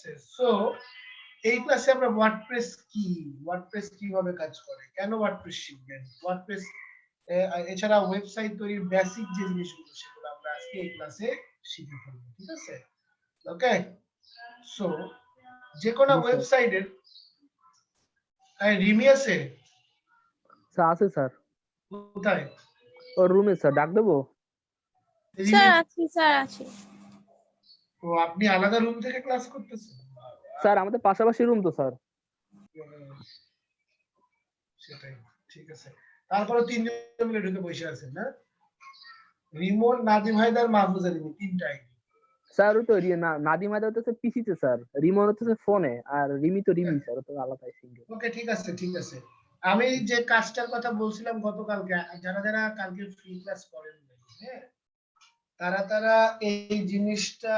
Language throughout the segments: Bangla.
আছে। সো এই ক্লাসে আমরা ওয়ার্ডপ্রেস কিভাবে কাজ করে, কেন ওয়ার্ডপ্রেস শিখবেন, ওয়ার্ডপ্রেস এছাড়া ওয়েবসাইট তৈরির বেসিক যে জিনিসগুলো সেগুলো আমরা আজকে এই ক্লাসে শিখে ফেলবো। ঠিক আছে? ওকে, সো যে কোনো ওয়েবসাইটের রিমি আছে? স্যার আছে স্যার। কোথায়? ওর রুমে স্যার, ডাক দেবো? স্যার আছি, স্যার আছি। তো আপনি আলাদা রুম থেকে ক্লাস করতেছেন? স্যার আমাদের পাশাপাশি রুম তো স্যার। সেটাই, ঠিক আছে। তারপরে তিনজন মিলে ঢুকে বসে আছেন না? রিমন, নাদিম হায়দার, মাহফুজ আলী, তিনটাই। স্যার ও তো নাদিম হায়দার হচ্ছে পিসিতে স্যার, রিমন হচ্ছে ফোনে, আর রিমি তো রিমি স্যার, তো আলাদাই সিঙ্গেল। ওকে, ঠিক আছে ঠিক আছে। আমি যে কাজটার কথা বলছিলাম গতকালকে, যারা যারা কালকে ফ্রি ক্লাস করেন, হ্যাঁ, তারা এই জিনিসটা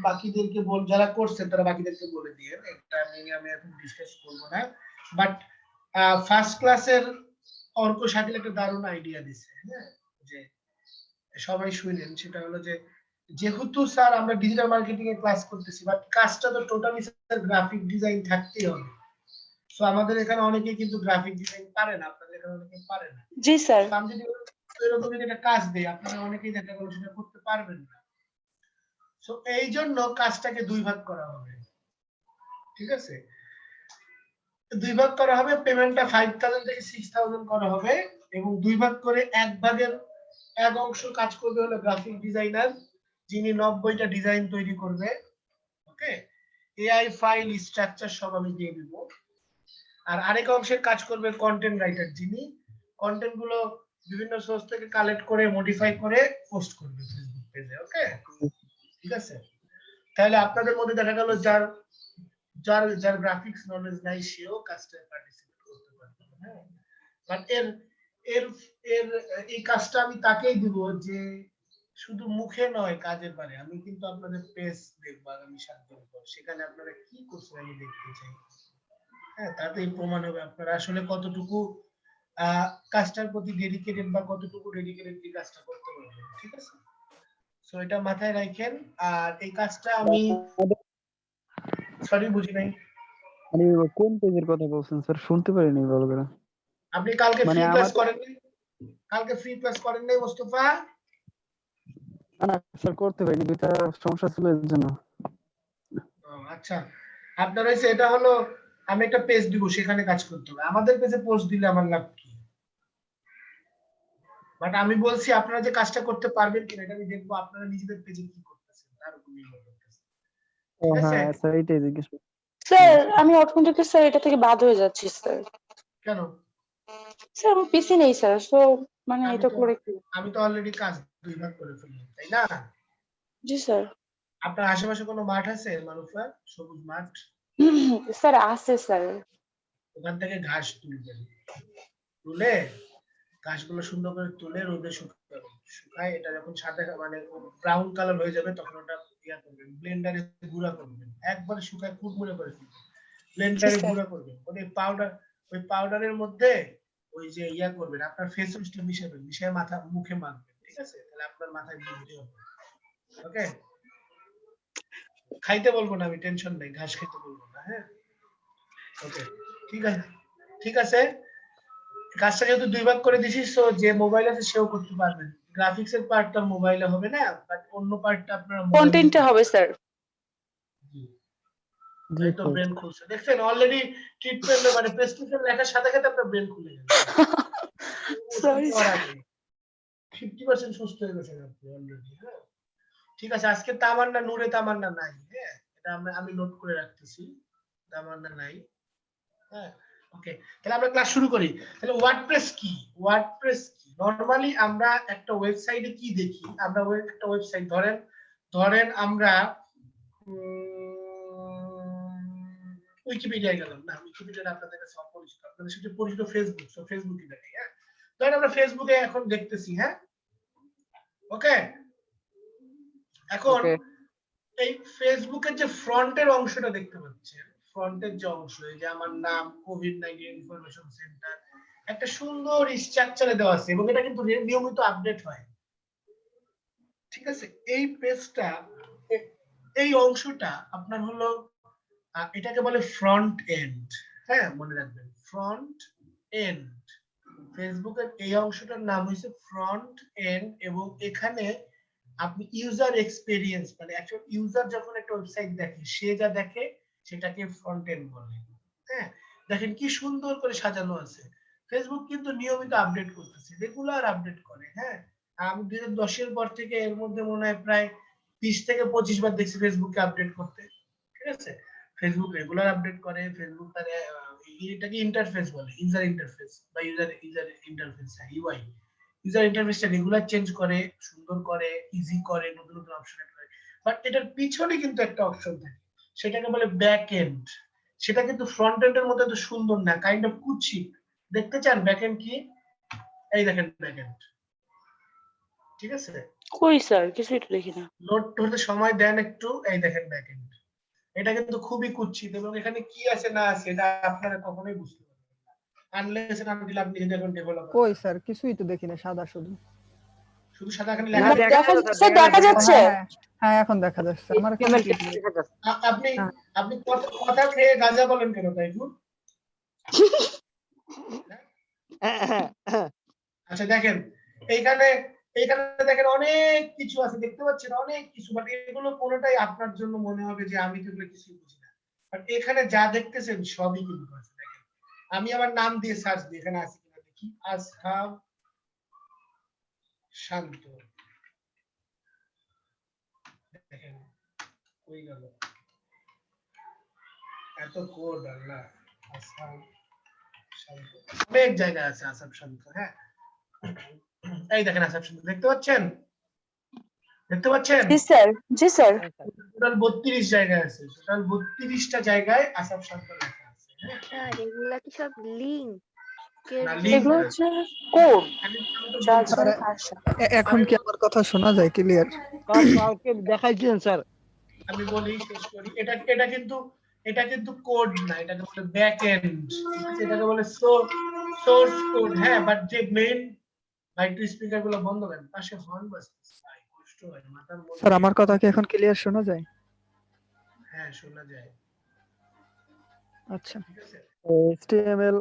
বাকিদেরকে যারা করছে তারা বাকিদেরকে বলে দিয়ে, এটা আমি এখন ডিসকাস করব না। বাট ফার্স্ট ক্লাসের অর্ক শাকিল একটা দারুণ আইডিয়া দিছে, হ্যাঁ, যে সবাই শুনেন। সেটা হলো যে যেহেতু স্যার আমরা ডিজিটাল মার্কেটিং এ ক্লাস করতেছি, বাট কাজটা তো টোটালি স্যার গ্রাফিক ডিজাইন থাকতেই হবে। সো আমাদের এখানে অনেকে কিন্তু গ্রাফিক ডিজাইন পারে না, আপনাদের এখানে অনেকে পারে না। জি স্যার। আমি যদি এরকম যদি একটা কাজ দেই, আপনারা অনেকেই দেখা গেল সেটা করতে পারবেন না। সো এই জন্য কাজটাকে দুই ভাগ করা হবে। ঠিক আছে? দুই ভাগ করা হবে, পেমেন্টটা 5000 থেকে 6000 করা হবে, এবং দুই ভাগ করে এক ভাগের এক অংশ কাজ করবে হলো গ্রাফিক ডিজাইনার, যিনি 90টা ডিজাইন তৈরি করবে। ওকে, এআই ফাইল স্ট্রাকচার সব আমি দিয়ে দিব। আর আরেক অংশের কাজ করবে কন্টেন্ট রাইটার, যিনি কন্টেন্ট গুলো বিভিন্ন সোর্স থেকে কালেক্ট করে মডিফাই করে পোস্ট করবে ফেসবুক পেজে। ওকে, ঠিক আছে? তাহলে আপনাদের মধ্যে দেখা গেল যার যার যার গ্রাফিক্স নলেজ নাই সেও কাজটা পার্টিসিপেট করতে পারবে। হ্যাঁ, বাট এর এর এর এই কাজটা আমি তাকেই দিব যে শুধু মুখে নয় কাজে পারে। আমি কিন্তু আপনাদের পেজ দেখবো আগামী 7 দিন পর, সেখানে আপনারা কি করছেন আমি দেখতে চাই। হ্যাঁ, তাতেই প্রমাণ হবে আপনারা আসলে কতটুকু কাজটার প্রতি ডেডিকেটেড বা কতটুকু ডেডিকেটেড এই কাজটা করতে পারবেন। ঠিক আছে? সো এটা মাথায় রাখেন। আর এই কাজটা আমি সরি বুঝি নাই। মানে কোন পেজের কথা বলছেন স্যার, শুনতে পারিনি ভালো করে। আপনি কালকে মানে ফ্রি ক্লাস করেন নাই? কালকে ফ্রি ক্লাস করেন নাই মোস্তফা? না স্যার, করতে পারিনি, দুইটা সমস্যা ছিল এর জন্য। আচ্ছা, আপনার হইছে এটা হলো আমি একটা পেজ দিব, সেখানে কাজ করতে হবে। আমাদের পেজে পোস্ট দিলে আমার লাভ কি? বাট আমি বলছি আপনারা যে কাজটা করতে পারবেন কিনা এটা আমি দেখবো আপনারা নিজেদের পেজে কি করতেছেন, তার উপর নির্ভর করতেছে। ঠিক আছে? হ্যাঁ স্যার, এইটাই জিজ্ঞেস করছি। স্যার আমি অটোমেটিক স্যার এটা থেকে বাদ হয়ে যাচ্ছি স্যার। কেন? স্যার আমার পিসি নেই স্যার, সো মানে এটা করে কি? আমি তো অলরেডি কাজ দুই ভাগ করে ফেললাম, তাই না? জি স্যার। আপনার আশেপাশে কোনো মাঠ আছে মারুফা, সবুজ মাঠ? স্যার আছে স্যার। ওখান থেকে ঘাস তুলবেন, তুলে ঘাসগুলো সুন্দর করে তুলে রোদে শুকাবেন। শুকায় এটা যখন সাদা মানে ব্রাউন কালার হয়ে যাবে তখন ওটা ইয়া করবেন, ব্লেন্ডারে গুঁড়া করবেন, একবারে শুকায় কুড়মুড়ে করে ফেলবেন, ব্লেন্ডারে গুঁড়া করবেন। ওই পাউডারের মধ্যে ওই যে ইয়া করবেন, আপনার ফেস ওয়াশটা মিশাবেন, মিশিয়ে মাথা মুখে মাখবেন। ঠিক আছে? তাহলে আপনার মাথায় বুদ্ধি হবে। ওকে, খাইতে বলবো না আমি, টেনশন নেই, ঘাস খেতে বলবো না। হ্যাঁ, ওকে, ঠিক আছে ঠিক আছে। কাজটা যেহেতু দুই ভাগ করে দিছিস, তো যে মোবাইল আছে সেও করতে পারবেন। গ্রাফিক্স এর পার্টটা মোবাইলে হবে না, বাট অন্য পার্টটা আপনারা কন্টেন্টে হবে স্যার। এই তো ব্রেন খুলছে, দেখছেন? অলরেডি ট্রিটমেন্ট মানে প্রেসক্রিপশন লেখার সাথে সাথে আপনার ব্রেন খুলে গেল। Sorry sir. 50% সুস্থ হয়ে গেছেন আপনি অলরেডি। হ্যাঁ, ঠিক আছে। আজকে তামান্না, নূরে তামান্না নাই। হ্যাঁ, এটা আমি নোট করে রাখতেছি, তামান্না নাই। হ্যাঁ, ওকে, তাহলে আমরা ক্লাস শুরু করি। তাহলে ওয়ার্ডপ্রেস কি? ওয়ার্ডপ্রেস কি? নরমালি আমরা একটা ওয়েবসাইটে কি দেখি? আমরা একটা ওয়েবসাইট ধরেন আমরা উইকিপিডিয়ায় গেলাম না, উইকিপিডিয়া আপনাদের কাছে অপরিচিত, আপনাদের সাথে পরিচিত ফেসবুক, সো ফেসবুকে দেখি। হ্যাঁ, ধরেন আমরা ফেসবুকে এখন দেখতেছি। হ্যাঁ, ওকে, এখন এই ফেসবুকের যে ফ্রন্টের অংশটা দেখতে পাচ্ছেন, ফ্রন্টের যে অংশ, এই যে আমার নাম, কোভিড-19 ইনফরমেশন সেন্টার, একটা সুন্দর স্ট্রাকচারে দেওয়া আছে এবং এটা কিন্তু নিয়মিত আপডেট হয়। ঠিক আছে? এই পেজটা এই অংশটা আপনার হলো এটাকে বলে ফ্রন্ট এন্ড। হ্যাঁ, মনে রাখবেন ফ্রন্ট এন্ড। ফেসবুকের এই অংশটার নাম হচ্ছে ফ্রন্ট এন্ড, এবং এখানে আপনি ইউজার এক্সপেরিয়েন্স মানে একজন ইউজার যখন একটা ওয়েবসাইট দেখে, সে যা দেখে সেটাকে ফ্রন্ট এন্ড বলে। হ্যাঁ, দেখেন কি সুন্দর করে সাজানো আছে। ফেসবুক কিন্তু নিয়মিত আপডেট করতেছে, রেগুলার আপডেট করে। হ্যাঁ, আমি 2010 এর পর থেকে এর মধ্যে মনে হয় প্রায় 20 থেকে 25 বার দেখছি ফেসবুককে আপডেট করতে। ঠিক আছে, ফেসবুক রেগুলার আপডেট করে। ফেসবুক তার এটাকে ইন্টারফেস বলে, ইউজার ইন্টারফেস বা ইউজার ইন্টারফেস, ইউআই। ইউজার ইন্টারফেসটা রেগুলার চেঞ্জ করে, সুন্দর করে, ইজি করে, নতুন নতুন অপশন অ্যাড করে। বাট এটার পিছনে কিন্তু একটা অপশন থাকে, সেটাকে বলে ব্যাক এন্ড। সেটা কিন্তু ফ্রন্ট এন্ডের মতো এত সুন্দর না, কাইন্ড অফ কুৎসিত। দেখতে চান ব্যাক এন্ড কি? এই দেখেন ব্যাক এন্ড। ঠিক আছে, কই স্যার কিছুই তো দেখি না। লোড হতে সময় দেন একটু। এই দেখেন ব্যাক এন্ড। এটা কিন্তু খুবই কুৎসিত, এবং এখানে কি আছে না আছে এটা আপনারা কখনোই বুঝতে পারবেন না আনলেস এন্ড আনটিল আপনি যদি এখন ডেভেলপার। কই স্যার, কিছুই তো দেখি না, সাদা শুধু। শুধু সাদা এখানে না, লেখা দেখা স্যার দেখা যাচ্ছে। হ্যাঁ হ্যাঁ, এখন দেখা যাচ্ছে আমার এখানে। আপনি হ্যাঁ। আপনি কথা খেয়ে গাঁজা বলেন কেন তাই? আচ্ছা দেখেন, এইখানে এইখানে দেখেন অনেক কিছু আছে, দেখতে পাচ্ছেন অনেক কিছু, বাট এগুলো কোনোটাই আপনার জন্য মনে হবে যে আমি তো এগুলো কিছুই বুঝি না। বাট এখানে যা দেখতেছেন সবই কিন্তু আছে। দেখেন, আমি আমার নাম দিয়ে সার্চ দিই, এখানে আছে কিনা দেখি। আসহাব শান্ত। দেখেন কই গেল এত কোড? আল্লাহ, আসহাব শান্ত অনেক জায়গায় আছে। আসহাব শান্ত, হ্যাঁ এই দেখেন আসহাব শান্ত, দেখতে পাচ্ছেন? দেখতে পাচ্ছেন? জি স্যার, জি স্যার। টোটাল 32 জায়গায় আছে, টোটাল 32টা জায়গায় আসহাব শান্ত লেখা আছে। স্যার এগুলা কি সব লিংক? না, লিংক এগুলো না। হচ্ছে কোড আমি তো জার্সন বলছি, ভাষা। এখন কি আমার কথা শোনা যায় ক্লিয়ার? কালকে দেখাইছেন স্যার। আমি বলি শেষ করি। এটা কিন্তু কোড না, এটাকে বলে ব্যাক এন্ড। ঠিক আছে, এটাকে বলে সোর্স কোড। হ্যাঁ, বাট যে মেইন লাইট টু স্পিকার গুলো বন্ধ করেন, পাশে হর্ন বাজতেছে, ভাই কষ্ট হয় মাথার মধ্যে। স্যার আমার কথা কি এখন ক্লিয়ার শোনা যায়? হ্যাঁ, শোনা যায়। আচ্ছা, ঠিক আছে, HTML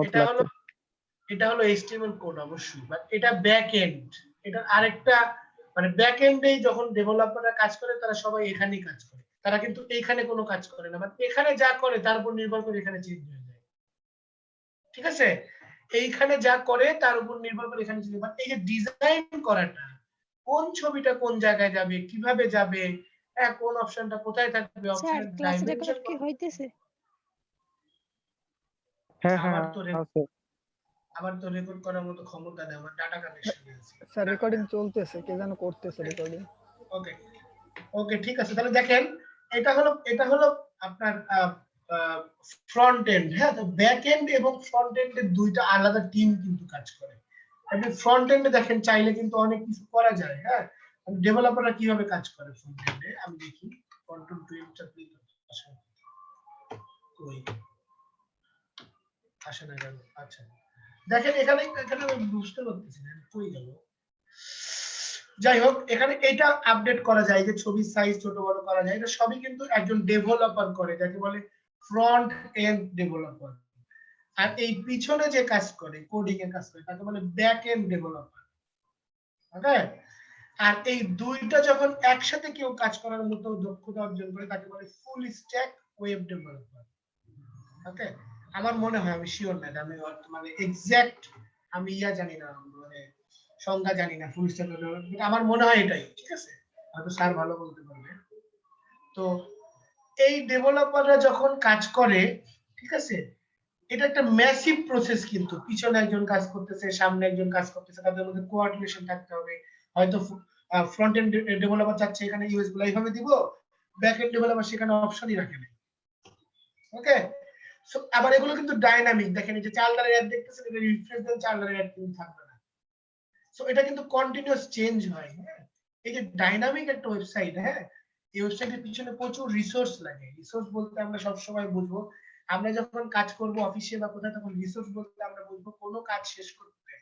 এটা মতলব হলো HTML কোড অবশ্যই, বাট এটা ব্যাক এন্ড। এটা আরেকটা মানে ব্যাক এন্ডে যখন ডেভেলপাররা কাজ করে তারা সবাই এখানেই কাজ করে, তারা কিন্তু এইখানে কোনো কাজ করে না, বাট এখানে যা করে তার উপর নির্ভর করে এখানে চেঞ্জ হয়ে যায়। ঠিক আছে, এইখানে যা করে তার উপর নির্ভর করে এখানে চেঞ্জ। বাট এই যে ডিজাইন করাটা, কোন ছবিটা কোন জায়গায় যাবে, কিভাবে যাবে, হ্যাঁ কোন অপশনটা কোথায় থাকবে, স্যার অপশনের ক্লাস ডাইমেনশন। রেকর্ড কি হইতেছে? হ্যাঁ আমার হ্যাঁ তো আছে আমার তো রেকর্ড করার মতো ক্ষমতা নেই, আমার ডাটা কানেকশন আছে। স্যার, রেকর্ডিং চলতেছে, কে যেন করতেছে রেকর্ডিং। ওকে ওকে, ঠিক আছে, তাহলে দেখেন এটা হলো আপনার ফ্রন্ট এন্ড। হ্যাঁ, তো ব্যাক এন্ড এবং ফ্রন্ট এন্ডে দুইটা আলাদা টিম কিন্তু কাজ করে। আপনি ফ্রন্ট এন্ডে দেখেন চাইলে কিন্তু অনেক কিছু করা যায়। হ্যাঁ, ডেভেলপাররা কিভাবে কাজ করে ফ্রন্ট এন্ডে আমি দেখি। কন্ট্রোল টুলটা ক্লিক আসে, কই আসে না কেন? আচ্ছা দেখেন, এখানে এখানে আমি বুঝতে পারতেছি না কই গেল। যাই হোক, এখানে এটা আপডেট করা যায়, যে ছবির সাইজ ছোট বড় করা যায়, এটা সবই কিন্তু একজন ডেভেলপার করে, যাকে বলে ফ্রন্ট এন্ড ডেভেলপার। আর এই পিছনে যে কাজ করে, কোডিং এর কাজ করে, তাকে বলে ব্যাক এন্ড ডেভেলপার। ওকে, আর এই দুইটা যখন একসাথে কেউ কাজ করার মতো দক্ষতা অর্জন করে তাকে বলে ফুল স্ট্যাক ওয়েব ডেভেলপার। ওকে, আমার মনে হয়, আমি শিওর না, আমি মানে এক্সাক্ট আমি জানি না, মানে সংজ্ঞা জানি না ফুল স্ট্যাক ডেভেলপার, আমার মনে হয় এটাই। ঠিক আছে, হয়তো স্যার ভালো বলতে পারবে। তো এই ডেভেলপাররা যখন কাজ করে, ঠিক আছে, এটা একটা ম্যাসিভ প্রসেস, কিন্তু পিছনে একজন কাজ করতেছে, সামনে একজন কাজ করতেছে, তাদের মধ্যে কোঅর্ডিনেশন থাকতে হবে। হয়তো ফ্রন্ট এন্ড ডেভেলপার চাচ্ছে এখানে ইউএস গুলো এইভাবে দিব, ব্যাক এন্ড ডেভেলপার সেখানে অপশনই রাখে না। ওকে, সো আবার এগুলো কিন্তু ডাইনামিক। দেখেন এই যে চালদারের অ্যাড দেখতেছেন, এটা রিফ্রেশ দেন, চালদারের অ্যাড কিন্তু থাকবে না। সো এটা কিন্তু কন্টিনিউয়াস চেঞ্জ হয়। হ্যাঁ, এই যে ডাইনামিক একটা ওয়েবসাইট, হ্যাঁ, এই ওয়েবসাইটের পিছনে প্রচুর রিসোর্স লাগে। রিসোর্স বলতে আমরা সব সময় বুঝবো, আমরা যখন কাজ করব অফিসে বা কোথাও, তখন রিসোর্স বলতে আমরা বুঝবো কোনো কাজ শেষ করতে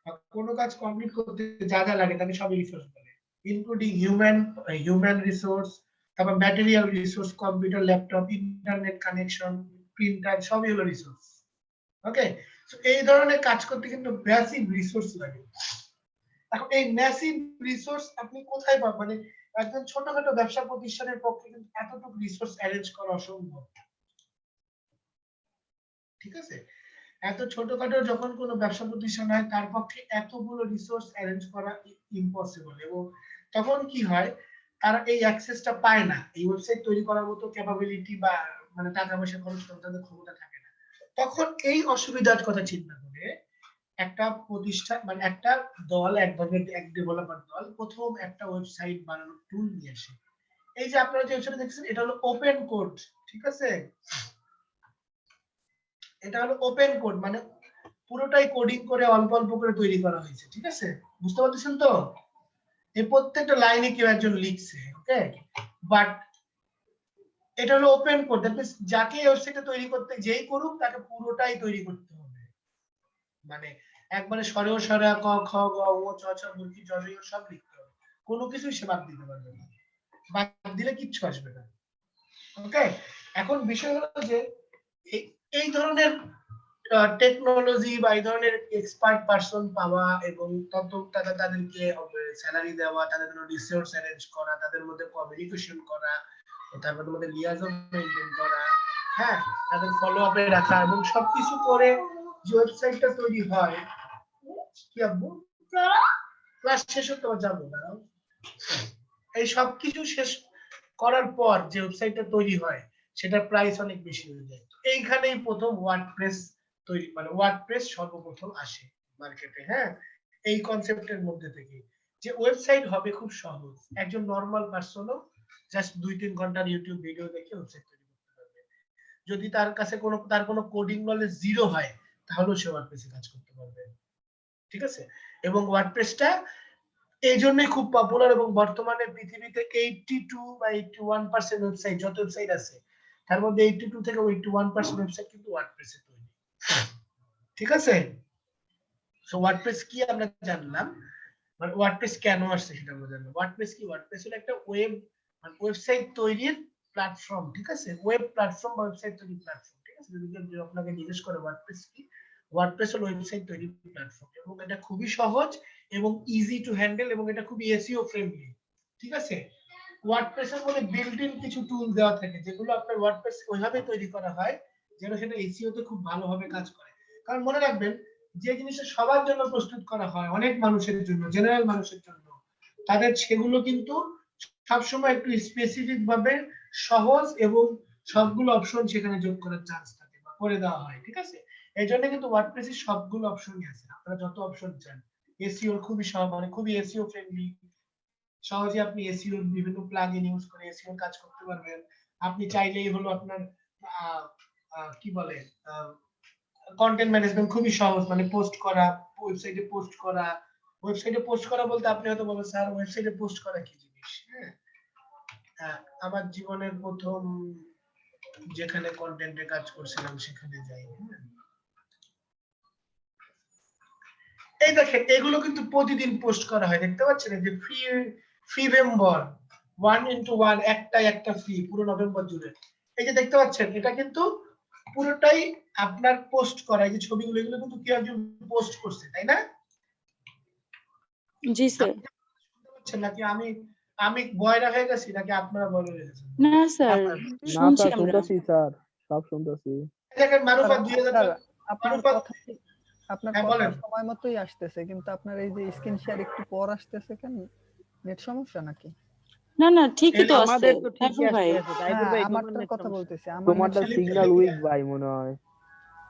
বা কোনো কাজ কমপ্লিট করতে যা যা লাগে তাকে সবই রিসোর্স বলে, ইনক্লুডিং হিউম্যান রিসোর্স, তারপর material resource, computer, laptop, internet connection, printer, সবই হলো রিসোর্স। ওকে, এই ধরনের কাজ করতে কিন্তু ম্যাসিভ রিসোর্স লাগে। এখন এই ম্যাসিভ রিসোর্স আপনি কোথায় পাবেন? মানে একজন ছোটখাটো ব্যবসা প্রতিষ্ঠানের পক্ষে কিন্তু এতটুকু রিসোর্স অ্যারেঞ্জ করা অসম্ভব। ঠিক আছে, এত ছোটখাটো যখন কোনো ব্যবসা প্রতিষ্ঠান হয় তার পক্ষে এতগুলো রিসোর্স অ্যারেঞ্জ করা ইম্পসিবল। এবং তখন কি হয়, তারা এই অ্যাক্সেসটা পায় না, এই ওয়েবসাইট তৈরি করার মতো ক্যাপাবিলিটি বা মানে টাকা পয়সা খরচ করার তাদের ক্ষমতা থাকে না। তখন এই অসুবিধার কথা চিন্তা করে একটা প্রতিষ্ঠান মানে একটা দল, এক ডেভেলপার দল প্রথম একটা ওয়েবসাইট বানানোর টুল নিয়ে আসে। এই যে আপনারা যে ওয়েবসাইট দেখছেন এটা হলো ওপেন কোড। ঠিক আছে, এটা হলো ওপেন কোড, মানে পুরোটাই কোডিং করে অল্প অল্প করে তৈরি করা হয়েছে। ঠিক আছে, বুঝতে পারছেন তো? এই প্রত্যেকটা লাইনে কেউ একজন লিখছে। ওকে, বাট এটা হলো ওপেন কোড, দ্যাট মিন্স যাকে ওয়েবসাইটটা তৈরি করতে যেই করুক তাকে পুরোটাই তৈরি করতে হবে। মানে একবারে সরেও সরা, ক খ গ ও চ ছ মূর্তি জ জ সব লিখতে হবে, কোনো কিছু সে বাদ দিতে পারবে না, বাদ দিলে কিচ্ছু আসবে না। ওকে, এখন বিষয় হলো যে এই ধরনের টেকনোলজি বা এই ধরনের এক্সপার্ট পারসন পাওয়া এবং তত টাকা তাদেরকে স্যালারি দেওয়া, তাদের জন্য রিসোর্স অ্যারেঞ্জ করা, তাদের মধ্যে কমিউনিকেশন করা, তারপর মধ্যে লিয়াজন মেইনটেইন করা, হ্যাঁ, তাদের ফলো আপে রাখা এবং সবকিছু করে যে ওয়েবসাইটটা তৈরি হয়। কি আব্বু, ক্লাস শেষ হতে যাবো না, এই সবকিছু শেষ করার পর যে ওয়েবসাইটটা তৈরি হয় সেটার প্রাইস অনেক বেশি হয়ে যায়। এইখানেই প্রথম ওয়ার্ডপ্রেস তৈরি, মানে ওয়ার্ডপ্রেস সর্বপ্রথম আসে মার্কেটে। হ্যাঁ, এই কনসেপ্টের মধ্যে থেকে যে ওয়েবসাইট হবে খুব সহজ, একজন নরমাল পারসনও জাস্ট 2-3 ঘন্টার ইউটিউব ভিডিও দেখে ওয়েবসাইট তৈরি করতে পারবে। যদি তার কাছে তার কোনো কোডিং নলেজ জিরো হয় তাহলেও সে ওয়ার্ডপ্রেসে কাজ করতে পারবে। ঠিক আছে, এবং ওয়ার্ডপ্রেসটা এই জন্যই খুব পপুলার এবং বর্তমানে পৃথিবীতে 82 বা 81% ওয়েবসাইট, যত ওয়েবসাইট আছে তার মধ্যে 82 থেকে 81% ওয়েবসাইট কিন্তু ওয়ার্ডপ্রেসে তৈরি। ঠিক আছে, সো ওয়ার্ডপ্রেস কি আমরা জানলাম, মানে ওয়ার্ডপ্রেস কেন আসছে সেটা আমরা জানলাম। ওয়ার্ডপ্রেস কি? ওয়ার্ডপ্রেস হলো একটা ওয়েব মানে ওয়েবসাইট তৈরির প্ল্যাটফর্ম। ঠিক আছে, ওয়েব প্ল্যাটফর্ম বা ওয়েবসাইট তৈরির প্ল্যাটফর্ম। ঠিক আছে, যদি কেউ আপনাকে জিজ্ঞেস করে ওয়ার্ডপ্রেস কি, ওয়ার্ডপ্রেস হলো ওয়েবসাইট তৈরির প্ল্যাটফর্ম এবং এটা খুবই সহজ এবং ইজি টু হ্যান্ডেল এবং এটা খুব এসইও ফ্রেন্ডলি। ঠিক আছে, ওয়ার্ডপ্রেসের মধ্যে বিল্ট ইন কিছু টুল দেওয়া থাকে যেগুলো আপনার ওয়ার্ডপ্রেস ওইভাবে তৈরি করা হয় যেন সেটা এসইও তে খুব ভালোভাবে কাজ করে। কারণ মনে রাখবেন, যে জিনিসটা সবার জন্য প্রস্তুত করা হয়, অনেক মানুষের জন্য, জেনারেল মানুষের জন্য, তাদের সেগুলো কিন্তু সবসময় একটু স্পেসিফিক ভাবে সহজ এবং সবগুলো অপশন সেখানে যোগ করার চান্স থাকে বা করে দেওয়া হয়। ঠিক আছে, এই জন্য কিন্তু ওয়ার্ডপ্রেসে সবগুলো অপশনই আছে, আপনারা যত অপশন চান। এসইও খুবই সহজ, মানে খুবই এসইও ফ্রেন্ডলি, সহজে আপনি এসইও বিভিন্ন প্লাগইন ইউজ করে এসইও কাজ করতে পারবেন। আপনি চাইলেই হলো আপনার কি বলে কন্টেন্ট ম্যানেজমেন্ট খুবই সহজ, মানে পোস্ট করা, ওয়েবসাইটে পোস্ট করা। ওয়েবসাইটে পোস্ট করা বলতে আপনি হয়তো বলবেন স্যার ওয়েবসাইটে পোস্ট করা কি জিনিস। হ্যাঁ, আমার জীবনের প্রথম যেখানে কন্টেন্টে কাজ করছিলাম সেখানে যাই। এই দেখেন এগুলো কিন্তু প্রতিদিন পোস্ট করা হয়, দেখতে পাচ্ছেন যে ফ্রি নভেম্বর 1x1 একটা ফ্রি পুরো নভেম্বর জুড়ে। এই যে দেখতে পাচ্ছেন এটা কিন্তু পুরোটাই আপনার পোস্ট করা, এই যে ছবিগুলো এগুলো কিন্তু কেউ একজন পোস্ট করছে, তাই না? জি স্যার। বুঝছেন নাকি আমি আমি বয়রা হয়ে গেছি নাকি আপনারা বয়রা হয়ে গেছেন? না স্যার, না শুনছি স্যার, আমরা। শুনতেছি স্যার, সব শুনতেছি। দেখেন মারুফা স্যার, 2000 স্যার, টাকা। আপনার মারুফা, কথা আপনার হ্যাঁ কথা বলেন। সময় মতোই আসতেছে, কিন্তু আপনার এই যে স্ক্রিন শেয়ার একটু পর আসতেছে কেন? নেট সমস্যা নাকি? না না, ঠিকই তো আছে আমাদের তো ঠিকই তাইফুল ভাই। আসতে আছে, তাইফুল হ্যাঁ, ভাই তোমার আমারটার নেট কথা সমস্যা। বলতেছি, আমার তোমারটা নেট সিগন্যাল উইক ভাই মনে হয়।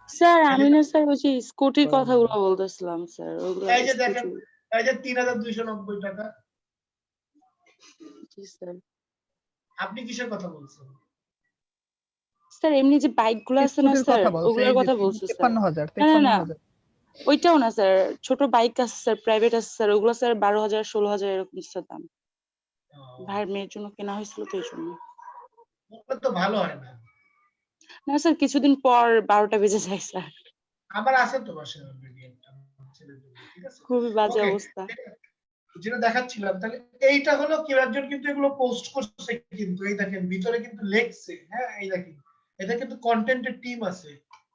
স্যার আমি না স্যার ওই যে স্কুটির কথাগুলো বলতেছিলাম স্যার, ওগুলো এই যে দেখেন, স্কুটি। এই যে 3290 টাকা। জি স্যার। আপনি কিসের কথা বলছেন? স্যার এমনি যে বাইক গুলো আছে না স্কুটির স্যার, কথা বলছে, ওগুলোর এই যে কথা বলছে স্যার। 53,000 না না না, 53,000। ওইটাও না স্যার, ছোট বাইক আছে স্যার, প্রাইভেট আছে স্যার, ওগুলো স্যার 12,000 16,000 এরকম স্যার দাম। ভাইয়ের মেয়ের জন্য কেনা হয়েছিল তো এই জন্য। ওটা তো ভালো হয় না। না স্যার, কিছুদিন পর 12টা বেজে যায় স্যার, আমার আছে তো বাসায় অলরেডি একটা ছেলের জন্য। ঠিক আছে, খুবই বাজে ওকে। অবস্থা। যেটা দেখাচ্ছিলাম, তাহলে এইটা হলো কেউ একজন কিন্তু এগুলো পোস্ট করছে, কিন্তু এই দেখেন ভিতরে কিন্তু লেখছে, হ্যাঁ এই দেখেন এটা কিন্তু কন্টেন্টের টিম আছে,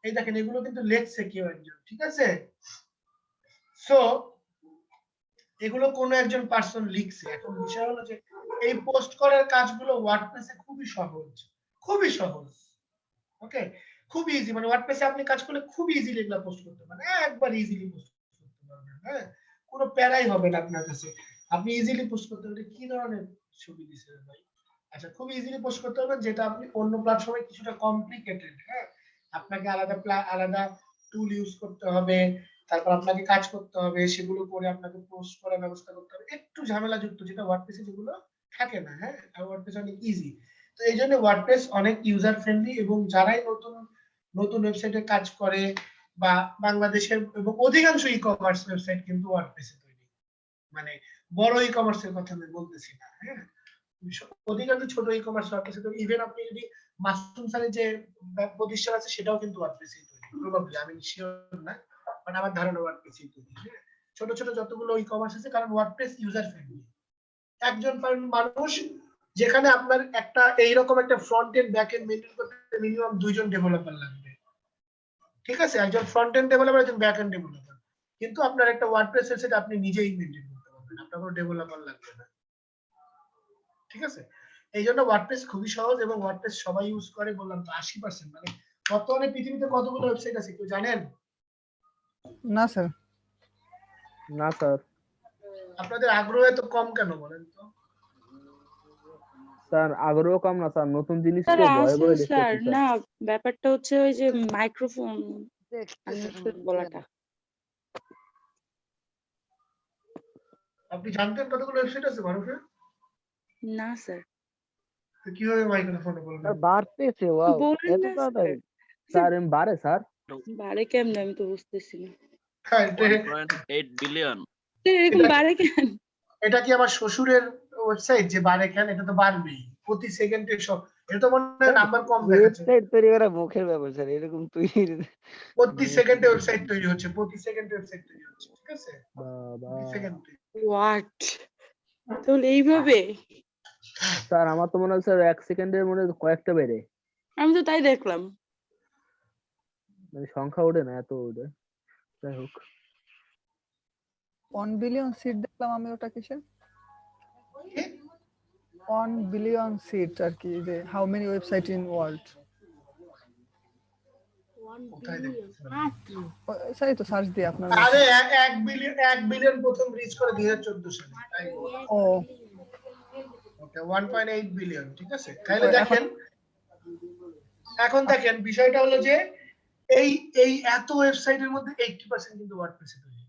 এই দেখেন এগুলো কিন্তু লেখছে কেউ একজন, ঠিক আছে। সো এগুলো কোনো একজন পার্সন লিখছে। এখন বিষয় হলো যে এই পোস্ট করার কাজগুলো ওয়ার্ডপ্রেসে খুবই সহজ, খুবই সহজ। ওকে, খুব ইজি, মানে ওয়ার্ডপ্রেসে আপনি কাজ করলে খুব ইজিলি এগুলো পোস্ট করতে পারেন, একবার ইজিলি পোস্ট করতে পারবেন, হ্যাঁ কোনো প্যারাই হবে না আপনার কাছে, আপনি ইজিলি পোস্ট করতে পারবেন। কি ধরনের ছবি দিছেন ভাই? আচ্ছা, খুব ইজিলি পোস্ট করতে পারবেন, যেটা আপনি অন্য প্ল্যাটফর্মে কিছুটা কমপ্লিকেটেড, হ্যাঁ আপনাকে আলাদা টুল ইউজ করতে হবে, তারপর আপনাকে কাজ করতে হবে, সেগুলো করে আপনাকে পোস্ট করার ব্যবস্থা করতে হবে, একটু ঝামেলাযুক্ত, যেটা ওয়ার্ডপ্রেসে যেগুলো থাকে না, হ্যাঁ আর ওয়ার্ডপ্রেস অনেক ইজি। তো এই জন্য ওয়ার্ডপ্রেস অনেক ইউজার ফ্রেন্ডলি, এবং যারাই নতুন নতুন ওয়েবসাইটে কাজ করে বা বাংলাদেশের এবং অধিকাংশ ই কমার্স ওয়েবসাইট কিন্তু ওয়ার্ডপ্রেসে তৈরি, মানে বড় ই কমার্সের কথা আমি বলতেছি না, হ্যাঁ অধিকাংশ ছোট ই কমার্স ওয়ার্ডপ্রেসে তৈরি। ইভেন আপনি যদি মাসুম স্যারের যে প্রতিষ্ঠান আছে সেটাও কিন্তু ওয়ার্ডপ্রেসে তৈরি, প্রবাবলি, আমি শিওর না, মানে আমার ধারণা ওয়ার্ডপ্রেসে তৈরি, হ্যাঁ ছোট ছোট যতগুলো ই কমার্স আছে, কারণ ওয়ার্ডপ্রেস ইউজার ফ্রেন্ডলি। একজন মানুষ, যেখানে আপনার একটা এইরকম একটা front end back end maintain করতে মিনিমাম 2 জন ডেভেলপার লাগবে, ঠিক আছে, একজন ফ্রন্ট এন্ড ডেভেলপার, একজন ব্যাক এন্ড ডেভেলপার, কিন্তু আপনার একটা ওয়ার্ডপ্রেস ওয়েবসাইট আপনি নিজেই মেইনটেইন করতে পারবেন, আপনার কোনো ডেভেলপার লাগবে না, ঠিক আছে। এই জন্য ওয়ার্ডপ্রেস খুবই সহজ, এবং ওয়ার্ডপ্রেস সবাই ইউজ করে, বললাম তো 80%, মানে বর্তমানে পৃথিবীতে কতগুলো ওয়েবসাইট আছে কেউ জানেন? না স্যার। না স্যার। আপনাদের আগ্রহ এত কম কেন বলেন তো? স্যার আগ্রহ কম না স্যার, নতুন জিনিস স্যার তো ভয়ে আছে ভয়ে স্যার, দেখতেছি স্যার। না ব্যাপারটা হচ্ছে ওই যে মাইক্রোফোন বলাটা। আপনি জানতেন কতগুলো ওয়েবসাইট আছে ভারতে? না স্যার, তো কিভাবে মাইক্রোফোনে বলবেন? স্যার বাড়তেছে, ওয়াও বলেন এত না তাড়াতাড়ি স্যার। স্যার এম বাড়ে স্যার। বাড়ে কেমনে আমি তো বুঝতেছি না। হ্যাঁ, 1.8 বিলিয়ন। এরকম বাড়ে কেন? এটা কি আমার শ্বশুরের ওয়েবসাইট যে বাড়ে কেন? এটা তো বাড়বেই প্রতি সেকেন্ডে সব, এটা তো মনে হয় নাম্বার কম দেখাচ্ছে, ওয়েবসাইট তৈরি করা মুখের ব্যাপার স্যার, এরকম তৈরি প্রতি সেকেন্ডে ওয়েবসাইট তৈরি হচ্ছে, প্রতি সেকেন্ডে ওয়েবসাইট তৈরি হচ্ছে, ঠিক আছে, বাবা প্রতি সেকেন্ডে। হোয়াট? তাহলে এইভাবে? স্যার আমার তো মনে হয় স্যার 1 সেকেন্ডের মধ্যে কয়েকটা বেড়ে, আমি তো তাই দেখলাম। মানে সংখ্যা ওঠে না, এত ওঠে। যাই হোক, 1 বিলিয়ন সিট দেখলাম আমি, ওটা কিসের? কি? 1 বিলিয়ন সিট আর কি, যে how many website in world. কোথায় দেখতেছেন? সাই তো সার্চ দিয়ে আপনার। আরে 1 বিলিয়ন প্রথম রিচ করে 2014 সালে, তাই ও ওকে 1.8 বিলিয়ন, ঠিক আছে। তাহলে দেখেন, এখন দেখেন বিষয়টা হলো যে এই এই এত ওয়েবসাইটের মধ্যে 80% কিন্তু ওয়ার্ডপ্রেসে তৈরি,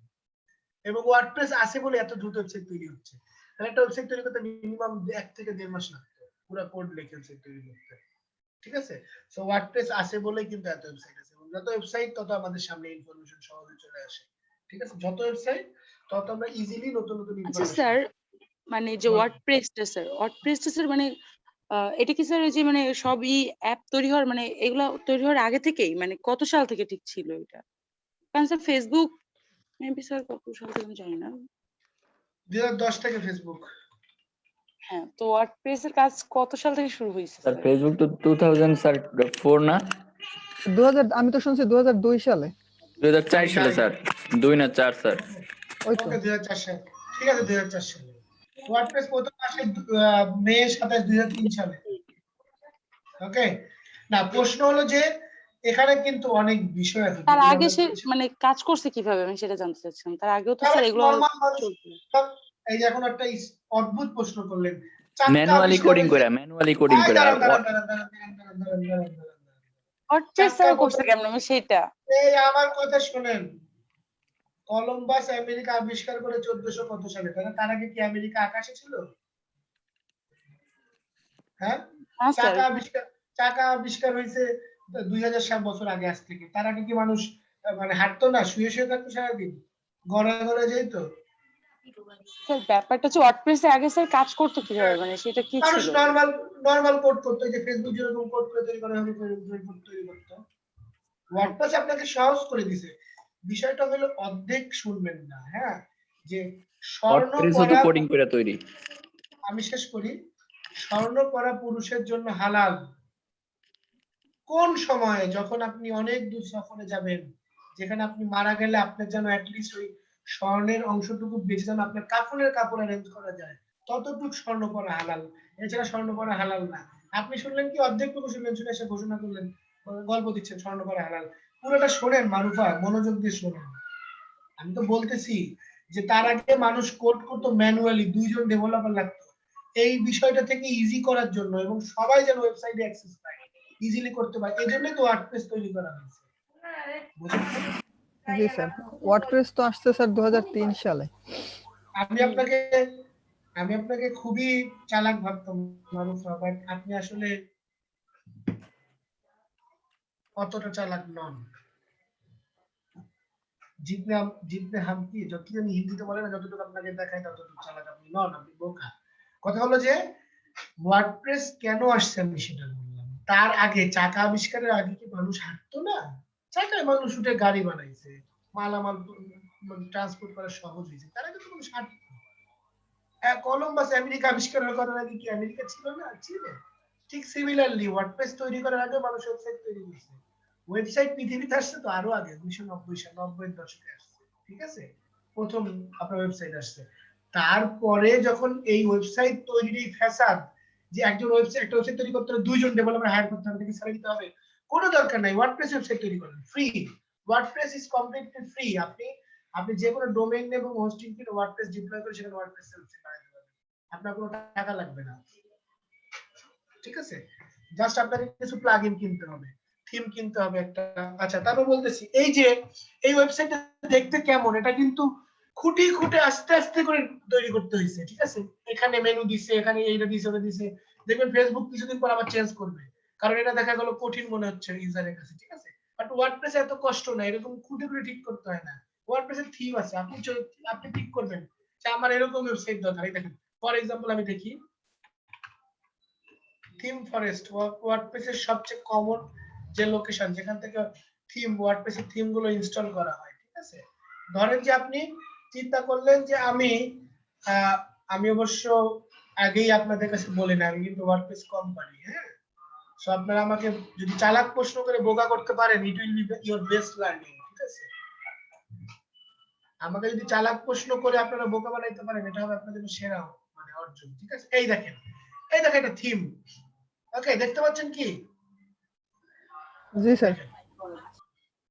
এবং ওয়ার্ডপ্রেস আছে বলে এত দ্রুত ওয়েবসাইট তৈরি হচ্ছে। তাহলে একটা ওয়েবসাইট তৈরি করতে মিনিমাম 1 থেকে 1.5 মাস লাগতো পুরো কোড লিখে ওয়েবসাইট তৈরি করতে, ঠিক আছে। সো ওয়ার্ডপ্রেস আছে বলেই কিন্তু এত ওয়েবসাইট আছে, এবং যত ওয়েবসাইট তত আমাদের সামনে ইনফরমেশন সহজে চলে আসে, ঠিক আছে, যত ওয়েবসাইট তত আমরা ইজিলি নতুন নতুন আচ্ছা ইনফরমেশন। স্যার, মানে যে ওয়ার্ডপ্রেসটা স্যার মানে এটা কি স্যার ওই যে মানে সবই অ্যাপ তৈরি হওয়ার মানে এগুলা তৈরি হওয়ার আগে থেকেই, মানে কত সাল থেকে ঠিক ছিল এটা? কারণ স্যার ফেসবুক মেবি স্যার কত সাল থেকে আমি জানি না। 2010 থেকে ফেসবুক। হ্যাঁ, তো ওয়ার্ডপ্রেস এর কাজ কত সাল থেকে শুরু হয়েছে স্যার স্যার? ফেসবুক তো 2000 স্যার 4 না 2000, আমি তো শুনছি 2002 সালে। 2004 সালে স্যার, 2 না 4 স্যার। ওই তো ওকে 2004 সালে, ঠিক আছে 2004 সালে। ওয়ার্ডপ্রেস প্রথম আসে মে 27, 2003 সালে। ওকে, না প্রশ্ন হলো যে এখানে কিন্তু অনেক বিষয় আছে। তার আগে সে মানে কাজ করছে কিভাবে, আমি সেটা জানতে চাচ্ছিলাম। তার আগেও তো স্যার এগুলো চলতো। এই যে এখন একটা অদ্ভুত প্রশ্ন করলেন, ম্যানুয়ালি কোডিং করে ওয়ার্ডপ্রেস স্যার করছে কেমন, আমি সেটা। এই আমার কথা শুনেন, কলম্বাস আমেরিকা আবিষ্কার করে 1400 কত সালে, তার আগে কি আমেরিকা আকাশে ছিল? হ্যাঁ, হ্যাঁ স্যার, চাকা আবিষ্কার হয়েছে 2000 বছর আগে আজ থেকে। তার আগে কি মানুষ মানে হাঁটতো না, শুয়ে শুয়ে থাকতো সারাদিন, ঘরে ঘরে যেত? স্যার ব্যাপারটা হচ্ছে ওয়ার্ডপ্রেসে আগে স্যার কাজ করতো কিভাবে, মানে সেটা কি মানুষ ছিল? নরমাল কোড করতো, যে ফেসবুক যেরকম কোড করে তৈরি করা হবে কোড তৈরি করতো। ওয়ার্ডপ্রেস আপনাকে সহজ করে দিছে। বিষয়টা হলো অর্ধেক শুনবেন না, হ্যাঁ যে স্বর্ণ ওয়ার্ডপ্রেসও তো পরা, কোডিং করে তৈরি। আমি শেষ করি, স্বর্ণ পরা পুরুষের জন্য হালাল কোন সময়ে? যখন আপনি অনেক দূর সফরে যাবেন, যেখানে আপনি মারা গেলে আপনার যেন অ্যাটলিস্ট ওই স্বর্ণের অংশটুকু বেঁচে যেন আপনার কাফনের কাপড় অ্যারেঞ্জ করা যায়, ততটুকু স্বর্ণ পরা হালাল, এছাড়া স্বর্ণ পরা হালাল না। আপনি শুনলেন কি অর্ধেকটুকু শুনলেন, শুনে এসে ঘোষণা করলেন, গল্প দিচ্ছেন স্বর্ণ পরা হালাল। পুরোটা শোনেন মারুফা, মনোযোগ দিয়ে শোনেন। আমি তো বলতেছি যে তার আগে মানুষ কোড করতো ম্যানুয়ালি, 2 জন ডেভেলপার লাগতো এই বিষয়টা থেকে ইজি করার জন্য, এবং সবাই যেন ওয়েবসাইটে অ্যাক্সেস পায়, ইজিলি করতে পারে। এজন্যই তো ওয়ার্ডপ্রেস তৈরি করা হয়েছে, বুঝলেন? জি স্যার, ওয়ার্ডপ্রেস তো আসছে স্যার 2003 সালে। আমি আপনাকে খুবই চালাক ভাবতাম মারুফা, বাট আপনি আসলে অতটা চালাক নন। জিতনে হাম কি যতটুকু হিন্দিতে বলে না, যতটুকু আপনাকে দেখায় ততটুকু চালাক আপনি নন, আপনি বোকা। কথা হলো যে ওয়ার্ডপ্রেস কেন আসছে আমি সেটা বললাম। তার আগে চাকা আবিষ্কারের আগে কি মানুষ হাঁটতো না? চাকায় মানুষ উঠে গাড়ি বানাইছে, মালামাল ট্রান্সপোর্ট করা সহজ হয়েছে। তার আগে তো মানুষ হাঁটতো। কলম্বাস আমেরিকা আবিষ্কার করার আগে কি আমেরিকা ছিল না? ছিল। ঠিক সিমিলারলি ওয়ার্ডপ্রেস তৈরি করার আগে মানুষ ওয়েবসাইট তৈরি করছে। ওয়েবসাইট পৃথিবীতে আসছে তো আরো আগে, 1990 দশকে আসছে, ঠিক আছে? প্রথম আপনার ওয়েবসাইট আসছে। তারপরে যখন এই ওয়েবসাইট তৈরির এই ফ্যাসাদ, যে একটা ওয়েবসাইট তৈরি করতে হলে 2 জন ডেভেলপার হায়ার করতে হবে, তাকে স্যালারি দিতে হবে, কোনো দরকার নাই। ওয়ার্ডপ্রেস ওয়েবসাইট তৈরি করেন free. WordPress is completely free. আপনি যে কোনো ডোমেইন নেম এবং হোস্টিং কিনে ওয়ার্ডপ্রেস ডিপ্লয় করে সেখানে ওয়ার্ডপ্রেস ওয়েবসাইট বানাতে পারবেন, আপনার কোনো টাকা লাগবে না, ঠিক আছে? জাস্ট আপনাকে কিছু প্লাগইন কিনতে হবে, থিম কিনতে হবে একটা। আচ্ছা, তারপর বলতেছি, এই যে এই ওয়েবসাইটটা দেখতে কেমন, এটা কিন্তু খুঁটি খুঁটে আস্তে আস্তে করে তৈরি করতে হয়েছে, ঠিক আছে? এখানে মেনু দিছে, এখানে এইটা দিছে, ওটা দিছে। দেখবেন ফেসবুক কিছুদিন পর আবার চেঞ্জ করবে, কারণ এটা দেখা গেল কঠিন মনে হচ্ছে ইউজারের কাছে, ঠিক আছে? বাট ওয়ার্ডপ্রেসে এত কষ্ট না, এরকম খুঁটে খুঁটে ঠিক করতে হয় না। ওয়ার্ডপ্রেসের থিম আছে, আপনি ঠিক করবেন যে আমার এরকম ওয়েবসাইট দরকার। এই দেখেন, ফর এক্সাম্পল আমি দেখি থিম ফরেস্ট, ওয়ার্ডপ্রেসের সবচেয়ে কমন যে লোকেশন যেখান থেকে ওয়ার্ডপ্রেসের থিম গুলো ইনস্টল করা হয়, ঠিক আছে? ধরেন যে আপনি চিন্তা করলেন যে আমি অবশ্য আগেই আপনাদের কাছে বলি না, আমি কিন্তু ওয়ার্ডপ্রেস কোম্পানি, হ্যাঁ? সো আপনারা আমাকে যদি চালাক প্রশ্ন করে বোকা করতে পারেন, it will be your best learning, ঠিক আছে? আমাকে যদি চালাক প্রশ্ন করে আপনারা বোকা বানাইতে পারেন, এটা হবে আপনাদের সেরা মানে অর্জন, ঠিক আছে? এই দেখেন এটা থিম, ওকে? দেখতে পাচ্ছেন কি? জি স্যার।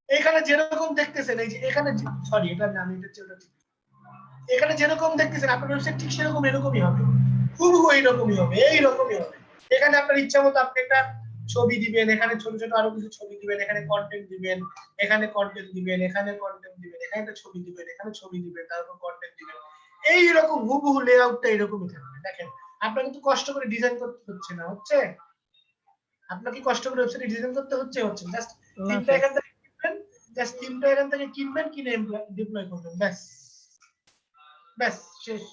এখানে যেরকম দেখতেছেন, এই যে এখানে, সরি এটা আমি এটা চেষ্টা করছি, এখানে যেরকম দেখতেছেন আপনার ওয়েবসাইট ঠিক সেরকম এরকমই হবে, হুবহু এইরকমই হবে, এইরকমই হবে। এখানে আপনার ইচ্ছা মতো আপনি একটা ছবি দিবেন, এখানে ছোট ছোট আরো কিছু ছবি দিবেন, এখানে কন্টেন্ট দিবেন, এখানে কন্টেন্ট দিবেন, এখানে কন্টেন্ট দিবেন, এখানে একটা ছবি দিবেন, এখানে ছবি দিবেন, তারপর কন্টেন্ট দিবেন। এইরকম হুবহু লেআউটটা এরকমই থাকবে। দেখেন, আপনার কিন্তু কষ্ট করে ডিজাইন করতে হচ্ছে না, হচ্ছে? আপনার কি কষ্ট করে ওয়েবসাইট ডিজাইন করতে হচ্ছে? হচ্ছে জাস্ট থিমটা এখান থেকে কিনবেন, জাস্ট থিমটা এখান থেকে কিনবেন, কিনে ডিপ্লয় করবেন, ব্যাস ব্যাস, শেষ।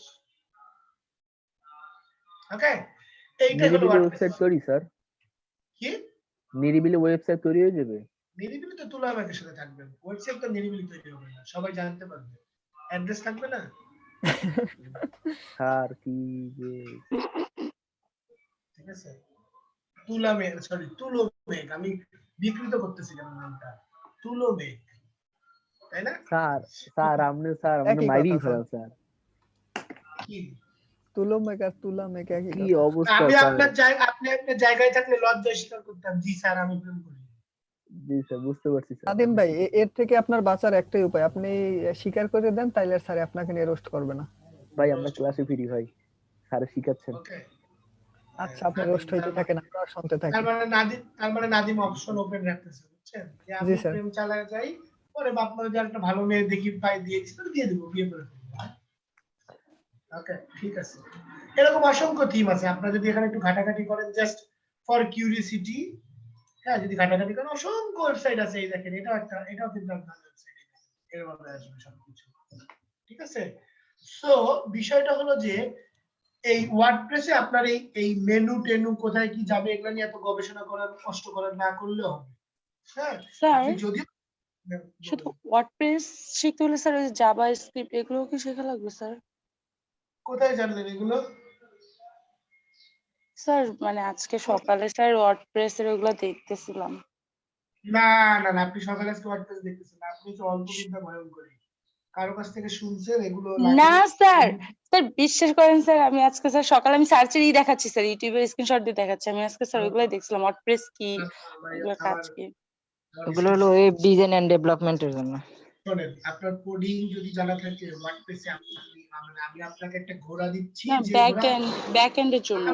ওকে, এইটাই হলো নিরিবিলি ওয়েবসাইট তৈরি স্যার, কি? নিরিবিলি ওয়েবসাইট তৈরি হয়ে যাবে। নিরিবিলি তো তুলা ব্যাগের সাথে থাকবে, ওয়েবসাইট তো নিরিবিলি তৈরি হবে না, সবাই জানতে পারবে, অ্যাড্রেস থাকবে না। স্যার কি যে, ঠিক আছে? তুলো মেঘ, আমি বিকৃত করতেছিলাম নামটা, তুলো মেঘ, তাই না? স্যার আপনি মাইরি ফেলেন স্যার। কি তুলো মেকা তুলা মেকা কি কি কথা? অবস্থা আমি স্যার? আপনার জায়গায় থাকলে লজ্জা স্বীকার করতাম, জি স্যার আমি প্রেম করি। জি স্যার, বুঝতে পারছি স্যার। নাদিম ভাই, এর থেকে আপনার বাঁচার একটাই উপায়, আপনি স্বীকার করে দেন, তাইলে স্যার আপনাকে নিয়ে রোস্ট করবে না। ভাই আমরা ক্লাসে ফিরি ভাই, স্যার শিখাচ্ছেন। ওকে, আচ্ছা, আপনি রোস্ট হইতে থাকেন, আমরা শুনতে থাকি। তার মানে নাদিম অপশন ওপেন রাখতেছে, বুঝছেন? যে আমি জি স্যার। প্রেম চালায় যাই, পরে বাপ মার যে একটা ভালো মেয়ে দেখি পাই দিয়েছি, তো দিয়ে দেবো, বিয়ে করে ফেলবো। ওকে, ঠিক আছে। এরকম অসংখ্য থিম আছে, আপনারা যদি এখানে একটু ঘাটাঘাটি করেন, জাস্ট ফর কিউরিওসিটি, হ্যাঁ, যদি ঘাটাঘাটি করেন অসংখ্য ওয়েবসাইট আছে। এই দেখেন, এটাও কিন্তু আপনার ওয়েবসাইট, এর মধ্যে আসবে সবকিছু, ঠিক আছে? সো বিষয়টা হলো যে এই ওয়ার্ডপ্রেসে আপনার এই মেনু টেনু কোথায় কি যাবে এগুলো নিয়ে এত গবেষণা করার, কষ্ট করার না করলেও হবে, হ্যাঁ? স্যার আপনি যদি শুধু ওয়ার্ডপ্রেস শিখতে হলে স্যার ওই জাভা স্ক্রিপ্ট এগুলো কি শেখা লাগবে স্যার? কোথায় জানলেন এগুলো? স্যার মানে আজকে সকালে স্যার ওয়ার্ডপ্রেস এর ওগুলো দেখতেছিলাম। না না না, আপনি সকালে আজকে ওয়ার্ডপ্রেস দেখতেছেন, আপনি তো অল্প বিদ্যা ভয়ঙ্করী, কারো কাছ থেকে শুনছেন এগুলো না স্যার, স্যার বিশ্বাস করেন স্যার, আমি আজকে স্যার সকালে আমি সার্চেরই দেখাচ্ছি স্যার, ইউটিউবে স্ক্রিনশট দিয়ে দেখাচ্ছি, আমি আজকে স্যার ওইগুলাই দেখছিলাম ওয়ার্ডপ্রেস কি, ওগুলোর কাজ কি। ওগুলো হলো ওয়েব ডিজাইন এন্ড ডেভেলপমেন্টের জন্য। শোনেন, আপনার কোডিং যদি জানা থাকে ওয়ার্ডপ্রেসে আমি আপনাকে একটা ঘোড়া দিচ্ছি, না যে ব্যাক এন্ডের জন্য।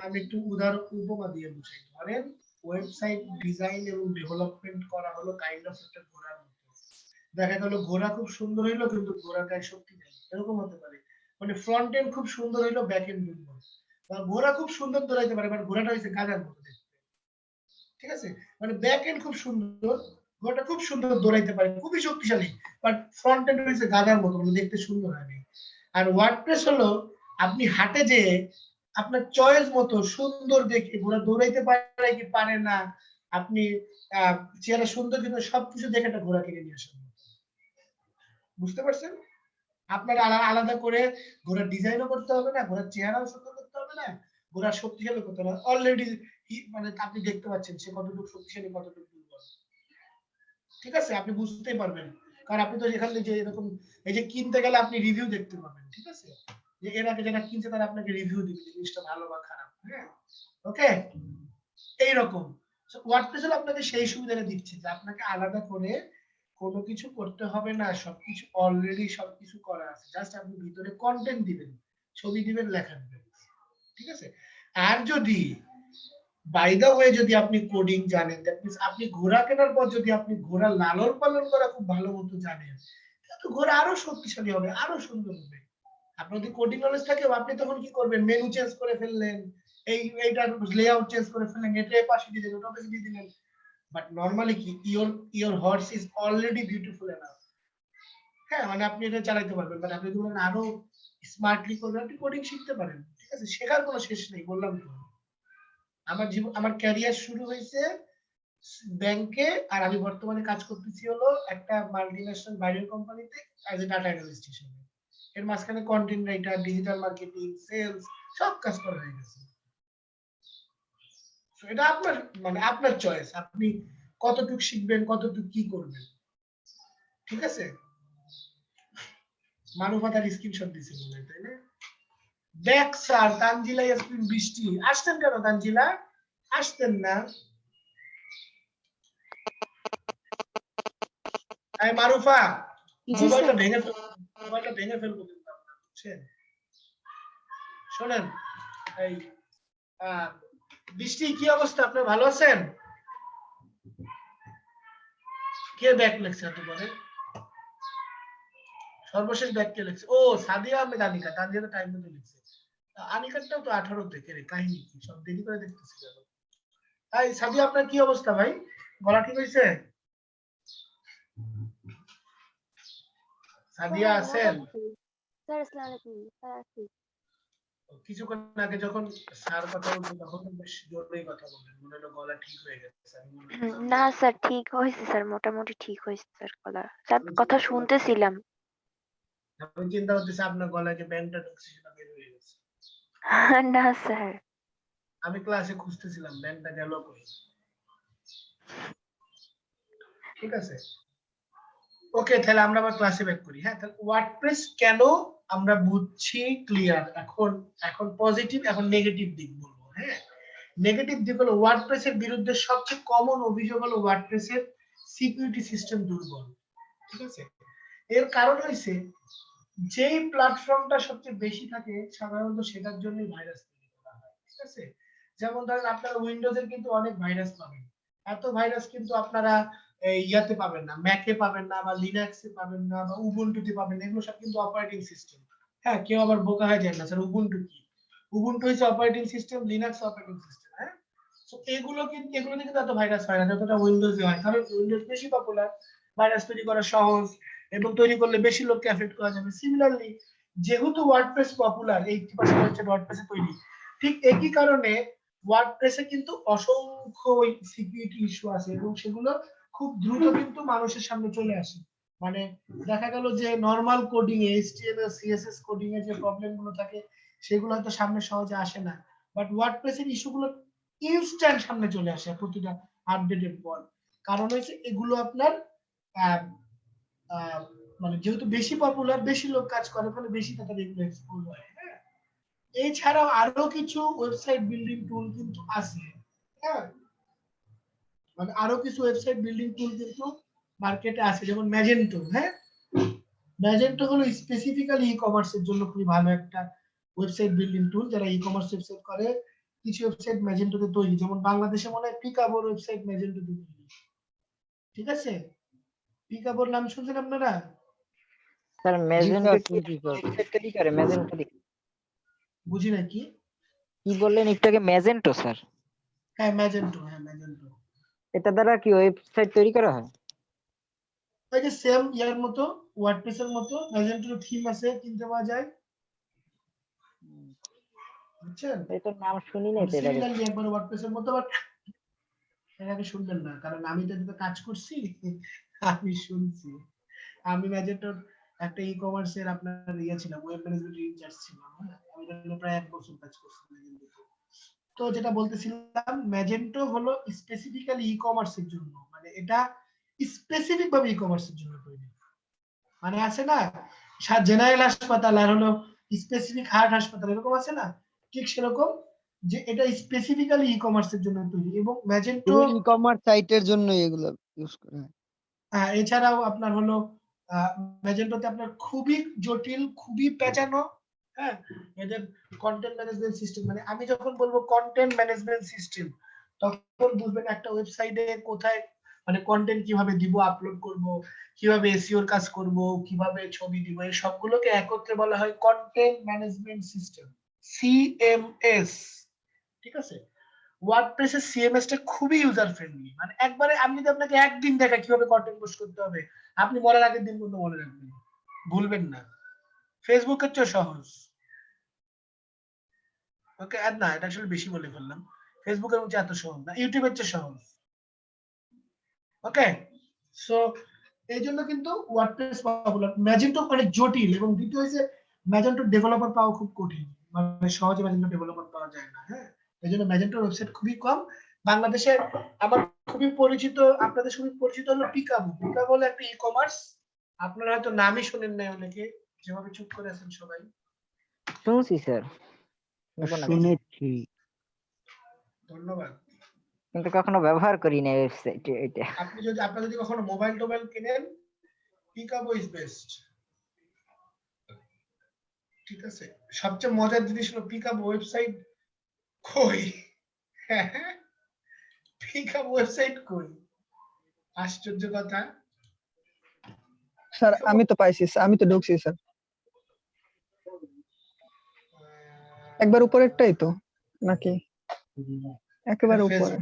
আমি একটু উদাহরণ উপমা দিয়ে বুঝাই। ধরেন ওয়েবসাইট ডিজাইন এবং ডেভেলপমেন্ট করা হলো কাইন্ড অফ একটা ঘোড়ার মতো। দেখা গেল ঘোড়া খুব সুন্দর হইলো কিন্তু ঘোড়ার গায়ে শক্তি নেই, এরকম হতে পারে। মানে ফ্রন্ট এন্ড খুব সুন্দর হইলো ব্যাক এন্ড দুর্বল, বা ঘোড়া খুব সুন্দর দৌড়াইতে পারে বাট ঘোড়াটা হইছে গাধার মতো দেখতে, ঠিক আছে? মানে ব্যাক এন্ড খুব সুন্দর, ঘোড়াটা খুব সুন্দর দৌড়াইতে পারে, খুবই শক্তিশালী, বাট ফ্রন্ট এন্ড হইছে গাধার মতো, মানে দেখতে সুন্দর হয়নি। আর ওয়ার্ডপ্রেস হলো আপনি হাটে যে আপনার চয়েস মতো সুন্দর দেখে ঘোড়া দৌড়াইতে পারে কি পারে না, আপনি চেহারা সুন্দর কিন্তু সবকিছু দেখে একটা ঘোড়া কিনে নিয়ে আসেন। বুঝতে পারছেন? আপনার আলাদা করে ঘোড়ার ডিজাইনও করতে হবে না, ঘোড়ার চেহারাও সুন্দর করতে হবে না, ঘোড়ার শক্তিশালী করতে হবে না। অলরেডি মানে আপনি দেখতে পাচ্ছেন সে কতটুকু শক্তিশালী কতটুকু দুর্বল, ঠিক আছে? আপনি বুঝতেই পারবেন, কারণ আপনি তো এখানে যে এরকম এই যে কিনতে গেলে আপনি রিভিউ দেখতে পাবেন, ঠিক আছে? যে এর আগে যারা কিনছে তারা আপনাকে রিভিউ দিবে জিনিসটা ভালো বা খারাপ। হ্যাঁ, ওকে, এইরকম ওয়ার্ডপ্রেস হলো আপনাকে সেই সুবিধাটা দিচ্ছে যে আপনাকে আলাদা করে কোনো কিছু করতে হবে না, সবকিছু অলরেডি সবকিছু করা আছে, জাস্ট আপনি ভিতরে কন্টেন্ট দিবেন, ছবি দিবেন, লেখা দিবেন, ঠিক আছে? আর যদি বাই দা ওয়ে যদি আপনি কোডিং জানেন, দ্যাট মিন্স আপনি ঘোড়া কেনার পর যদি আপনি ঘোড়া লালন পালন করা খুব ভালো মতো জানেন, তাহলে ঘোড়া আরো শক্তিশালী হবে, আরো সুন্দর হবে। আপনার যদি কোডিং নলেজ থাকে আপনি তখন কি করবেন, মেনু চেঞ্জ করে ফেললেন, এইটার লেআউট চেঞ্জ করে ফেললেন, এটা পাশে দিয়ে দিলেন, ওটা পাশে দিয়ে দিলেন। বাট নরমালি কি your horse is already beautiful enough, হ্যাঁ, মানে আপনি এটা চালাতে পারবেন, বাট আপনি যদি আরো স্মার্টলি করবেন, আপনি কোডিং শিখতে পারেন, ঠিক আছে? শেখার কোনো শেষ নেই, বললাম তো। আমার ক্যারিয়ার শুরু হয়েছে ব্যাংকে, আর আমি বর্তমানে কাজ করতেছি হলো একটা মাল্টিন্যাশনাল বাইরের কোম্পানিতে অ্যাজ এ ডাটা অ্যানালিস্ট হিসেবে। এর মাঝখানে content writer, digital marketing, sales সব কাজ করা হয়ে গেছে। এটা আপনার মানে আপনার চয়েস, আপনি কতটুকু শিখবেন, কতটুকু কি করবেন, ঠিক আছে? মানবতার স্ক্রিনশট দিছে মনে হয়, তাই না? দেখ স্যার, তানজিলা ইয়াসমিন বৃষ্টি আসতেন কেন? তানজিলা আসতেন না? এই মারুফা, জি মোবাইলটা স্যার। ভেঙে ফেলবো কিন্তু আপনারা, বুঝছেন? শোনেন, এই বৃষ্টি কি অবস্থা, আপনি ভালো আছেন? কে ব্যাক লেখছে তোমাদের? সর্বশেষ ব্যাক কে লেখছে? ও সাদিয়া আহমেদ আনিকা, তানজিলা টাইম মতো লিখছে। আনিকারটাও তো 18 থেকে রে, কাহিনী কি সব দেরি করে দেখতেছি কেন? এই সাদিয়া, আপনার কি অবস্থা ভাই, গলা ঠিক হইছে? সাদিয়া আছেন? স্যার আসসালামু আলাইকুম। স্যার আছি। কিছুক্ষণ আগে যখন স্যার কথা বলতো তখন বেশ জোরেই কথা বললেন, মনে হলো গলা ঠিক হয়ে গেছে। না স্যার, ঠিক হয়েছে স্যার, মোটামুটি ঠিক হয়েছে স্যার গলা। স্যার কথা শুনতেছিলাম। আমি চিন্তা করতেছি আপনার গলায় যে ব্যাংকটা ঢুকছে সেটা বের হয়ে গেছে। না স্যার। আমি ক্লাসে খুঁজতেছিলাম ব্যাংকটা গেল কই। ঠিক আছে, ওকে, তাহলে আমরা আবার ক্লাসে ব্যাক করি। হ্যাঁ, তাহলে ওয়ার্ডপ্রেস কেন আমরা বুঝছি, ক্লিয়ার। এখন পজিটিভ, এখন নেগেটিভ দিক বলবো। হ্যাঁ, নেগেটিভ দিক হলো ওয়ার্ডপ্রেসের বিরুদ্ধে সবচেয়ে কমন অভিযোগ হলো ওয়ার্ডপ্রেসের সিকিউরিটি সিস্টেম দুর্বল, ঠিক আছে? এর কারণ হইছে যেই প্ল্যাটফর্মটা সবচেয়ে বেশি থাকে সাধারণত সেটার জন্যই ভাইরাস তৈরি করা হয়, ঠিক আছে? যেমন ধরেন আপনারা উইন্ডোজের কিন্তু অনেক ভাইরাস পাবেন, এত ভাইরাস কিন্তু আপনারা ইয়াতে পাবেন না, ম্যাকে পাবেন না, বা লিনাক্সে পাবেন না, বা উবুন্টুতে পাবেন না, এগুলো সব কিন্তু অপারেটিং সিস্টেম। হ্যাঁ, কেউ আবার বোকা হয়ে যায় না, স্যার উবুন্টু কি? উবুন্টু হচ্ছে operating system, Linux operating system. হ্যাঁ, তো এগুলোতে কিন্তু এত ভাইরাস হয় না যতটা উইন্ডোজে হয়, কারণ উইন্ডোজ বেশি পপুলার, ভাইরাস তৈরি করা সহজ, এবং তৈরি করলে বেশি লোককে এফেক্ট করা যাবে। সিমিলারলি যেহেতু ওয়ার্ডপ্রেস পপুলার, 80% হচ্ছে ওয়ার্ডপ্রেসে তৈরি, ঠিক একই কারণে ওয়ার্ডপ্রেসে কিন্তু অসংখ্য সিকিউরিটি ইস্যু আছে এবং সেগুলো খুব দ্রুত কিন্তু মানুষের সামনে চলে আসে। মানে দেখা গেল যে নরমাল কোডিং এ HTML CSS কোডিং এর যে প্রবলেম গুলো থাকে সেগুলো হয়তো সামনে সহজে আসে না, বাট ওয়ার্ডপ্রেস এর ইস্যুগুলো ইনস্ট্যান্ট সামনে চলে আসে প্রতিটা আপডেটের পর। কারণ হচ্ছে এগুলো আপনার আহ, আহ, মানে যেহেতু বেশি পপুলার, বেশি লোক কাজ করে, ফলে বেশি তাড়াতাড়ি এগুলো এক্সপোজ হয়। হ্যাঁ, এছাড়াও আরো কিছু ওয়েবসাইট বিল্ডিং টুল কিন্তু আছে। হ্যাঁ, মানে আরো কিছু ওয়েবসাইট বিল্ডিং টুল কিন্তু মার্কেটে আছে, যেমন ম্যাজেন্টো। হ্যাঁ, ম্যাজেন্টো হলো স্পেসিফিক্যালি ই কমার্সের জন্য খুবই ভালো একটা ওয়েবসাইট বিল্ডিং টুল। যারা ই কমার্স ওয়েবসাইট করে কিছু ওয়েবসাইট ম্যাজেন্টোতে তৈরি, যেমন বাংলাদেশে মনে হয় পিকাবোর ওয়েবসাইট ম্যাজেন্টোতে তৈরি। ঠিক আছে, পিকাবোর নাম শুনছেন আপনারা? স্যার জি ম্যাজেন্টো স্যার। কি ওয়েবসাইট তৈরি করে? ম্যাজেন্টো বুঝি না কি? কি বললেন একটু আগে? ম্যাজেন্টো স্যার, হ্যাঁ ম্যাজেন্টো, হ্যাঁ ম্যাজেন্টো। এটা দ্বারা কি ওয়েবসাইট তৈরি করা হয়? ওই যে সেম ইয়ার মতো, ওয়ার্ডপ্রেস এর মতো ম্যাজেন্টোর থিম আছে, কিনতে পাওয়া যায়। বুঝছেন? এটার নাম শুনি নাই তো এর আগে। সিমিলারলি একবার ওয়ার্ডপ্রেস এর মতো, বাট এর আগে শুনবেন না, কারণ আমি তো এটাতে কাজ করছি। আমি শুনছি। আমি ম্যাজেন্টোর একটা ই কমার্সের আপনার ইয়ে ছিলাম, ওয়েব ম্যানেজমেন্ট ইনচার্জ ছিলাম। হ্যাঁ, আমি এখানে প্রায় 1 বছর কাজ করছি ম্যাজেন্টোতে। তো যেটা বলতেছিলাম, ম্যাজেন্টো হলো স্পেসিফিক্যালি ই কমার্সের জন্য, মানে এটা স্পেসিফিক ভাবে ই কমার্সের জন্য তৈরি। মানে আছে না জেনারেল হাসপাতাল আর হলো স্পেসিফিক হার্ট হাসপাতাল, এরকম আছে না, ঠিক সেরকম, যে এটা স্পেসিফিক্যালি ই কমার্সের জন্য তৈরি। এবং ম্যাজেন্টো ই কমার্স সাইটের জন্য এগুলো ইউজ করা হয়। এছাড়াও আপনার হলো ম্যাজেন্টোতে আপনার খুবই জটিল, খুবই পেঁচানো। হ্যাঁ, এদের কন্টেন্ট ম্যানেজমেন্ট সিস্টেম, মানে আমি যখন বলবো কন্টেন্ট ম্যানেজমেন্ট সিস্টেম, তখন বুঝবেন একটা ওয়েবসাইটে কোথায় মানে কন্টেন্ট কিভাবে দিব, আপলোড করব, কিভাবে এসইওর কাজ করব, কিভাবে ছবি দিব, এই সবগুলোকে একত্রে বলা হয় কন্টেন্ট ম্যানেজমেন্ট সিস্টেম, CMS। ঠিক আছে, ওয়ার্ডপ্রেসের সিএমএস টা খুবই ইউজার ফ্রেন্ডলি। মানে একবারে আমি যদি আপনাকে একদিন দেখা কিভাবে কন্টেন্ট পোস্ট করতে হবে, আপনি মরার আগের দিন পর্যন্ত মনে রাখবেন, ভুলবেন না। ফেসবুকের চেয়ে সহজ। ওকে, আর না, এটা আসলে বেশি বলে ফেললাম। ফেসবুকের মধ্যে এত সহজ না, ইউটিউবের চেয়ে সহজ। ওকে, সো এই জন্য কিন্তু ওয়ার্ডপ্রেস পপুলার। ম্যাজেন্টো অনেক জটিল, এবং দ্বিতীয় হচ্ছে ম্যাজেন্টো ডেভেলপার পাওয়া খুব কঠিন, মানে সহজে ম্যাজেন্টো ডেভেলপার পাওয়া যায় না। হ্যাঁ, এই জন্য ম্যাজেন্টোর ওয়েবসাইট খুবই কম বাংলাদেশে। আমার খুবই পরিচিত, আপনাদের খুবই পরিচিত হলো পিকাবো। পিকাবো হলো একটা ই কমার্স, আপনারা হয়তো নামই শুনেন নাই অনেকে, যেভাবে চুপ করে আছেন সবাই। শুনছি স্যার, শুনেছি। ধন্যবাদ। কিন্তু কখনো ব্যবহার করি না ওয়েবসাইটে এটা। আপনারা যদি কখনো মোবাইল টোবাইল কিনেন, পিকাবো ইজ বেস্ট। ঠিক আছে, সবচেয়ে মজার জিনিস হলো পিকআপ ওয়েবসাইট কই। পিকআপ ওয়েবসাইট কই, আশ্চর্য কথা। স্যার আমি তো পাইছি, আমি তো ঢুকছি স্যার। একবার উপরেরটাই তো নাকি একেবারে উপরে?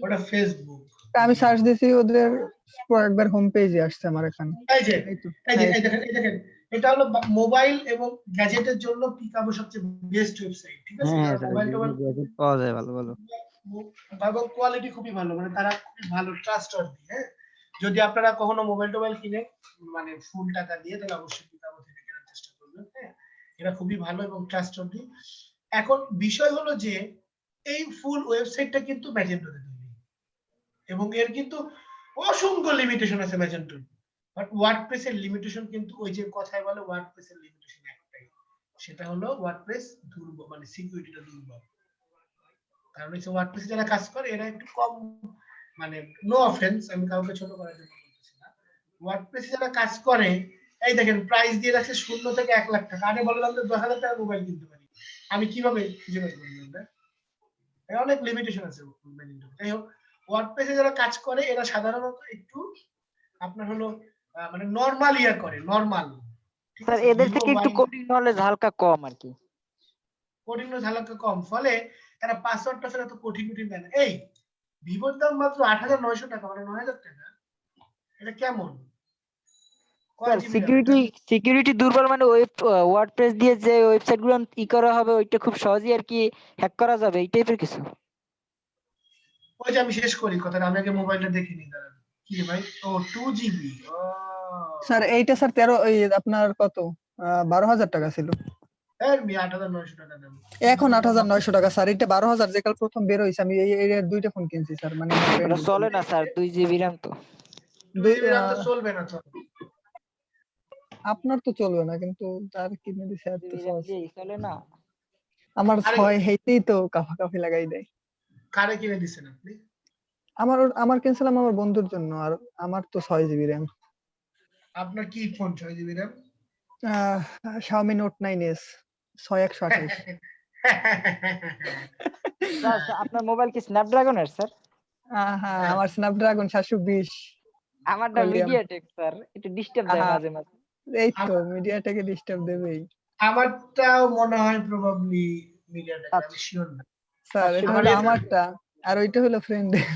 ওটা ফেসবুক। আমি সার্চ দিছি ওদের, একবার হোম পেজে আসছে আমার এখানে। এই যে এই তো, এই দেখেন, এটা হলো মোবাইল এবং গ্যাজেটের জন্য পিকআপো সবচেয়ে বেস্ট ওয়েবসাইট। ঠিক আছে, হ্যাঁ কারণ মোবাইল টোবাইল গ্যাজেট পাওয়া যায় ভালো ভালো। এবং কোয়ালিটি খুবই ভালো, মানে তারা খুবই ভালো ট্রাস্টওয়ার্দি। হ্যাঁ, যদি আপনারা কখনো মোবাইল টোবাইল কিনে মানে ফুল টাকা দিয়ে, তাহলে অবশ্যই পিকআপো থেকে কেনার চেষ্টা করবেন। হ্যাঁ, এটা খুবই ভালো এবং ট্রাস্টওয়ার্দি। এখন বিষয় হলো যে এই ফুল ওয়েবসাইটটা কিন্তু ম্যাজেন্টোতে তৈরি, এবং এর কিন্তু অসংখ্য লিমিটেশন আছে ম্যাজেন্টোর। বাট ওয়ার্ডপ্রেসের লিমিটেশন কিন্তু ওই যে কথায় বলে ওয়ার্ডপ্রেসের লিমিটেশন একটাই, সেটা হলো ওয়ার্ডপ্রেস দুর্বল, মানে সিকিউরিটিটা দুর্বল। কারণ হচ্ছে ওয়ার্ডপ্রেসে যারা কাজ করে এরা একটু কম, মানে নো অফেন্স, আমি কাউকে ছোট করার জন্য বলতেছি না, ওয়ার্ডপ্রেসে যারা কাজ করে, এই দেখেন প্রাইস দিয়ে রাখছে 0 থেকে 1 লাখ টাকা। আরে বললাম তো 10,000 টাকা মোবাইল কিনতে পারি, আমি কিভাবে খুঁজে বের করব এটা? অনেক লিমিটেশন আছে ম্যাজেন্টোর। যাই হোক, ওয়ার্ডপ্রেসে যারা কাজ করে এরা সাধারণত একটু আপনার হলো মানে নরমাল ইয়া করে, নরমাল। স্যার এদের থেকে একটু কোডিং নলেজ হালকা কম আর কি। কোডিং নলেজ হালকা কম, ফলে তারা পাসওয়ার্ডটা ফেলে তো কঠিন দেয় না। এই ভিভোর দাম মাত্র 8,900 টাকা, মানে 9,000 টাকা। এটা কেমন? স্যার সিকিউরিটি দুর্বল, মানে ওয়ার্ডপ্রেস দিয়ে যে ওয়েবসাইট গুলো ই করা হবে ওইটা খুব সহজেই আর কি হ্যাক করা যাবে, এই টাইপের কিছু। ওই যে আমি শেষ করি কথাটা, আমি আগে মোবাইলটা দেখে নিই, দাঁড়ান কি রে ভাই? ও 2 GB। ও স্যার এইটা স্যার 13 এই আপনার কত 12,000 টাকা ছিল, এর মি 8,900 টাকা দাম। এখন 8,900 টাকা স্যার। এটা 12,000 যে কাল প্রথম বের হইছে, আমি এই দুইটা ফোন কিনছি স্যার, মানে আমার ওটা friend চলে না স্যার, 2 GB RAM তো। 2 GB RAM তো চলবে না তো। আপনার তো চলবে না, কিন্তু তার কিনে দিছে এত 2 GB RAM সহজ। দিয়ে চলে না। আমার আরে 6 হেইতেই তো কাফাকাফি লাগাই দেয়। কারে কিনে দিছেন আপনি? আমার কিনছিলাম আমার বন্ধুর জন্য, আর আমার তো 6 GB RAM। আপনার কি phone 6 GB RAM? Xiaomi Note 9s 6128। Sir আপনার মোবাইল কি স্ন্যাপড্রাগনের স্যার? হ্যাঁ, আমার স্ন্যাপড্রাগন 720 আমারটা Qualcomm। মিডিয়াটেক স্যার, একটু ডিস্টার্ব দেয় আহা, মাঝে মাঝে। এই তো মিডিয়াটেকে ডিস্টার্ব দেবেই আমারটাও মনে হয় প্রবাবলি মিডিয়াটেক, আমি শিওর না। স্যার। এটা আমার হলো এটা- আমারটা, আর ওইটা হলো ফ্রেন্ডের।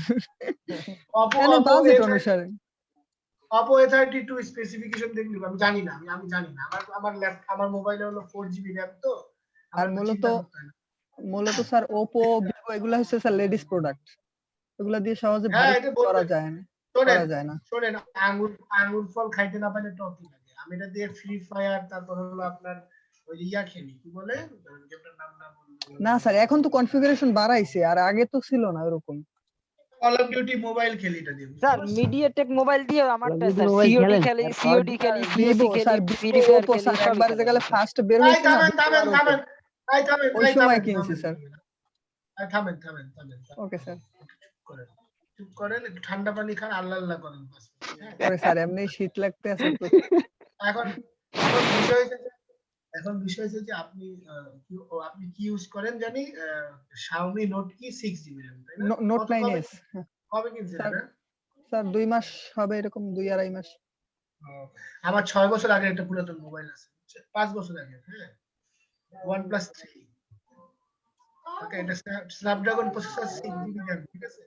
Oppo মানে Oppo বাজেট A30 অনুসারে। Oppo A32 স্পেসিফিকেশন দেখলি আমি জানি না, আমি জানি না। আমার মোবাইলে হলো 4 GB RAM তো। আর আমার তো মূলত চিন্তা করতে হয় না। স্যার ওপো ভিভো এগুলা হচ্ছে স্যার লেডিস প্রোডাক্ট, এগুলা দিয়ে সহজে হ্যাঁ, ভারী এটা করা বলবেন। যায় না, শোনেন করা যায় না। শোনেন, আঙ্গুর ফল খাইতে না পারলে টক লাগে। আমি এটা দিয়ে ফ্রি ফায়ার, তারপর হলো আপনার ওই যে ইয়া খেলি, কি বলে গেমটার নাম না বললে। না স্যার, এখন তো কনফিগারেশন বাড়াইছে, আর আগে তো ছিল না এরকম। কল অফ ডিউটি মোবাইল খেলি এটা দিয়ে, বুঝতে স্যার পারছেন? মিডিয়াটেক মোবাইল দিয়ে আমারটা স্যার মোবাইল সিওডি খেলেন খেলি, স্যার? সিওডি খেলি, ভিভো সিএসি স্যার, খেলি, ফ্রি ভিভো ফায়ার ওপো খেলি, স্যার, সবই একবার খেলা যেগুলো যায়। ফার্স্ট বের এই হইছে না থামেন ভিভো থামেন আর ওপো, থামেন, এই থামেন, ওই এই সময় থামেন, কিনছি থামেন, স্যার। এই থামেন, থামেন, থামেন, থামেন। Okay sir. চুপ করেন, একটু ঠান্ডা পানি খান, আল্লাহ আল্লাহ করেন বাস। হ্যাঁ? পরে স্যার এমনি শীত লাগতে আছে তো। এখন এখন বিষয় হচ্ছে যে আপনি আপনি কি ইউজ করেন জানি, Xiaomi Note কি 6 GB RAM, তাই না? নোট কত 9s কবে কিনছেন স্যার। এটা? স্যার 2 মাস হবে, এরকম 2-2.5 মাস। ও, আমার 6 বছর আগে একটা পুরাতন মোবাইল আছে, 5 বছর আগে। হ্যাঁ, OnePlus 3। ওকে, এটা স্ন্যাপড্রাগন প্রসেসর 6 GB RAM, ঠিক আছে?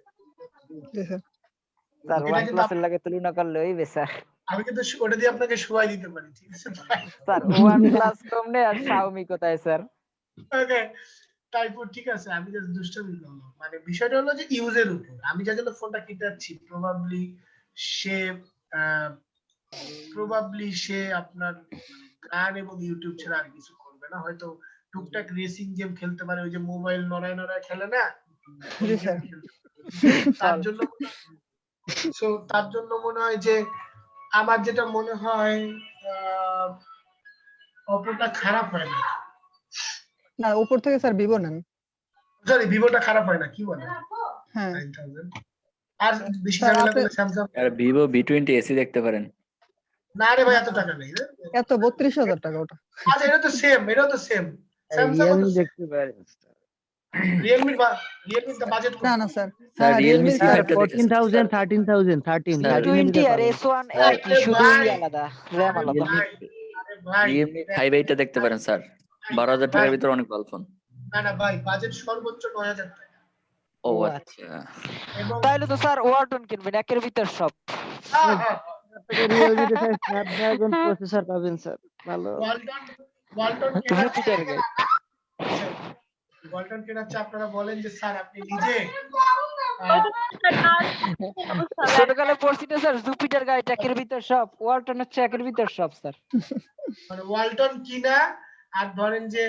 জি স্যার। স্যার এটা কিন্তু OnePlus এর লাগে তুলনা করলে হইবে স্যার। আমি কিন্তু ওটা দিয়ে আপনাকে শোয়াই দিতে পারি, ঠিক আছে ভাই? স্যার OnePlus কমনে আর Xiaomi কোথায় স্যার? ওকে, তাইপর ঠিক আছে, আমি জাস্ট দুষ্টামি করলাম। মানে বিষয়টা হলো যে ইউজের উপর। আমি যার জন্য ফোনটা কিনতে যাচ্ছি, সে সে আপনার গান এবং ইউটিউব ছাড়া আর কিছু করবে না। হয়তো টুকটাক রেসিং গেম খেলতে পারে, ওই যে মোবাইল নড়ায় নড়ায় খেলে না, ওই জি গেম স্যার। খেলতে পারে। তার জন্য মনে হয় যে, আমার যেটা মনে হয় অপোটা খারাপ হয় না। না, উপর থেকে স্যার ভিভো নেন। সরি, ভিভোটা খারাপ হয় না, কি বলে? হ্যাঁ 9000 আর বেশি স্যার, ঝামেলা আপনি করলে স্যামসাং। আর ভিভো V20 এসি দেখতে পারেন। না রে ভাই, এত টাকা নেই রে। এত 32,000 টাকা ওটা। আচ্ছা, এটা তো সেম স্যামসাং ও তো দেখতে পারেন। রিয়েলমি তো বাজেট না কম। না স্যার, স্যার হ্যাঁ রিয়েলমি রিয়েলমি সি স্যার। ফাইভটা দেখেছেন? 14,000 13,000 13 স্যার, T20 আর S1 একই, আরে শুধু ভাই, আলাদা, RAM আরে আলাদা। ভাই, আরে ভাই, রিয়েলমি 5 দেখতে পারেন স্যার। 12,000 টাকার ভিতরে অনেক ভালো ফোন। না ভাই, বাজেট সর্বোচ্চ 9,000 টাকা। ও ও আচ্ছা। এবং তাইলে তো স্যার ওয়ালটন কিনবেন, একের ভিতর সব। হ্যাঁ, হ্যাঁ, রিয়েলমিতে স্যার স্ন্যাপড্রাগন প্রসেসর পাবেন স্যার, ভালো। Walton Jupiter guide. ওয়ালটন কেনাচ্ছে, আপনারা বলেন যে স্যার আপনি নিজে ছোটকালে পড়ছি তো স্যার, জুপিটার গাইড একের ভিতর সব, ওয়ালটন হচ্ছে একের ভিতর সব স্যার। মানে ওয়ালটন কিনা, আর ধরেন যে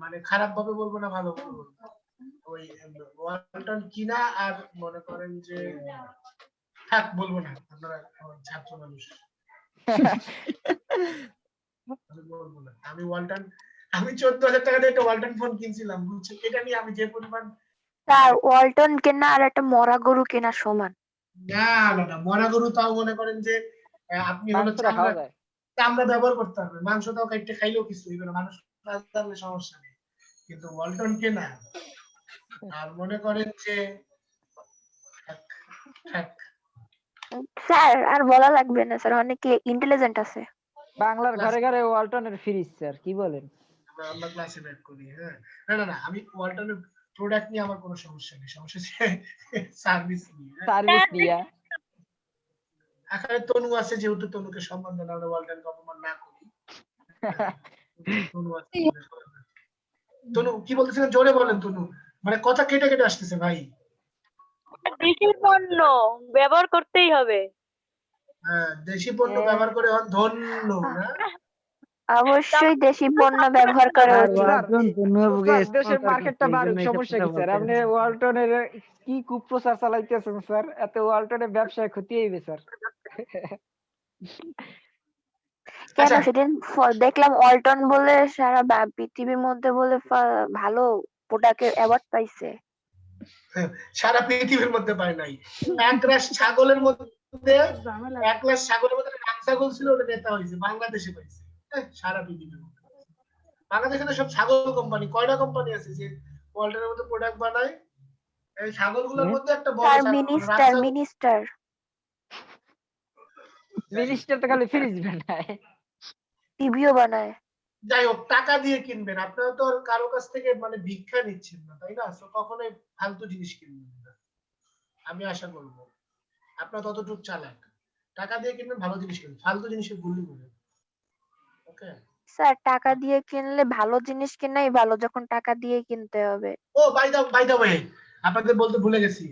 মানে খারাপ ভাবে বলবো না, ভালো ভাবে বলবো, ওই ওয়ালটন কিনা আর মনে করেন যে থাক, বলবো না, আপনারা আমার ছাত্র মানুষ, আমি বলবো না। আমি 14,000 টাকা দিয়ে একটা ওয়ালটন ফোন কিনছিলাম, বুঝছেন? এটা নিয়ে আমি যে পরিমাণ, স্যার ওয়ালটন কেনা আর একটা মরা গরু কেনা সমান। না মরা গরু তাও মনে করেন যে আপনি হলো মাংসটা খাওয়া যায়। চামড়া ব্যবহার করতে পারবেন, মাংসটাও কাটতে খাইলেও কিছু হইবে না, মানুষ জানলে সমস্যা নেই। কিন্তু ওয়ালটন কেনা আর মনে করেন যে থাক, থাক। স্যার আর বলা লাগবে না স্যার, অনেকে ইন্টেলিজেন্ট আছে। বাংলার ঘরে ঘরে ওয়ালটনের ফ্রিজ স্যার, কি বলেন? আমরা ক্লাসে ব্যাক করি। হ্যাঁ, না আমি ওয়ালটনের প্রোডাক্ট নিয়ে আমার কোনো সমস্যা নেই, সমস্যা হচ্ছে সার্ভিস নিয়ে। সার্ভিস দিয়া। এখানে তনু আছে, যেহেতু তনুকে সম্মান দেন, আমরা ওয়ালটনকে অপমান না করি। তনু আছে, তনু কি বলতেছিলেন, জোরে বলেন তনু, মানে কথা কেটে কেটে আসতেছে ভাই। দেশের পণ্য ব্যবহার করতেই হবে। হ্যাঁ, দেশি পণ্য ব্যবহার করে ধন্য না? অবশ্যই দেশি পণ্য ব্যবহার করা আর উচিত। ওয়ালটন পূর্ণভোগে স্যার দেশের স্পন্সর মার্কেটটা করছে এই বাড়ুক, জন্য এইসব সমস্যা কথা কি স্যার? আপনি বলতেছেন। ওয়ালটনের কি কুপ্রচার চালাইতেছেন স্যার? এতে ওয়ালটনের ব্যবসায় ক্ষতি হইবে স্যার। কেন আচ্ছা, সেদিন দেখলাম ওয়ালটন বলে সারা পৃথিবীর মধ্যে বলে ভালো প্রোডাক্টের অ্যাওয়ার্ড পাইছে। সারা পৃথিবীর মধ্যে পায় নাই। এক রাশ ছাগলের মধ্যে রাম ছাগল ছিল, ওটা নেতা হয়েছে, বাংলাদেশে পাইছে। সারা পৃথিবীর মধ্যে। বাংলাদেশে তো সব ছাগল কোম্পানি, কয়টা কোম্পানি আছে যে ওয়ালটনের মধ্যে প্রোডাক্ট বানায়? এই ছাগলগুলোর মধ্যে একটা বড় স্যার ছাগল, রাম ছাগল। মিনিস্টার মিনিস্টার তো খালি ফ্রিজ বানায়। টিভিও বানায়। যাই হোক, টাকা দিয়ে কিনবেন, আপনারা তো আর কারো কাছ থেকে মানে ভিক্ষা নিচ্ছেন না, তাই না? তো কখনোই ফালতু জিনিস কিনবেন না, আমি আশা করবো আপনারা ততটুকু চালাক। টাকা দিয়ে কিনবেন, ভালো জিনিস কিনবেন, ফালতু জিনিসের গুলি করবেন। ওকে? স্যার টাকা দিয়ে কিনলে ভালো জিনিস কেনাই ভালো, যখন টাকা দিয়ে কিনতে হবে। ও বাই দা ওয়ে, আপনাদের বলতে ভুলে গেছি,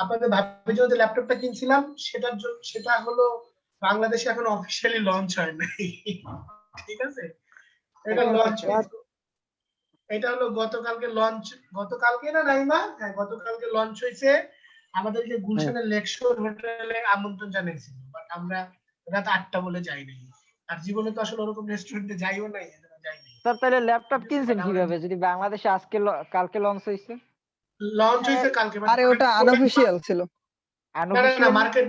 আপনাদের ভাবির জন্য যে ল্যাপটপটা কিনছিলাম, সেটা হলো বাংলাদেশে এখন অফিসিয়ালি লঞ্চ হয় নাই। ঠিক আছে, এটা লঞ্চ এটা হলো গতকালকে না নাইমা, হ্যাঁ গতকালকে লঞ্চ হয়েছে। আমাদেরকে গুলশানের লেকশোর হোটেলে আমন্ত্রণ জানিয়েছিল, বাট আমরা রাত 8টা বলে যাই নাই। আর জীবনে তো আসলে ওরকম রেস্টুরেন্টে যাইও নাই, এজন্য যাই নাই। স্যার তাহলে ল্যাপটপ কিনছেন কিভাবে যদি বাংলাদেশে কালকে লঞ্চ হয়েছে? লঞ্চ হয়েছে কালকে, আরে ওটা আনঅফিশিয়াল ছিল। না মার্কেট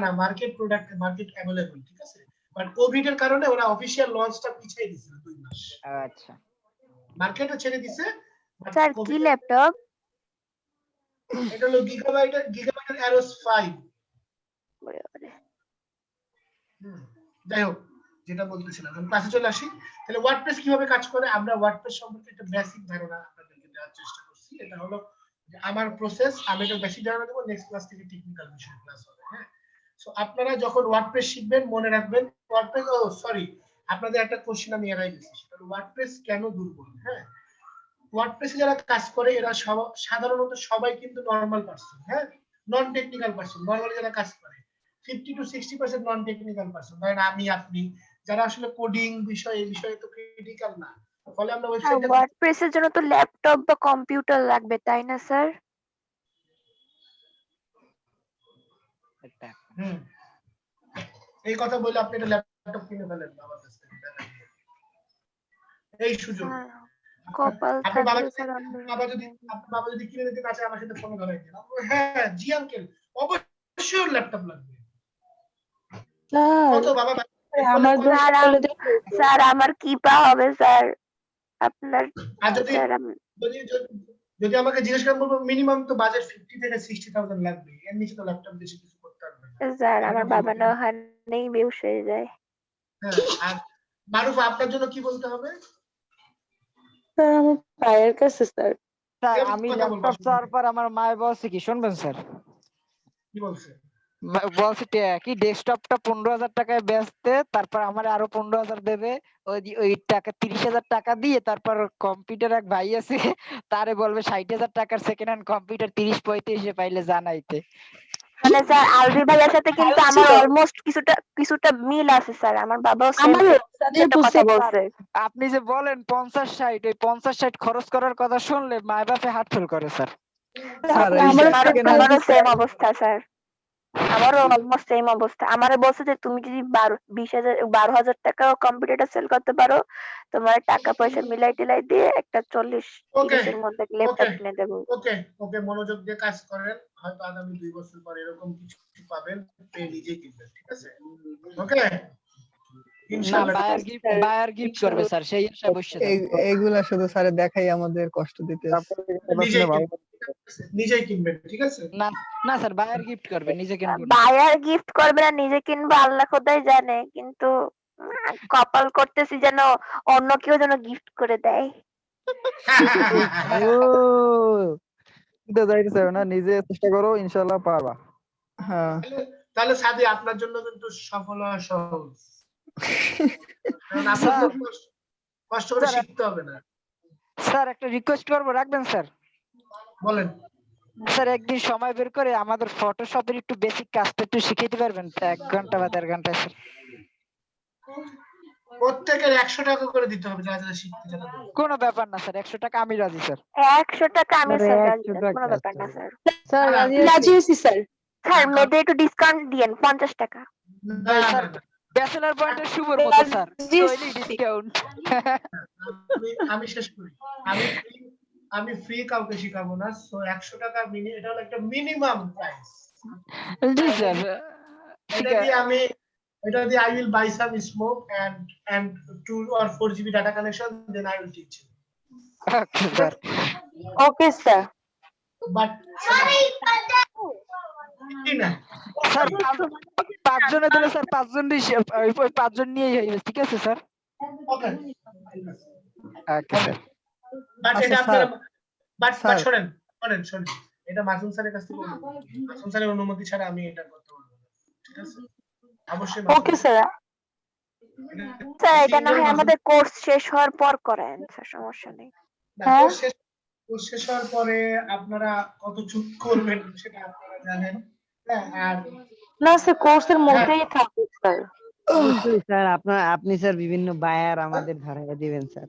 না মার্কেট প্রোডাক্ট, মার্কেট অ্যাভেলেবল, ঠিক আছে, বাট কোভিড এর কারণে ওরা অফিশিয়াল লঞ্চটা পিছিয়ে দিয়েছিল 2 মাস। আচ্ছা মার্কেটে ছেড়ে দিছে। স্যার কি ল্যাপটপ? এটা হলো গিগাবাইটের অ্যারোস 5। যাই হোক, যেটা বলতেছিলাম, আমি ক্লাসে চলে আসি। তাহলে ওয়ার্ডপ্রেস কিভাবে কাজ করে, আমরা ওয়ার্ডপ্রেস সম্পর্কে একটা বেসিক ধারণা আপনাদেরকে দেওয়ার চেষ্টা করছি। এটা হলো যে আমার প্রসেস, আমি এটা বেসিক ধারণা দেবো, নেক্সট ক্লাস থেকে টেকনিক্যাল বিষয় ক্লাস হবে। হ্যাঁ, সো আপনারা যখন ওয়ার্ডপ্রেস শিখবেন মনে রাখবেন, ওয়ার্ডপ্রেস আপনাদের একটা কোশ্চেন আমি এড়াই গেছি, সেটা হলো ওয়ার্ডপ্রেস কেন দুর্বল। হ্যাঁ, ওয়ার্ডপ্রেসে যারা কাজ করে এরা সাধারণত সবাই কিন্তু নরমাল পারসন, হ্যাঁ, নন টেকনিক্যাল পারসন। নরমালি যারা কাজ করে 50 to 60% নন টেকনিক্যাল পারসন, ধরেন আমি আপনি, যারা আসলে কোডিং বিষয় এই বিষয়ে তো ক্রিটিক্যাল না। ফলে আমরা ওয়েবসাইটে ওয়ার্ডপ্রেসের জন্য তো ল্যাপটপ বা কম্পিউটার লাগবে, তাই না স্যার? এই কথা বলে আপনি একটা ল্যাপটপ কিনে ফেলেন বাবার কাছ থেকে, এই সুযোগ। কপাল আপনার থাকলে স্যার বাবা যদি কিনে দিতে না চায়, আমার সাথে ফোনে ধরাই দেন। হ্যাঁ জি আঙ্কেল, অবশ্যই ল্যাপটপ লাগবে। কত বাবা? স্যার আমার কি পা হবে স্যার আপনার? আর যদি আমাকে জিজ্ঞেস করেন, বলবো মিনিমাম তো বাজেট 50 থেকে 60,000 লাগবে, এর নিচে তো ল্যাপটপ বেশি কিছু করতে পারবে না স্যার। আমার বাবা না হানেই বেউস হয়ে যায়। হ্যাঁ, আর মারুফা আপনার জন্য কি বলতে হবে? স্যার আমার পায়ের কাছে স্যার। স্যার আমি ল্যাপটপ চাওয়ার পর আমার মায়ের বলছে কি শুনবেন স্যার? কি বলছে? বলছে কি ডেস্কটপটা 15,000 টাকায় বেচতে, তারপর আমার আরো 15,000 দেবে। ওই টাকা 30,000 টাকা দিয়ে তারপর কম্পিউটার এক ভাই আছে, তারে বলবে 60,000 টাকার সেকেন্ড হ্যান্ড কম্পিউটার 30-35 পাইলে জানাইতে। মানে স্যার আলভি ভাইয়ের সাথে কিন্তু আমার অলমোস্ট কিছুটা মিল আছে স্যার। আমার বাবাও কথা বলছে। আপনি যে বলেন 50-60, ওই 50-60 খরচ করার কথা শুনলে মায় বাপে হার্ট ফেল করে স্যার। আমারও সেম অবস্থা স্যার, আমারও অলমোস্ট সেম অবস্থা। আমারে বলছে যে তুমি যদি 12,000 টাকা কম্পিউটারটা সেল করতে পারো, তোমার টাকা পয়সা মিলাই টিলাই দিয়ে একটা 40-30 এর মধ্যে ল্যাপটপ কিনে দেবো। ওকে মনোযোগ দিয়ে কাজ করেন, হয়তো আগামী 2 বছর পর এরকম কিছু পাবেন, পেয়ে নিজেই কিনবেন, ঠিক আছে? ওকে ইনশাআল্লাহ বায়ার গিফট করবে স্যার, সেই আশায় বসে থাকি। এইগুলা শুধু স্যার দেখাই আমাদের কষ্ট দিতে। নিজেই কিনবেন, ঠিক আছে? না স্যার, বায়ার গিফট করবে, নিজে কিনবে। বায়ার গিফট করবে না, নিজে কিনবে, আল্লাহ খোদাই জানে। কিন্তু কপাল করতেছি যেন অন্য কেউ যেন গিফট করে দেয়। না, নিজে চেষ্টা করো, ইনশাআল্লাহ পারবা। হ্যাঁ, তাহলে সাদি আপনার জন্য কিন্তু সফল হওয়া সহজ, কারণ আপনার কষ্ট করে শিখতে হবে না। স্যার একটা রিকোয়েস্ট করবো, রাখবেন স্যার? বলেন। স্যার একদিন সময় বের করে আমাদের ফটোশপের একটু বেসিক কাজটা একটু শিখাইতে পারবেন তো 1 ঘন্টা বা 1.5 ঘন্টা স্যার? প্রত্যেকের 100 টাকা করে দিতে হবে যারা যারা শিখতে চান তাদের। কোনো ব্যাপার না স্যার, 100 টাকা আমি রাজি স্যার। 100 টাকা আমি আরে স্যার 100 কোনো টাকা ব্যাপার না স্যার। স্যার না, রাজি রাজি আছি। হয়েছি স্যার। স্যার মেয়েদের একটু ডিসকাউন্ট দিয়েন 50 টাকা। না স্যার না না ব্যাচেলর পয়েন্টের শুভর মতো স্যার, রাজি তৈলি হয়েছি। ডিসকাউন্ট। আমি শেষ করি। আমি ফ্রি কাউকে শিখাবো না। সো 100 টাকা এটা হলো একটা মিনিমাম প্রাইস। জি স্যার, এটা দিয়ে I will buy some smoke and 2 or 4 GB data connection, then I will teach you. Okay sir. Okay sir. But না স্যার 5 জনে দিলে স্যার 5 জন ওই 5 জন নিয়েই হইবে, ঠিক আছে sir? Okay okay sir. But আচ্ছা, এটা আপনারা বাট স্যার। শোনেন এটা মাসুম স্যারের কাছ থেকে মাসুম স্যারের অনুমতি ছাড়া আমি এটা করতে পারবো না, ঠিক আছে? অবশ্যই ওকে স্যার। স্যার এটা না হয় আমাদের কোর্স শেষ হওয়ার পর করেন স্যার, সমস্যা নেই। হ্যাঁ। কোর্স শেষ হওয়ার পরে আপনারা কত চুপ করবেন সেটা আপনারা জানেন। হ্যাঁ, আর না স্যার কোর্সের মধ্যেই থাকুক স্যার। অবশ্যই স্যার, আপনি স্যার বিভিন্ন বায়ার আমাদের ধরাইয়া দিবেন স্যার।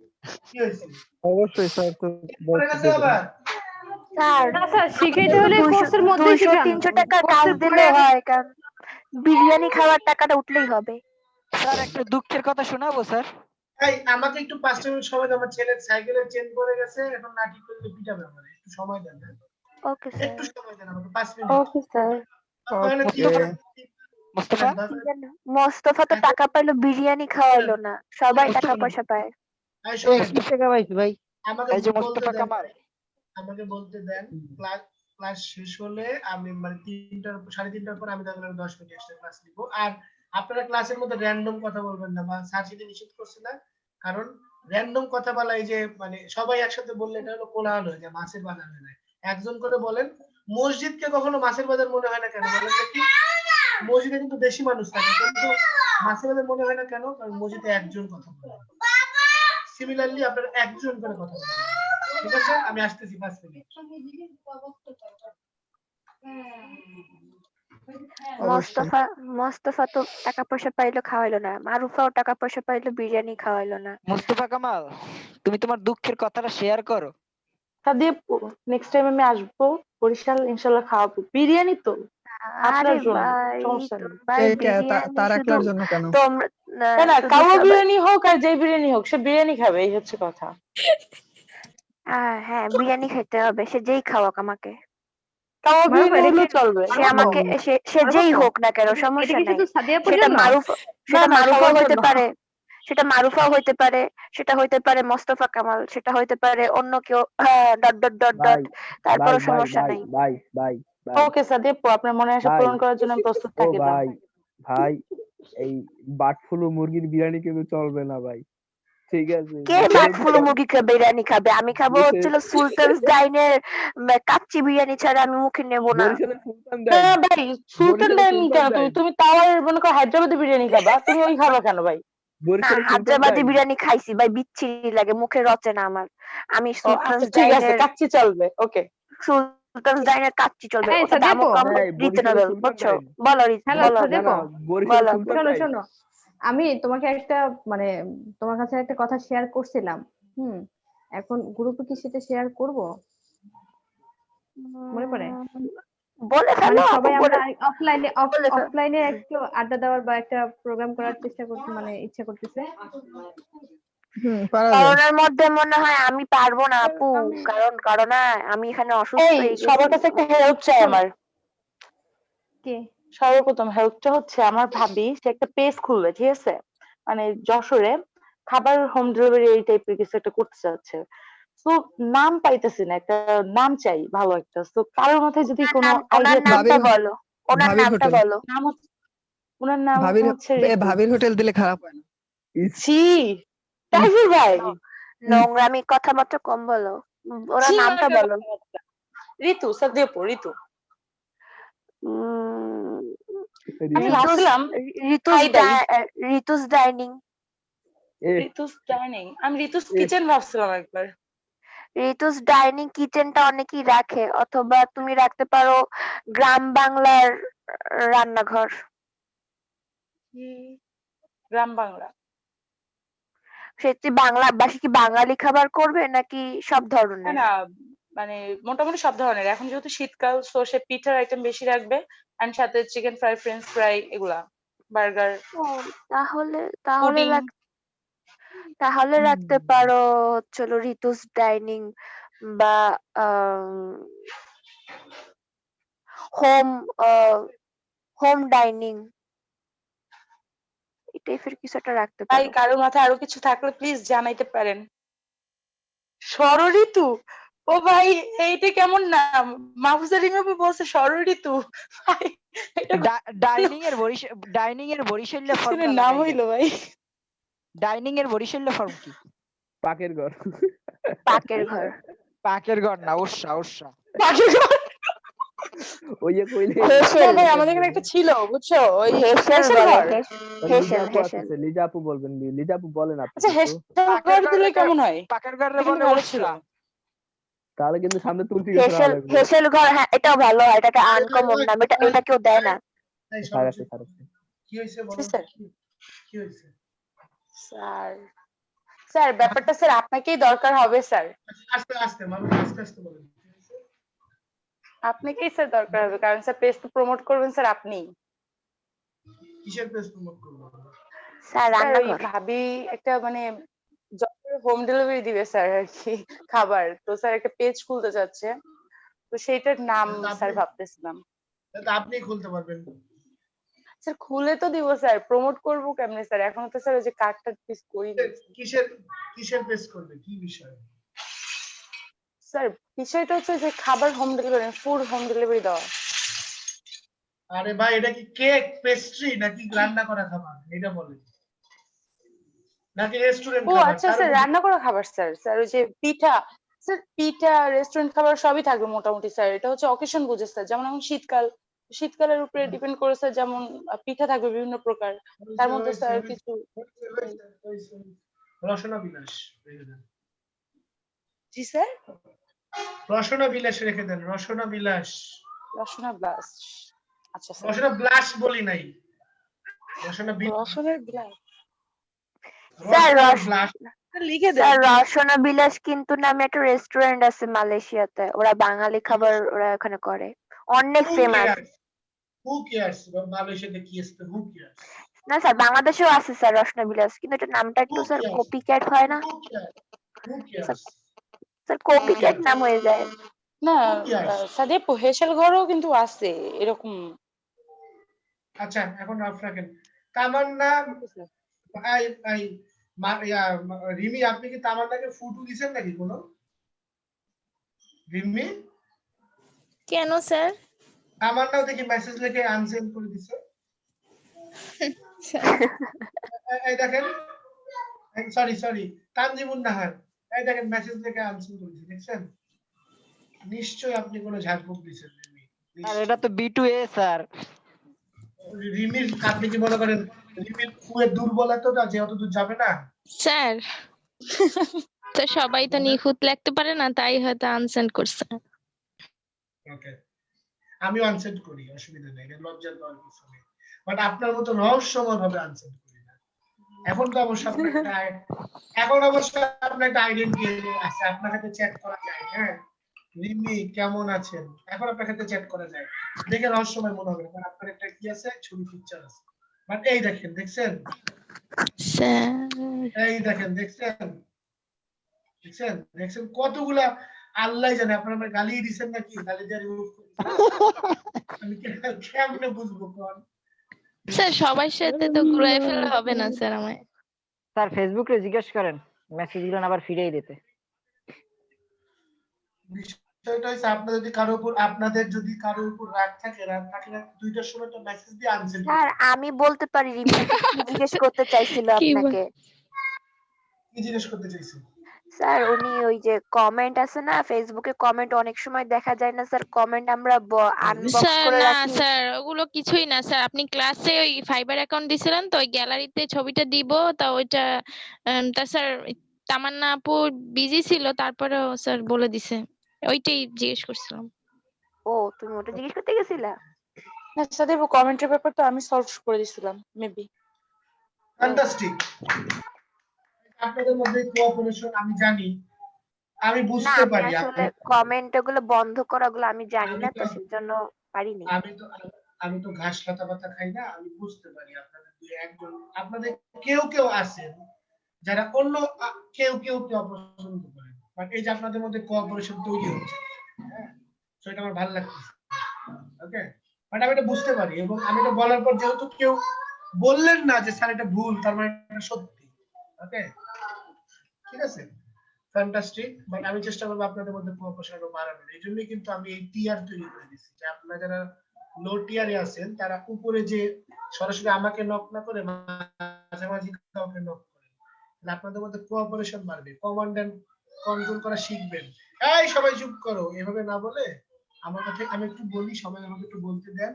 কি হয়েছে? অবশ্যই স্যার তো পড়ে গেছে আবার? স্যার না স্যার শিখাইতে হলে কোর্সের মধ্যেই 200-300 টাকা কাজ দিলে হয়, কারণ বিরিয়ানি খাওয়ার টাকাটা উঠলেই হবে। স্যার একটা দুঃখের কথা শোনাবো স্যার? এই আমাকে একটু 5 মিনিট সময় দাও, আমার ছেলের সাইকেলের চেন পড়ে গেছে, এখন না ঠিক করলে পিটাবে আমারে। একটু সময় দেন। Okay sir. একটু সময় দেন আমাকে 5 মিনিট। Okay sir. ওখানে কি মোস্তফা মোস্তফা তো টাকা পাইলো, বিরিয়ানি খাওয়াইলো না। সবাই টাকা পয়সা পায়। এই শোনেন, 20 টাকা পাইছি ভাই। আমাকে এই যে বলতে মোস্তফা দেন, কামাল, আমাকে বলতে দেন। ক্লাস শেষ হলে আমি মানে 3টার 3:30টার পর আমি তাহলে 10 মিনিট এক্সট্রা ক্লাস নিব। আর আপনারা ক্লাসের মধ্যে র্যান্ডম কথা বলবেন না, বা স্যার সেটা নিষেধ করছে না, কারণ র্যান্ডম কথা বলা এই যে মানে সবাই একসাথে বললে এটা হলো কোলাহল হয়ে যায়, মাছের বাজার হয়ে যায়। একজন করে বলেন। মসজিদকে কখনো মাছের বাজার মনে হয় না কেন বলেন তো? কি মসজিদে কিন্তু বেশি মানুষ থাকে, কিন্তু মাছের বাজার মনে হয় না কেন? কারণ মসজিদে একজন কথা বলে। সিমিলারলি আপনারা একজন করে কথা বলবেন, ঠিক আছে? আমি আসতেছি 5 মিনিট। মোস্তফা তো টাকা পয়সা পাইলো, খাওয়াইলো না। মারুফাও টাকা পয়সা পাইলো, বিরিয়ানি খাওয়াইলো না। মোস্তফা কামাল, তুমি তোমার দুঃখের কথাটা শেয়ার করো। সাদিয়া নেক্সট টাইম আমি আসবো বরিশাল, ইনশাল্লাহ খাওয়াবো বিরিয়ানি তো আরে আপনার জন্য, ভাই, সমস্যা নেই। ভাই বিরিয়ানি তার শুধু একলার জন্য কেন? তোমরা না না শুধু কাউয়া সবাই- বিরিয়ানি হোক আর যেই বিরিয়ানি হোক সে বিরিয়ানি খাবে, এই হচ্ছে কথা। হ্যাঁ বিরিয়ানি খেতে হবে, সে যেই খাওয়াক আমাকে। কাউয়া মারুফ, বিরিয়ানি এটা হলেও কি চলবে। সে আমাকে সে যেই হোক না কেন, সমস্যা এটা কি নাই। শুধু সাদিয়াপুর সেটা জন্য? সেটা না, মারুফাও সবার হইতে জন্য। পারে, সেটা মারুফাও হইতে পারে, সেটা হইতে পারে মোস্তফা কামাল, সেটা হইতে পারে অন্য কেউ, ডট ডট ডট ভাই ডট, তারপরও ভাই সমস্যা ভাই নাই। ভাই ভাই ভাই ওকে সাদিয়াপু আপনার মনে আশা ভাই, পূরণ করার জন্য আমি প্রস্তুত ও থাকিলাম। ভাই ভাই এই বাটফুলু মুরগির বিরিয়ানি কিন্তু চলবে না ভাই, ঠিক আছে? কে বাটফুলু মুরগি খাবে, বিরিয়ানি খাবে? আমি খাবো হচ্ছিল সুলতানস ডাইনের কাচ্চি বিরিয়ানি ছাড়া আমি মুখে নেব না। বরিশালের সুলতান না দেন, ভাই সুলতান বরিশালের ডাইনিং সুলতান কেন? তুমি দেন, তুমি তাওয়ার মনে করো হায়দ্রাবাদি বিরিয়ানি খাবা, তুমি ওই খাবা কেন ভাই? না, বরিশালের সুলতান হায়দ্রাবাদি দেন। বিরিয়ানি খাইছি ভাই, বিচ্ছিরি লাগে, মুখে রচে না আমার। আমি ও সুলতানস আচ্ছা ঠিক আছে ডাইনের কাচ্চি চলবে। ওকে সুলতানস ডাইনের কাচ্চি চলবে, এই ওটা দামও সাদিয়াপু, কম, এই বরিশালের রিজনেবল, সুলতান বুঝছো? দেন। বলো হ্যালো বলো না সাদিয়াপু, না, বরিশালের বলো। সুলতান শোনো দেন। শোনো, আমি তোমাকে একটা মানে তোমার কাছে একটা কথা শেয়ার করছিলাম। এখন গ্রুপে কি সেটা শেয়ার করব? মনে পড়ে? বলে মানে ফেলো আপু, সবাই আমরা বলে ফেলো। অফলাইনে একটু আড্ডা দেওয়ার বা একটা প্রোগ্রাম করার চেষ্টা করতে মানে ইচ্ছা করতেছে। পারা যায়। করোনার মধ্যে মনে হয় আমি পারবো না আপু, কারণ আমি এখানে অসুস্থ এই হয়ে গেছি। সবার কাছে একটা হেল্প চাই আমার। কে? সর্বপ্রথম হেল্পটা হচ্ছে আমার ভাবি সে একটা পেজ খুলবে, ঠিক আছে? মানে যশোরে খাবার হোম ডেলিভারি এই টাইপের কিছু একটা করতে চাচ্ছে। তো নাম পাইতেছি না, একটা নাম চাই ভালো একটা। তো কারোর মাথায় যদি কোনো ওনার আইডিয়া নামটা বলো, ওনার নামটা বলো। নাম ওনার নাম হচ্ছে ভাবির হোটেল দিলে খারাপ হয় না। ছি তাইজুল ভাই। নোংরামি কথাবার্তা কম বলো, ওনার ছি নামটা মানে বলো। ঋতু সাদিয়াপু ঋতু। উম, আমি ভাবছিলাম ঋতুস ডাইনিং। ঋতুস ডাইনিং, আমি ঋতুস কিচেন ভাবছিলাম একবার। ঋতুস ডাইনিং কিচেনটা অনেকেই রাখে, অথবা তুমি রাখতে পারো গ্রাম বাংলার রান্নাঘর। গ্রাম বাংলা। সে বাংলাবাসী কি বাঙালি খাবার করবে নাকি সব না ধরনের? না, মানে মোটামুটি সব ধরনের। এখন যেহেতু শীতকাল, তো সে পিঠার আইটেম বেশি রাখবে, এন্ড সাথে চিকেন ফ্রাই, ফ্রেঞ্চ ফ্রাই, এগুলা, বার্গার, ও, তাহলে তাহলে পুডিং। তাহলে রাখতে পারো চলো ঋতুস ডাইনিং বা হোম হোম ডাইনিং এই টাইপের কিছু একটা রাখতে তাই পারো। কারোর মাথায় আরো কিছু থাকলে প্লিজ জানাইতে পারেন। ষড়ঋতু, ও ভাই এইটা কেমন নাম? মাহফুজা রিমা আপু বলছে ষড়ঋতু, ভাই এটা ডাইনিং এর বরিশাল্য কিসের ফর্মুলা নাম লাগাই হইলো ভাই? ডাইনিং এর বরিশাল্য ফর্ম কি? পাকের ঘর। পাকের ঘর। পাকের ঘর না, ওরসা ওরসা। পাখির ঘর। ওই যে কইলে না হেসেল ভাই, আমাদের এখানে একটা ছিল, বুঝছো, ওই হেসেল হেসেল বলে, ঘর। লিজা হেসেল আপু হেসেল। আসছে, লিজা আপু বলবেন, লিজা আপু বলেন আপনি আচ্ছা, কিছু। হেসেল পাকের ঘর দিলে ঘর কেমন হয়? পাকের ঘরে এটা কিন্তু বলে ভালো ছিল। ওরসা। তাহলে কিন্তু সামনে তুলসী গাছ হেসেল রাখা লাগবে। হেসেল ঘর, হ্যাঁ এটাও ভালো হয়, এটা একটা আনকমন নাম, এটা কেউ দেয় না। এই স্যার সব আছে, স্যার আছে। কি হয়েছে বলো জি, স্যার। কি হয়েছে? স্যার, স্যার ব্যাপারটা স্যার আপনাকেই দরকার হবে স্যার। আস্তে আস্তে মামা, আস্তে আস্তে বলেন। কি হয়েছে? আপনাকেই স্যার দরকার হবে, কারণ স্যার পেজ তো প্রমোট করবেন স্যার আপনি। কিসের পেজ প্রমোট করবো? স্যার স্যার ওই রান্নাঘর। ভাবি একটা মানে হোম ডেলিভারি দিবে স্যার আর কি, খাবার। তো স্যার একটা পেজ খুলতে চাচ্ছে, তো সেইটার নাম স্যার ভাবতেছিলাম। তাহলে আপনি খুলতে পারবেন। স্যার খুলে তো দিব স্যার, প্রমোট করবো কেমনে স্যার? এখনো তো স্যার ওই যে কার্ডটা পিস করিনি। কিসের কিসের পেজ করবে, কি বিষয়? স্যার বিষয়টা হচ্ছে যে খাবার home delivery, food home delivery দেওয়া। আরে ভাই, এটা কি কেক, পেস্ট্রি নাকি রান্না করা খাবার? এটা বলেন। নাকি রেস্টুরেন্ট ও খাবার? আচ্ছা তার স্যার, মধ্যে রান্না করা খাবার স্যার। স্যার ওই যে পিঠা, স্যার পিঠা, রেস্টুরেন্ট খাবার সবই থাকবে মোটামুটি স্যার। এটা হচ্ছে অকেশন বুঝে স্যার, যেমন এখন শীতকাল, শীতকালের উপরে ডিপেন্ড করে স্যার, যেমন পিঠা থাকবে বিভিন্ন প্রকার, তার মধ্যে স্যার কিছু। রসনা বিলাস রেখে দেন। জি স্যার। রসনা বিলাস রেখে দেন, রসনা বিলাস। রসনা ব্লাস। আচ্ছা স্যার। রসনা ব্লাস বলি নাই, রসনা রসনের ব্লাস স্যার ব্লাস লিখে স্যার দেন। রসনা বিলাস কিন্তু নামে একটা রেস্টুরেন্ট আছে মালয়েশিয়াতে, ওরা বাঙালি খাবার ওরা এখানে করে, অনেক ফেমাস। হু কেয়ারস মালয়েশিয়াতে কি আছে, হু কেয়ারস? না স্যার, বাংলাদেশেও আছে স্যার রসনা বিলাস, কিন্তু এটা নামটা একটু স্যার কপি ক্যাট হয় না হু কেয়ারস? স্যার, কপি ক্যাট নাম হয়ে যায়। না সাদেপ, হেসেল ঘরও কিন্তু আছে এরকম। আচ্ছা, এখন রাফ রাখেন। তামান্না, রিমি, আপনি কি তামান্নাকে ফুটু দিছেন নাকি কোনো? রিমি, কেন স্যার? তামান্নাও দেখি মেসেজ লিখে আনসেন্ড করে দিছে। এই দেখেন, সরি তানজিমুন নাহার, এই দেখেন মেসেজ লিখে আনসেন্ড করে দিছে, দেখছেন? নিশ্চয়ই আপনি কোনো ঝাড়ফুঁক দিছেন রিমি। আর এটা তো B2A স্যার। রিমির, আপনি কি মনে করেন রিমির ফুয়ের দুর্বলতাটা যে অত দূর যাবে না? স্যার তো সবাই তো নিখুঁত লিখতে পারে না, তাই হয়তো আনসেন্ড করছে। ওকে, আমিও আনসেন্ড করি, অসুবিধা নেই, এটা লজ্জার পাওয়ার কিছু নেই, বাট আপনার মতো রহস্যময় ভাবে আনসেন্ড করি না। এখন তো অবশ্য আপনার একটা আইডেন্টি আছে, আপনার সাথে চ্যাট করা যায়। হ্যাঁ রিমি কেমন আছেন, এখন আপনার সাথে চ্যাট করা যায়, দেখে রহস্যময় মনে হবে না, কারণ আপনার একটা কি আছে, ছবি পিকচার আছে। বাট এই দেখেন, দেখছেন? স্যার এই দেখেন, দেখছেন দেখছেন কতগুলা, আল্লাহ জানে আপনারা আমার গালি দিচ্ছেন নাকি, গালি দিয়ে রিমুভ আমি কেমনে বুঝবো কোন? স্যার সবার সাথে তো ঘুরাই ফেললে হবে না স্যার আমায়। স্যার ফেসবুকে জিজ্ঞেস করেন, মেসেজ দিলেন আবার ফিরিয়ে দিতে। বিষয়টা হচ্ছে আপনাদের যদি কারোর উপর রাগ থাকলে 2টার সময় তো মেসেজ দিয়ে আনসেন্ড। স্যার আমি বলতে পারি রিমি আপু কি জিজ্ঞেস করতে চাইছিল আপনাকে। কি জিজ্ঞেস করতে চাইছেন? স্যার উনি ওই যে কমেন্ট আছে না ফেসবুকে, কমেন্ট অনেক সময় দেখা যায় না স্যার, কমেন্ট আমরা আনবক্স স্যার করে না রাখি। স্যার ওগুলো কিছুই না স্যার, আপনি ক্লাসে ওই ফাইবার অ্যাকাউন্ট দিছিলেন তো, ওই গ্যালারিতে ছবিটা দিব তা ওইটা তা স্যার তামান্না আপু বিজি ছিল, তারপরেও স্যার বলে দিছে, ওইটাই জিজ্ঞেস করছিলাম। ও তুমি ওটা জিজ্ঞেস করতে গেছিলা? না সাথে কমেন্টের ব্যাপারটা আমি সলভ করে দিছিলাম মেবি। ফ্যান্টাস্টিক। আপনাদের মধ্যে কোঅপারেশন আমি জানি, আমি না বুঝতে আমি পারি আসলে আপনার। কমেন্ট ওগুলো বন্ধ করা ওগুলো আমি জানি আমি না, তো তো সেজন্য পারিনি। আমি তো ঘাস লতা পাতা খাই না, আমি বুঝতে পারি আপনাদের দুই একজন, আপনাদের কেউ কেউ আছেন যারা অন্য কেউ অপছন্দ করে, বাট এই যে আপনাদের মধ্যে কোঅপারেশন তৈরি হচ্ছে, হ্যাঁ, তো এটা আমার ভালো লাগছে। ওকে, বাট আমি এটা বুঝতে পারি, এবং আমি এটা বলার পর যেহেতু কেউ বললেন না যে স্যার এটা ভুল, তার মানে এটা সত্যি। ওকে, ঠিক আছে, ফ্যান্টাস্টিক। বাট আমি চেষ্টা করবো আপনাদের মধ্যে কোঅপারেশন আরো বাড়ানোর। এই জন্যই কিন্তু আমি এই টিয়ার তৈরি করে দিচ্ছি, যে আপনারা যারা লো টিয়ারে আছেন তারা উপরে যে সরাসরি আমাকে নক না করে মাঝামাঝি কাউকে নক করে, তাহলে আপনাদের মধ্যে কোঅপারেশন বাড়বে, কমান্ড এন্ড কন্ট্রোল করা শিখবেন। এই সবাই চুপ করো এভাবে না বলে আমার কাছে আমি একটু বলি, সবাই আমাকে একটু বলতে দেন,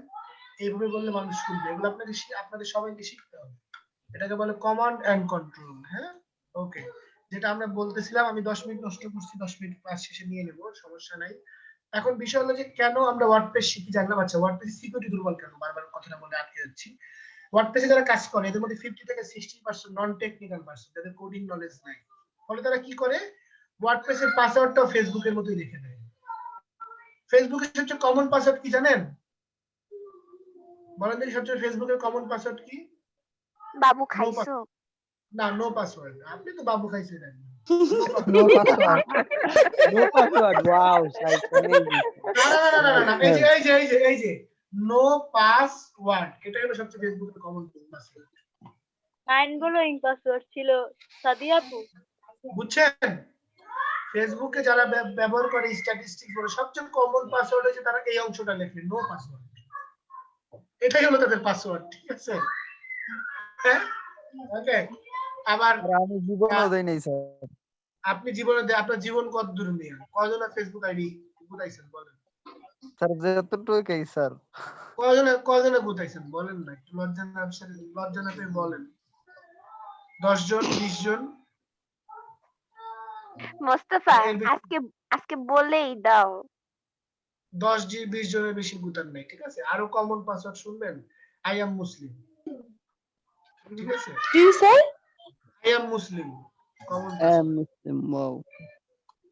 এইভাবে বললে মানুষ শুনবে। এগুলো আপনাকে আপনাদের সবাইকে শিখতে হবে, এটাকে বলে কমান্ড এন্ড কন্ট্রোল। হ্যাঁ, ওকে, যেটা আমরা বলতেছিলাম, আমি 10 মিনিট নষ্ট করছি, 10 মিনিট ক্লাস শেষে নিয়ে নেব, সমস্যা নাই। এখন বিষয় হলো যে কেন আমরা ওয়ার্ডপ্রেস শিখি জানলাম। আচ্ছা, ওয়ার্ডপ্রেস সিকিউরিটি দুর্বল কেন, বারবার কথাটা বলে আটকে যাচ্ছি। ওয়ার্ডপ্রেসে যারা কাজ করে এদের মধ্যে 50 থেকে 60% নন টেকনিক্যাল পারসন, যাদের কোডিং নলেজ নাই। ফলে তারা কি করে, ওয়ার্ডপ্রেসের পাসওয়ার্ডটাও ফেসবুকের মতোই রেখে দেয়। ফেসবুকের সবচেয়ে কমন পাসওয়ার্ড কি জানেন? বলেন দেখি, সবচেয়ে ফেসবুকের কমন পাসওয়ার্ড কি? বাবু খাইছো? না, নো পাসওয়ার্ড। আপনি তো বাবু খাইছেন না। No password, no password, wow site amazing. না, এই যে নো পাসওয়ার্ড, এটা হলো সবচেয়ে ফেসবুকের common password. Nine following password ছিল সাদিয়া আপু। বুঝছেন? ফেসবুকে যারা ব্যবহার করে স্ট্যাটিস্টিক্স বলে সবচেয়ে কমন পাসওয়ার্ড হচ্ছে তারা এই অংশটা লেখে, নো পাসওয়ার্ড। এটাই হলো তাদের পাসওয়ার্ড, ঠিক আছে? হ্যাঁ, ওকে। আবার আমি জীবনও দেই নাই স্যার। আপনি জীবনে আপনার জীবন কত দূর নিয়ে কয়জন ফেসবুক আইডি গুতাইছেন বলেন? স্যার যতটুকুই স্যার। কয়জনে গুতাইছেন বলেন না, একটু লজ্জা না পেয়ে বলেন। 10 জন, 20 জন? মোস্তফা আজকে বলেই দাও। 10-20 জনের বেশি গুতার নাই, ঠিক আছে? আরো কমন পাসওয়ার্ড শুনবেন, আই এম মুসলিম, ঠিক আছে? কি sir? I am Muslim common Muslim, wow.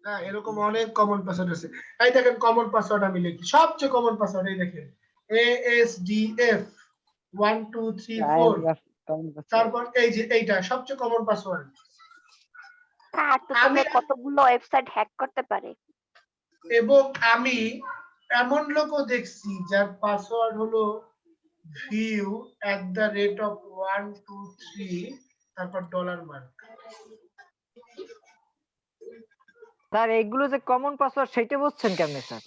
হ্যাঁ, এরকম অনেক কমন পাসওয়ার্ড আছে। এই দেখেন কমন পাসওয়ার্ড আমি লিখি, সবচেয়ে কমন পাসওয়ার্ড এই দেখেন, ASDF 1 2 3 4। তারপর এই যে এইটা সবচেয়ে কমন পাসওয়ার্ড। আমি কতগুলো ওয়েবসাইট হ্যাক করতে পারে। এবং আমি এমন লোকও দেখছি যার পাসওয়ার্ড হলো view@123 তারপর $মার্ক। স্যার এগুলো যে কমন পাসওয়ার্ড সেটা বুঝছেন কেমনে স্যার?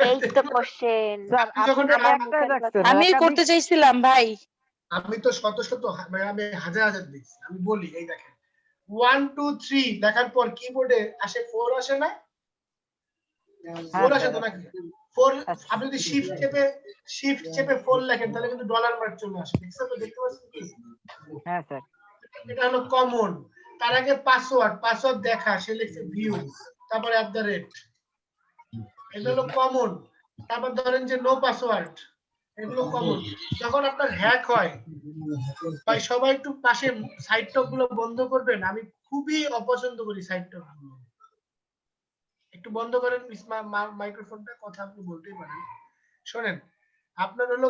এই তো কোশ্চেন। স্যার আপনি তো একটাই রাখছেন, আমি করতে চাইছিলাম ভাই। আমি তো শত আমি হাজার দেখছি। আমি বলি, এই দেখেন 1 2 3 দেখার পর কিবোর্ডে আসে 4 আসে না? 4 আসে তো নাকি? 4 আপনি যদি শিফট চেপে 4 লেখেন তাহলে কিন্তু $মার্ক চলে আসে। দেখছেন তো, দেখতে পাচ্ছেন কি? হ্যাঁ স্যার। এটা হলো কমন। তার আগে পাসওয়ার্ড দেখা, সে লিখছে ভিউ তারপর @ এটা হলো কমন। তারপর ধরেন যে নো পাসওয়ার্ড, এগুলো কমন। যখন আপনার হ্যাক হয় ভাই, সবাই একটু পাশে সাইড টক গুলো বন্ধ করবেন। আমি খুবই অপছন্দ করি সাইড টক গুলো। একটু বন্ধ করেন মাইক্রোফোনটা, কথা আপনি বলতেই পারেন। শোনেন, আপনার হলো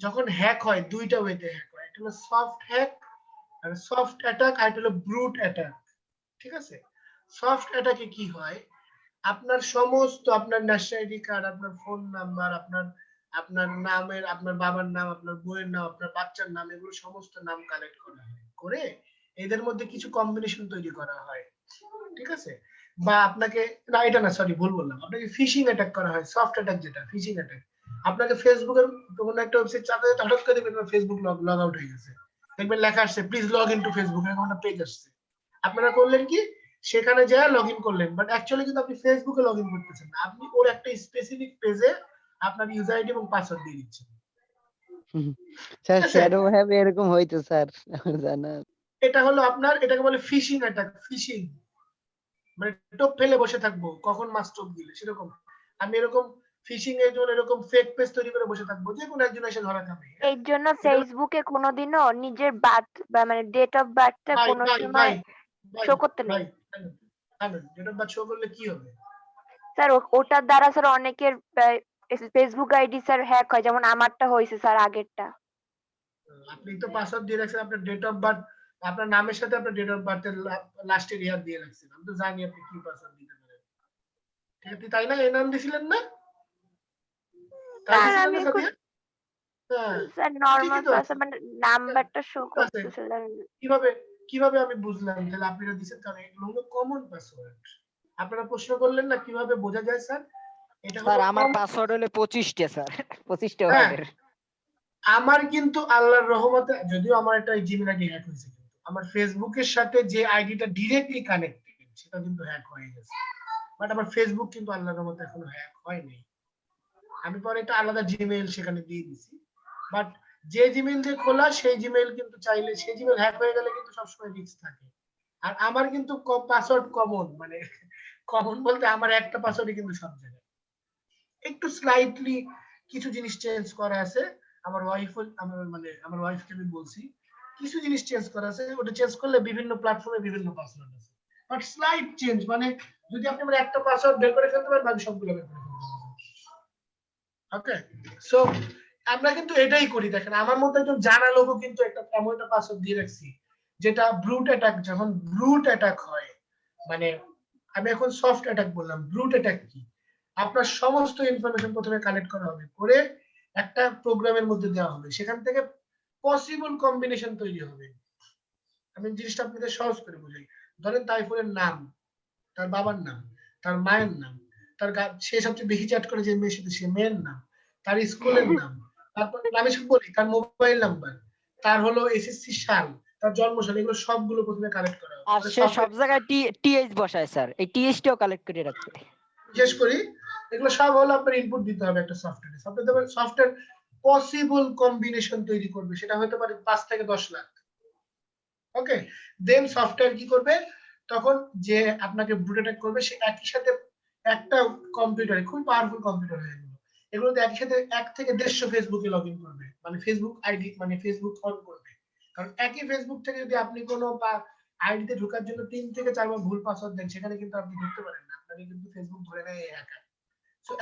যখন হ্যাক হয় দুইটা ওয়েতে হ্যাক হয়, একটা হলো সফট হ্যাক আর সফট অ্যাটাক, আর একটা হলো ব্রুট অ্যাটাক, ঠিক আছে? সফট অ্যাটাকে কি হয়, আপনার সমস্ত আপনার ন্যাশনাল আইডি কার্ড, আপনার ফোন নাম্বার, আপনার নামের, আপনার বাবার নাম, আপনার বইয়ের নাম, আপনার বাচ্চার নাম, এগুলো সমস্ত নাম কালেক্ট করা হয়, করে এদের মধ্যে কিছু কম্বিনেশন তৈরি করা হয়, ঠিক আছে? বা আপনাকে, না এটা না, সরি ভুল বললাম, আপনাকে ফিশিং অ্যাটাক করা হয়। সফট অ্যাটাক যেটা ফিশিং অ্যাটাক, আপনাকে ফেসবুকের কোনো একটা ওয়েবসাইট চালাতে হঠাৎ করে দেখবেন ফেসবুক লগ আউট হয়ে গেছে, দেখবেন লেখা আসছে please log in to Facebook, এরকম একটা পেজ আসছে। আপনারা করলেন কি, সেখানে যা লগ ইন করলেন, বাট অ্যাকচুয়ালি কিন্তু আপনি ফেসবুকে লগ ইন করতেছেন না, আপনি ওর একটা স্পেসিফিক পেজে আপনার ইউজার আইডি এবং পাসওয়ার্ড দিয়ে দিচ্ছেন। স্যার শ্যাডো হ্যাভ এরকম হইতো স্যার, জানা। এটা হলো আপনার, এটাকে বলে ফিশিং অ্যাটাক। ফিশিং মানে টোপ ফেলে বসে থাকবো কখন মাছ টোপ দিলে, সেরকম আমি এরকম ফিশিং এর জন্য এরকম ফেক পেজ তৈরি করে বসে থাকবো, যে কোনো একজন এসে ধরা খাবে। এর জন্য এটা ফেসবুকে কোনোদিনও নিজের বার্থ বা মানে ডেট অফ বার্থটা ভাই কোনো ভাই সময় ভাই ভাই শো করতে ভাই নেই। যেটা বা শো করলে কি হবে? স্যার ওটার দ্বারা স্যার অনেকের ফেসবুক আইডি স্যার হ্যাক হয়, যেমন আমারটা হয়েছে স্যার আগেরটা। আপনি তো পাসওয়ার্ড দিয়ে রাখছেন আপনার ডেট অফ বার্থ, আপনার নামের সাথে আপনার ডেট অফ বার্থের লাস্টের ইয়ার দিয়ে রাখছেন। আমি তো জানি আপনি কি পাসওয়ার্ড দিতে পারেন। ঠিক আছে, তাই না? এই নাম দিছিলেন না? তাই স্যার দিছিলেন আমি না এখন সাদিয়া? হ্যাঁ, স্যার ঠিকই নর্মাল তো আছে। পাসওয়ার্ড মানে নাম্বারটা শো ঠিক আছে। করতেছিল। কিভাবে কিভাবে আমি বুঝলাম তাহলে আপনি এটা দিছেন? কারণ এগুলো হলো কমন পাসওয়ার্ড। আপনারা প্রশ্ন করলেন না কিভাবে বোঝা যায় স্যার? এটা স্যার হলো আমার পাসওয়ার্ড হলো 25টা স্যার, 25টা হ্যাঁ, ওয়ার্ডের। আমার কিন্তু আল্লাহর রহমতে, যদিও আমার একটা জিমেল আইডি হ্যাক হয়েছে, কিন্তু আমার ফেসবুকের সাথে যে আইডিটা ডিরেক্টলি কানেক্টেড সেটা কিন্তু হ্যাক হয়ে গেছে। বাট আমার ফেসবুক কিন্তু আল্লাহর রহমতে এখনো হ্যাক হয়নি। আমি পরে একটা আলাদা জিমেইল সেখানে দিয়ে দিছি। বাট যে জিমেইল দিয়ে খোলা সেই জিমেইল কিন্তু চাইলে, সেই জিমেইল হ্যাক হয়ে গেলে কিন্তু সবসময় রিস্ক থাকে। আর আমার কিন্তু পাসওয়ার্ড কমন, মানে কমন বলতে আমার একটা পাসওয়ার্ডই কিন্তু সব জায়গায়। একটু স্লাইটলি কিছু জিনিস চেঞ্জ করা আছে। আমার ওয়াইফকে আমি বলছি কিছু জিনিস চেঞ্জ করা আছে, ওটা চেঞ্জ করলে বিভিন্ন প্ল্যাটফর্মে বিভিন্ন পাসওয়ার্ড আছে। বাট স্লাইট চেঞ্জ, মানে যদি আপনি আমার একটা পাসওয়ার্ড বের করে ফেলতে পারেন, বাকি সবগুলো বের করে ফেলতে পারবেন। ওকে, সো আমরা কিন্তু এটাই করি। দেখেন আমার মতো একজন জানা লোকও কিন্তু একটা এমন একটা পাসওয়ার্ড দিয়ে রাখছি যেটা ব্রুট অ্যাটাক, যখন ব্রুট অ্যাটাক হয়, মানে আমি এখন সফট অ্যাটাক বললাম, ব্রুট অ্যাটাক কি? আপনার সমস্ত ইনফরমেশন প্রথমে কালেক্ট করা হবে, করে একটা প্রোগ্রামের মধ্যে দেওয়া হবে, সেখান থেকে পসিবল কম্বিনেশন তৈরি হবে। আমি জিনিসটা আপনাদের সহজ করে বুঝাই। ধরেন তাইফুরের নাম, তার বাবার নাম, তার মায়ের নাম, সে সবচেয়ে বেশি চ্যাট করে যে মেয়ের সাথে সে মেয়ের নাম, তার স্কুলের নাম, তারপর আমি শুধু বলি তার মোবাইল নাম্বার, তার হলো এসএসসি সাল, তার জন্ম সাল, এগুলো সবগুলো প্রথমে কালেক্ট করা হবে। আর সে সব জায়গায় টিএইচ বসায় স্যার, এই টিএইচটাও কালেক্ট করে রাখবে। বিশেষ করি এগুলো সব হলো আপনার ইনপুট দিতে হবে একটা সফটওয়্যারে। সফটওয়্যার পসিবল কম্বিনেশন তৈরি করবে, সেটা হতে পারে 5 থেকে 10 লাখ। ওকে, দেন সফটওয়্যার কি করবে, তখন যে আপনাকে ব্রুট অ্যাটাক করবে সে একই সাথে একটা কম্পিউটারে, খুব পাওয়ারফুল কম্পিউটার হয়ে গেল, এগুলোতে একই সাথে 1 থেকে 150 ফেসবুকে লগ ইন করবে, মানে ফেসবুক আইডি, মানে ফেসবুক অন করবে। কারণ একই ফেসবুক থেকে যদি আপনি কোনো আইডিতে ঢোকার জন্য 3 থেকে 4 বার ভুল পাসওয়ার্ড দেন, সেখানে কিন্তু আপনি ঢুকতে পারেন না, আপনাকে কিন্তু ফেসবুক ধরে নেয় এই হ্যাকার। সো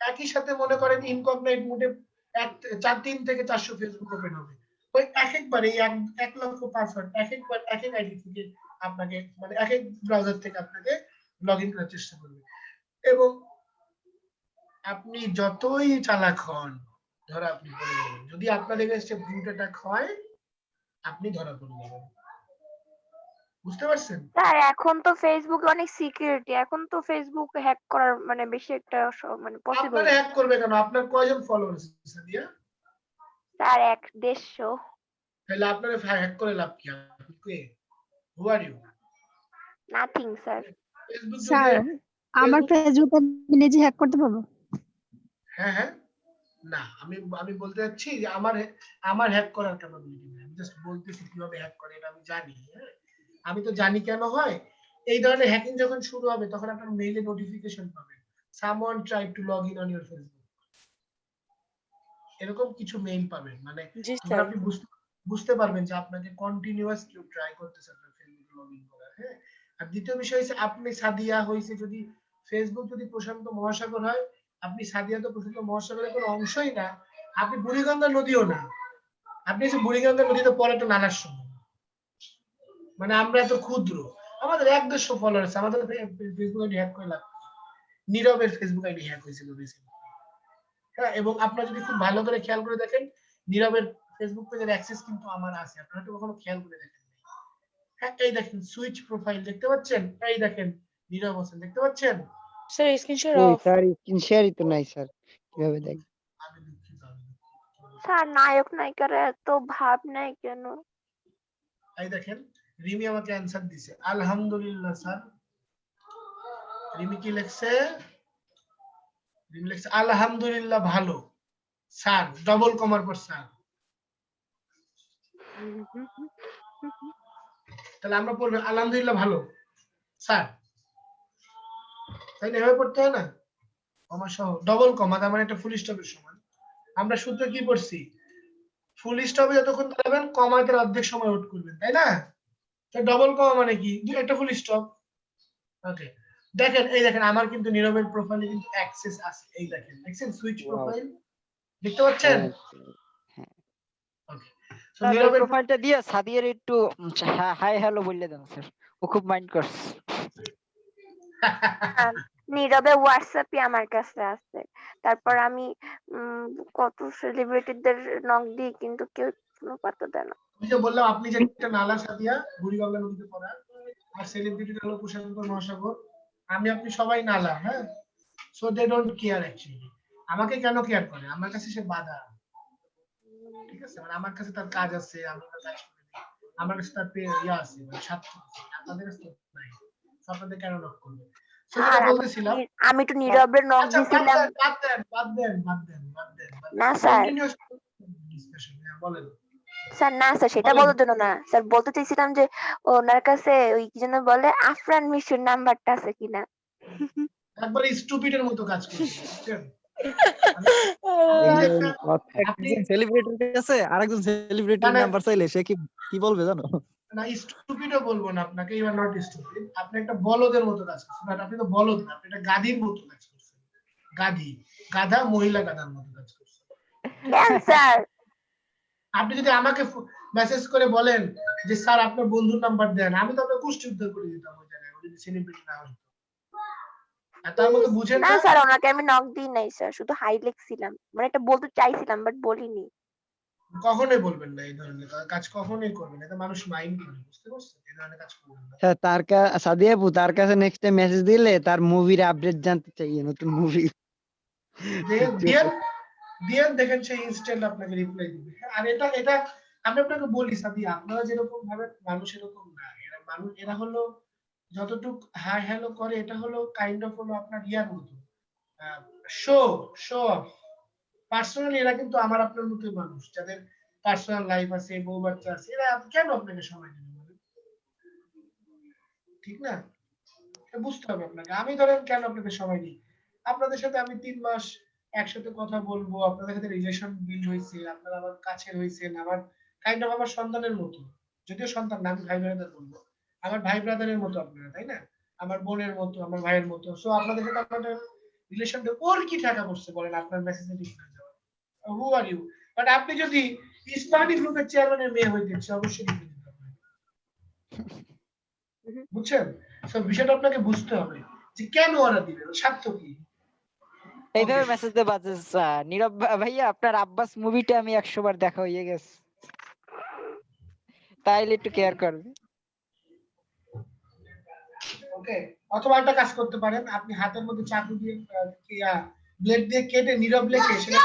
একই সাথে মনে করেন ইনকগনাইট মোডে 3 থেকে 400 ফেসবুক ওপেন হবে। ওই একবার এই 1 লক্ষ পাসওয়ার্ড একবার এক আইডি থেকে আপনাকে, মানে এক ব্রাউজার থেকে আপনাকে লগইন করার চেষ্টা করবে। এবং আপনি যতই চালাক হন, ধরা আপনি পড়ে যাবেন। যদি আপনার এগেইনস্টে ব্রুট অ্যাটাক হয়, আপনি ধরা পড়ে যাবেন। বুঝতে পারছেন? স্যার এখন তো ফেসবুকে অনেক সিকিউরিটি, এখন তো ফেসবুক হ্যাক করার মানে বেশি একটা মানে পসিবল আপনারা না। হ্যাক করবে কেন? আপনার কয়জন ফলোয়ার আছে সাদিয়া? স্যার 150। তাহলে আপনারা হ্যাক করে লাভ কি? আপনি কে? Who are you? Nothing sir. Facebook sir যদি আমার ফেসবুক, ফেসবুক আমি নিজে হ্যাক করতে পারবো? হ্যাঁ হ্যাঁ, না আমি বলতে চাচ্ছি যে আমার হ্যাক করার ক্যাপাবিলিটি নেই। আমি জাস্ট বলতেছি কিভাবে হ্যাক করে, এটা আমি জানি। হ্যাঁ, আমি তো জানি কেন হয়। এই ধরনের হ্যাকিং যখন শুরু হবে তখন আপনার মেইলে নোটিফিকেশন পাবেন, someone tried to log in on your Facebook, এরকম কিছু মেইল পাবেন। মানে জি তখন স্যার। আপনি বুঝতে পারবেন যে আপনাকে কন্টিনিউয়াস কেউ ট্রাই করতেছে আপনার ফেসবুকে লগ ইন করার। হ্যাঁ, আর দ্বিতীয় বিষয় হচ্ছে আপনি সাদিয়া হইছে, যদি ফেসবুক যদি প্রশান্ত মহাসাগর হয়, আপনি সাদিয়া তো প্রশান্ত মহাসাগরের কোনো অংশই না, আপনি বুড়িগঙ্গা নদীও না, আপনি এসে বুড়িগঙ্গা নদীতে পরে তো নানার সময়, মানে আমরা এত ক্ষুদ্র। আমাদের 150 ফলোয়ার আছে, আমাদের ফেসবুক আইডি হ্যাক করে লাভ কি? নীরবের ফেসবুক আইডি হ্যাক হয়েছিল রিসেন্টলি। হ্যাঁ, এবং আপনারা যদি খুব ভালো করে খেয়াল করে দেখেন, নীরবের ফেসবুক পেজের অ্যাক্সেস কিন্তু আমার আছে, আপনারা তো কখনো খেয়াল করে দেখেন নাই। হ্যাঁ, এই দেখেন সুইচ প্রোফাইল দেখতে পাচ্ছেন, এই দেখেন নীরব হোসেন দেখতে পাচ্ছেন। স্যার স্ক্রিনশট ওই অফ। স্যার স্ক্রিন শেয়ারই তো নাই স্যার, কিভাবে দেখ? আমি দুঃখিত। স্যার নায়ক নায়িকার এত ভাব নাই কেন? এই দেখেন রিমি আমাকে অ্যানসার দিছে, আলহামদুলিল্লাহ স্যার। রিমি কি লিখছে? রিমি লিখছে আলহামদুলিল্লাহ ভালো স্যার, ডবল কমার পর স্যার। তাহলে আমরা পড়বো আলহামদুলিল্লাহ ভালো স্যার, তাই না? এভাবে পড়তে হয় না, কমা সহ ডবল কমা, তার মানে একটা ফুল স্টপের সমান। আমরা সূত্র কি পড়ছি, ফুল স্টপে যতক্ষণ দাঁড়াবেন কমাতে অর্ধেক সময় ওয়েট করবেন, তাই না? তো ডবল কমা মানে কি, একটা ফুল স্টপ। ওকে, দেখেন এই দেখেন আমার কিন্তু নীরবের প্রোফাইলে কিন্তু অ্যাক্সেস আছে, এই দেখেন দেখছেন সুইচ প্রোফাইল দেখতে পাচ্ছেন? ওকে, সো স্যার ওই নীরবের প্রোফাইলটা দিয়ে সাদিয়ার একটু হাই হ্যালো বললে দেন স্যার, ও খুব মাইন্ড করছে। নীরবে হোয়াটসঅ্যাপই আমার কাছে আছে। তারপর আমি কত সেলিব্রিটিদের নক দিই কিন্তু কেউ কোনো পাত্তা দেয় না। আমি যে বললাম আপনি যে একটা নালা সাদিয়া বুড়িগঙ্গা নদীতে পড়া, আর সেলিব্রিটি হলো প্রশান্ত মহাসাগর, আমি আপনি সবাই নালা, হ্যাঁ? So they don't care actually. আমাকে কেন কেয়ার করে, আমার কাছে সে বাধা, ঠিক আছে? মানে আমার কাছে তার কাজ আছে, আমি তার কাজ করে দিই, আমার কাছে তার ইয়া আছে, মানে স্বার্থ আছে, আপনাদের কাছে তো নাই। So আপনাদের কেন নক করবে? সো আর যেটা বলতেছিলাম, আমি তো নীরবে নক আচ্ছা দিছিলাম। বাদ দেন। না স্যার, কন্টিনিউয়াস ডিসকাশন, হ্যাঁ বলেন। স্যার না স্যার, সেটা বলার জন্য না স্যার, বলতে চাইছিলাম যে ওনার কাছে ওই কি যেন বলে আফরান মিশুর নাম্বারটা আছে কিনা। একবার স্টুপিডের মতো কাজ করছে, বুঝছেন? একজন সেলিব্রিটির কাছে আরেকজন সেলিব্রিটির নাম্বার চাইলে সে কি কি বলবে জানো? না স্টুপিডও বলবো না আপনাকে, ইউ আর নট স্টুপিড, আপনি একটা বলদের মতো কাজ করছেন, বাট আপনি তো বলদ না, আপনি একটা গাধীর মতো কাজ করছেন, গাধী, গাধা, মহিলা গাধার মতো কাজ করছেন। স্যার আপনি যদি আমাকে মেসেজ করে বলেন যে স্যার আপনার বন্ধুর নাম্বার দেন, আমি তো আপনার কুষ্টি উদ্ধার করে দিতাম ওই জায়গায়, যদি সেলিব্রিটি না হতো। আর তার মধ্যে বুঝেন না না স্যার, ওনাকে আমি নক দিই নাই স্যার, শুধু হাই লিখছিলাম, মানে এটা বলতে চাইছিলাম বাট বলিনি। কখনোই বলবেন না এই ধরনের কাজ, কখনোই করবেন না, এটা মানুষ মাইন্ড করে, বুঝতে পারছেন? এই ধরনের কাজ করবেন না। স্যার সাদিয়া আপু তার কাছে নেক্সট টাইম মেসেজ দিলে তার মুভির আপডেট জানতে চাই, নতুন মুভি দিয়ে দেখেন সেই ইনস্ট্যান্ট আপনাকে রিপ্লাই দিবে। আর এটা আমি আপনাকে বলি সাদিয়া, আপনারা যেরকম ভাবে মানুষ এরকম না, এরা হলো যতটুক হাই হ্যালো করে, এটা হলো কাইন্ড অফ হলো আপনার ইয়ার মতো শো অফ। পার্সোনালি এরা কিন্তু আমার আপনার মতো মানুষ, যাদের পার্সোনাল লাইফ আছে, বউ বাচ্চা আছে, এরা কেন আপনাকে সময় দেবে বলেন? ঠিক না? বুঝতে হবে আপনাকে। আমি ধরেন কেন আপনাদের সময় দিই, আপনাদের সাথে আমি 3 মাস একসাথে কথা বলবো, আপনাদের সাথে রিলেশন বিল্ড হয়েছে, আপনারা আমার কাছের হয়েছেন, আমার কাইন্ড অফ আমার সন্তানের মতো, যদিও সন্তান না, আমি ভাই ব্রাদার বলবো, আমার ভাই ব্রাদারের মতো আপনারা, তাই না? আমার বোনের মতো, আমার ভাইয়ের মতো। সো আপনাদের সাথে আপনাদের রিলেশনটা ওর কি ঠেকা পড়ছে বলেন আপনার মেসেজে রিপ্লাই দেওয়া? হু আর ইউ? বাট আপনি যদি ইসলামিক গ্রুপের চেয়ারম্যানের মেয়ে হইতেন, সে অবশ্যই রিপ্লাই দিতে হবে, বুঝছেন? সো বিষয়টা আপনাকে বুঝতে হবে যে কেন ওরা দিবে, স্বার্থ কি। এইভাবে মেসেজ দিয়ে বাজে নীরব ভাইয়া আপনার আব্বাস মুভিটা আমি 100 বার দেখা হয়ে গেছে, তাইলে একটু কেয়ার করবে। ওকে, অথবা একটা কাজ করতে পারেন, আপনি হাতের মধ্যে চাকু দিয়ে ব্লেড দিয়ে কেটে নীরব লেখে সেটা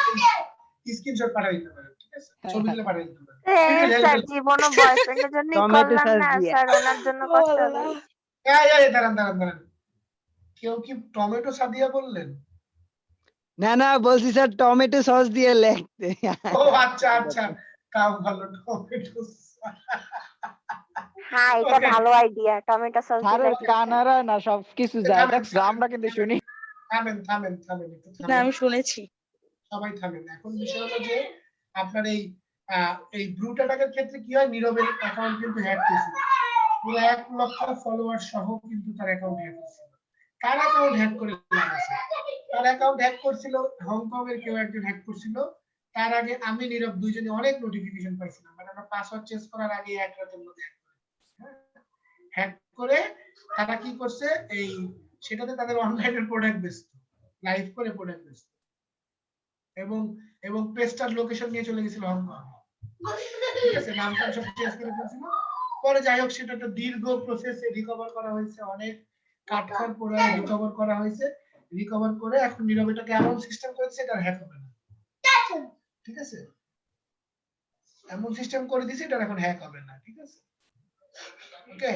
স্ক্রিনশট পাঠিয়ে দিতে পারেন, ঠিক আছে? ছবি তুলে পাঠিয়ে দিতে পারেন। স্যার জীবনও বয়ফ্রেন্ডের জন্যই করলাম না স্যার, ওনার জন্য কষ্ট হবে। দাঁড়ান, কেউ কি টমেটো সাদিয়া বললেন? না বলছি স্যার টমেটো সস দিয়ে লিখতে। ও আচ্ছা, কাম ভালো, টমেটো। হ্যাঁ এটা ভালো আইডিয়া, টমেটো সস দিয়ে আরে লিখতে। কানারা না সবকিছু যায়, দেখছো আমরা কিন্তু শুনি। থামেন একটু না আমি শুনেছি। সবাই থামেন। এখন বিষয় হলো যে আপনার এই ব্লু টাটাকের ক্ষেত্রে কি হয়, নীরবের অ্যাকাউন্ট কিন্তু হ্যাক হয়েছিল, পুরো 1 লক্ষ ফলোয়ার সহ কিন্তু তার অ্যাকাউন্ট হ্যাক হয়েছিল। কার অ্যাকাউন্ট হ্যাক করে আছে? তার অ্যাকাউন্ট হ্যাক করছিল হংকং এর কেউ একজন হ্যাক করছিল। তার আগে আমি নীরব দুইজনে অনেক নোটিফিকেশন পাইছিলাম, মানে আমরা পাসওয়ার্ড চেঞ্জ করার আগে এক রাতের মধ্যে হ্যাক করে তারা কি করছে, এই সেটাতে তাদের অনলাইনের প্রোডাক্ট বেচতো, লাইভ করে প্রোডাক্ট বেচতো, এবং পেজটার লোকেশন নিয়ে চলে গেছিল হংকং, ঠিক আছে? নামটা সব চেঞ্জ করে ফেলছিল। পরে যাই হোক সেটা একটা দীর্ঘ প্রসেসে রিকভার করা হয়েছে, অনেক কাটখাট পরে রিকভার করা হয়েছে, রিকভার করে এখন নীরব এটাকে এমন সিস্টেম করেছে এটা হ্যাক হবে না, ঠিক আছে? এমন সিস্টেম করে দিয়েছে এটা এখন হ্যাক হবে না, ঠিক আছে? ওকে,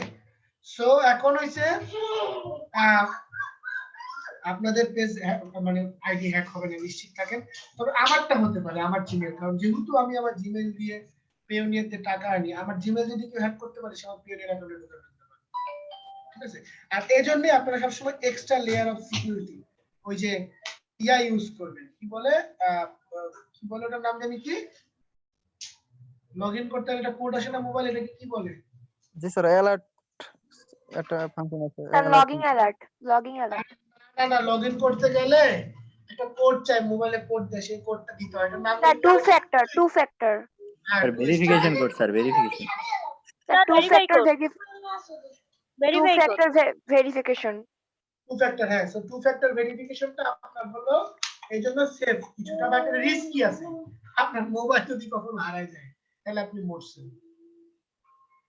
সো এখন হইছে আপনাদের পেজ মানে আইডি হ্যাক হবে না, নিশ্চিত থাকেন। তবে আমারটা হতে পারে, আমার জিমেল, কারণ যেহেতু আমি আমার জিমেল দিয়ে পেওনিয়াতে টাকা আনি, আমার জিমেল যদি কেউ হ্যাক করতে পারে সে আমার পেওনিয়ার অ্যাকাউন্টে ঢুকে ফেলতে পারে। ঠিক আছে, আর এই জন্য আপনারা সবসময় এক্সট্রা লেয়ার অফ সিকিউরিটি ওই যে ইয়া ইউজ করবেন, কি বলে ওটার নাম জানি কি, লগইন করতে হলে একটা কোড আসে না মোবাইল, এটাকে কি বলে? জি স্যার, অ্যালার্ট একটা ফাংশন আছে, স্যার alert লগইন অ্যালার্ট। না লগইন করতে গেলে একটা কোড চাই, মোবাইলে কোড দেয়, সেই কোডটা দিতে হয়, এটার নাম sir two factor sir verification code, sir verification. Verification. Two factor, হ্যাঁ, সো টু ফ্যাক্টর ভেরিফিকেশনটা আপনার হলো এই জন্য সেফ, কিছুটা বাট রিস্কি আছে। আপনার মোবাইল যদি কখনো হারায় যায় তাহলে আপনি মরছেন।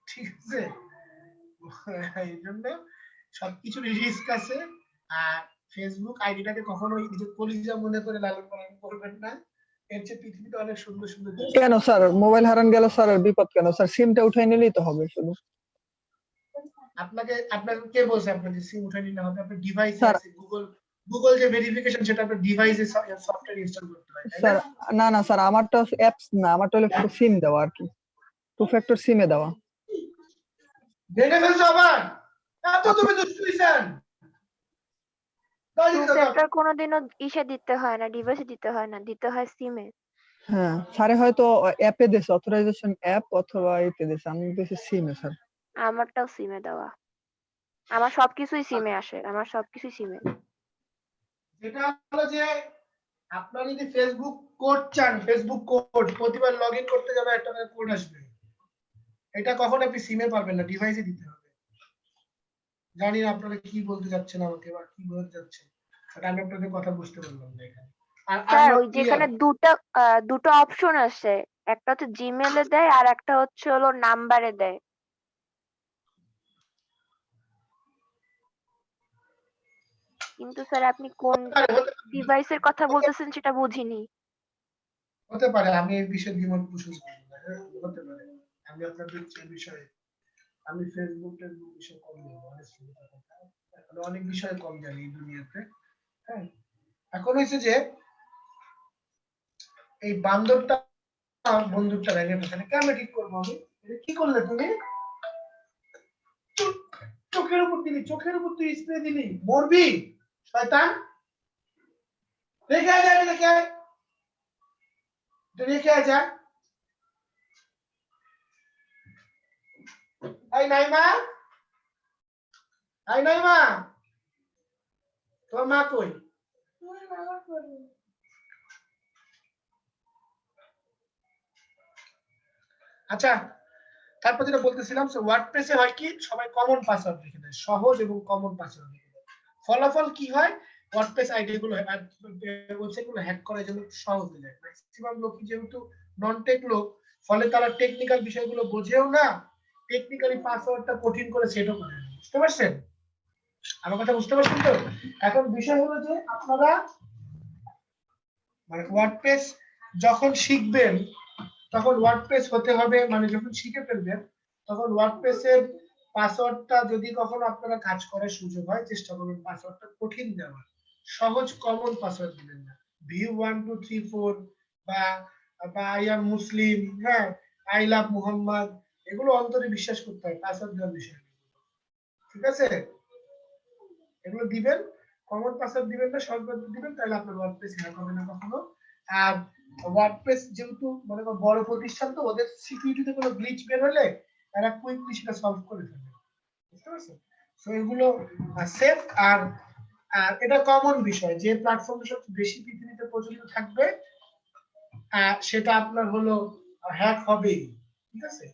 ঠিক আছে, এই জন্য সবকিছুর রিস্ক আছে। আর ফেসবুক আইডিটাকে কখনো কলিজা মনে করে লালন পালন করবেন না, এর চেয়ে পৃথিবীতে অনেক সুন্দর সুন্দর জিনিস। কেন স্যার মোবাইল হারান গেল স্যার, আর বিপদ কেন স্যার? সিমটা উঠাই নিলেই তো হবে শুধু। আপনাকে কে বলছে আপনাকে সিম উঠাই নিতে হবে? আপনার ডিভাইসে স্যার আছে গুগল যে ভেরিফিকেশন, সেটা আপনার ডিভাইসে সফটওয়্যার ইনস্টল করতে হয়, তাই স্যার না? না স্যার, আমারটা অ্যাপস না, আমারটা হলো সিম দেওয়া আর কি, টু ফ্যাক্টর সিমে দেওয়া। জেনে ফেলছো আবার, এত তুমি দুষ্টুইছেন। টু ফ্যাক্টর কোনোদিনও ইসে দিতে হয় না, ডিভাইসে দিতে হয় না, দিতে হয় সিমে। হ্যাঁ স্যারে হয়তো অ্যাপে দেছে, অথরাইজেশন অ্যাপ অথবা এতে দেছে, আমি দেছি সিমে স্যার। আমারটাও সিমে দেওয়া, আমার সবকিছুই সিমে আসে, আমার সবকিছুই সিমে। যেটা হলো যে আপনারা যদি ফেসবুক কোড চান, ফেসবুক কোড প্রতিবার লগইন করতে যাবে একটা করে কোড আসবে, এটা কখনো আপনি সিমে পারবেন না, ডিভাইসে দিতে হবে। জানি না আপনারা কি বলতে যাচ্ছেন আমাকে বা কি বলতে যাচ্ছেন, বাট আমি আপনাদের কথা বুঝতে পারলাম না এখানে। আর স্যার ওই যেখানে দুটো অপশন আছে, একটা হচ্ছে জিমেলে দেয় আর একটা হচ্ছে হলো নাম্বারে দেয়। কিন্তু স্যার আপনি কোন ডিভাইসের কথা বলতেছেন সেটা বুঝিনি। হতে পারে, আমি এই বিষয়ে দ্বিমত পোষণ করি না, হতে পারে। আমি আপনাদের এই বিষয়ে, আমি ফেসবুকের বিষয়ে কম জানি, অনেক বিষয় কম জানি এই দুনিয়াতে। হ্যাঁ, এখন হয়েছে যে এই বান্দরটা বন্দুকটা ভেঙে ফেলে, কেমন ঠিক করবো আমি? এটা কি করলে তুমি? চোখের উপর তুই স্প্রে দিলি, মরবি শয়তান। রেখে আয়, রেখে আয়। এই নাইমা, তোর মা কই? আচ্ছা, তারপর যেটা বলতেছিলাম, ওয়ার্ডপ্রেসে হয় কি, সবাই কমন পাসওয়ার্ড লিখে দেয়, সহজ এবং কমন পাসওয়ার্ড লিখে দেয়। ফলাফল কি হয়, ওয়ার্ডপ্রেস আইডি গুলো ওয়েবসাইট গুলো হ্যাক করার জন্য সহজ হয়ে যায়। ম্যাক্সিমাম লোক যেহেতু নন টেক লোক, ফলে তারা টেকনিক্যাল বিষয়গুলো বোঝেও না, টেকনিক্যালি পাসওয়ার্ডটা কঠিন করে সেটও করে না। বুঝতে পারছেন আমার কথা? বুঝতে পারছেন তো? এখন বিষয় হলো যে আপনারা মানে ওয়ার্ডপ্রেস যখন শিখবেন তখন ওয়ার্ডপ্রেস হতে হবে, মানে যখন শিখে ফেলবেন তখন ওয়ার্ডপ্রেসের পাসওয়ার্ডটা যদি কখনো আপনারা কাজ করার সুযোগ হয়, চেষ্টা করবেন পাসওয়ার্ডটা কঠিন দেওয়ার, সহজ কমন পাসওয়ার্ড দিবেন না। ভিউ 1 2 3 4 বা আই এম মুসলিম, হ্যাঁ, আই লাভ মুহাম্মদ, এগুলো অন্তরে বিশ্বাস করতে হয় পাসওয়ার্ড দেওয়ার বিষয়। ঠিক আছে, এগুলো দিবেন, কমন পাসওয়ার্ড দিবেন না, শর্ট পাসওয়ার্ড দিবেন, তাহলে আপনার ওয়ার্ডপ্রেস হ্যাক হবে না কখনো। আর ওয়ার্ডপ্রেস যেহেতু মনে করেন বড় প্রতিষ্ঠান, তো ওদের সিকিউরিটিতে কোনো গ্লিচ বের হলে তারা কুইকলি সেটা সলভ করে ফেলে। বুঝতে পারছেন? সো এগুলো সেফ। আর এটা কমন বিষয়, যে প্ল্যাটফর্মে সবচেয়ে বেশি পৃথিবীতে প্রচলিত থাকবে সেটা আপনার হলো হ্যাক হবেই। ঠিক আছে,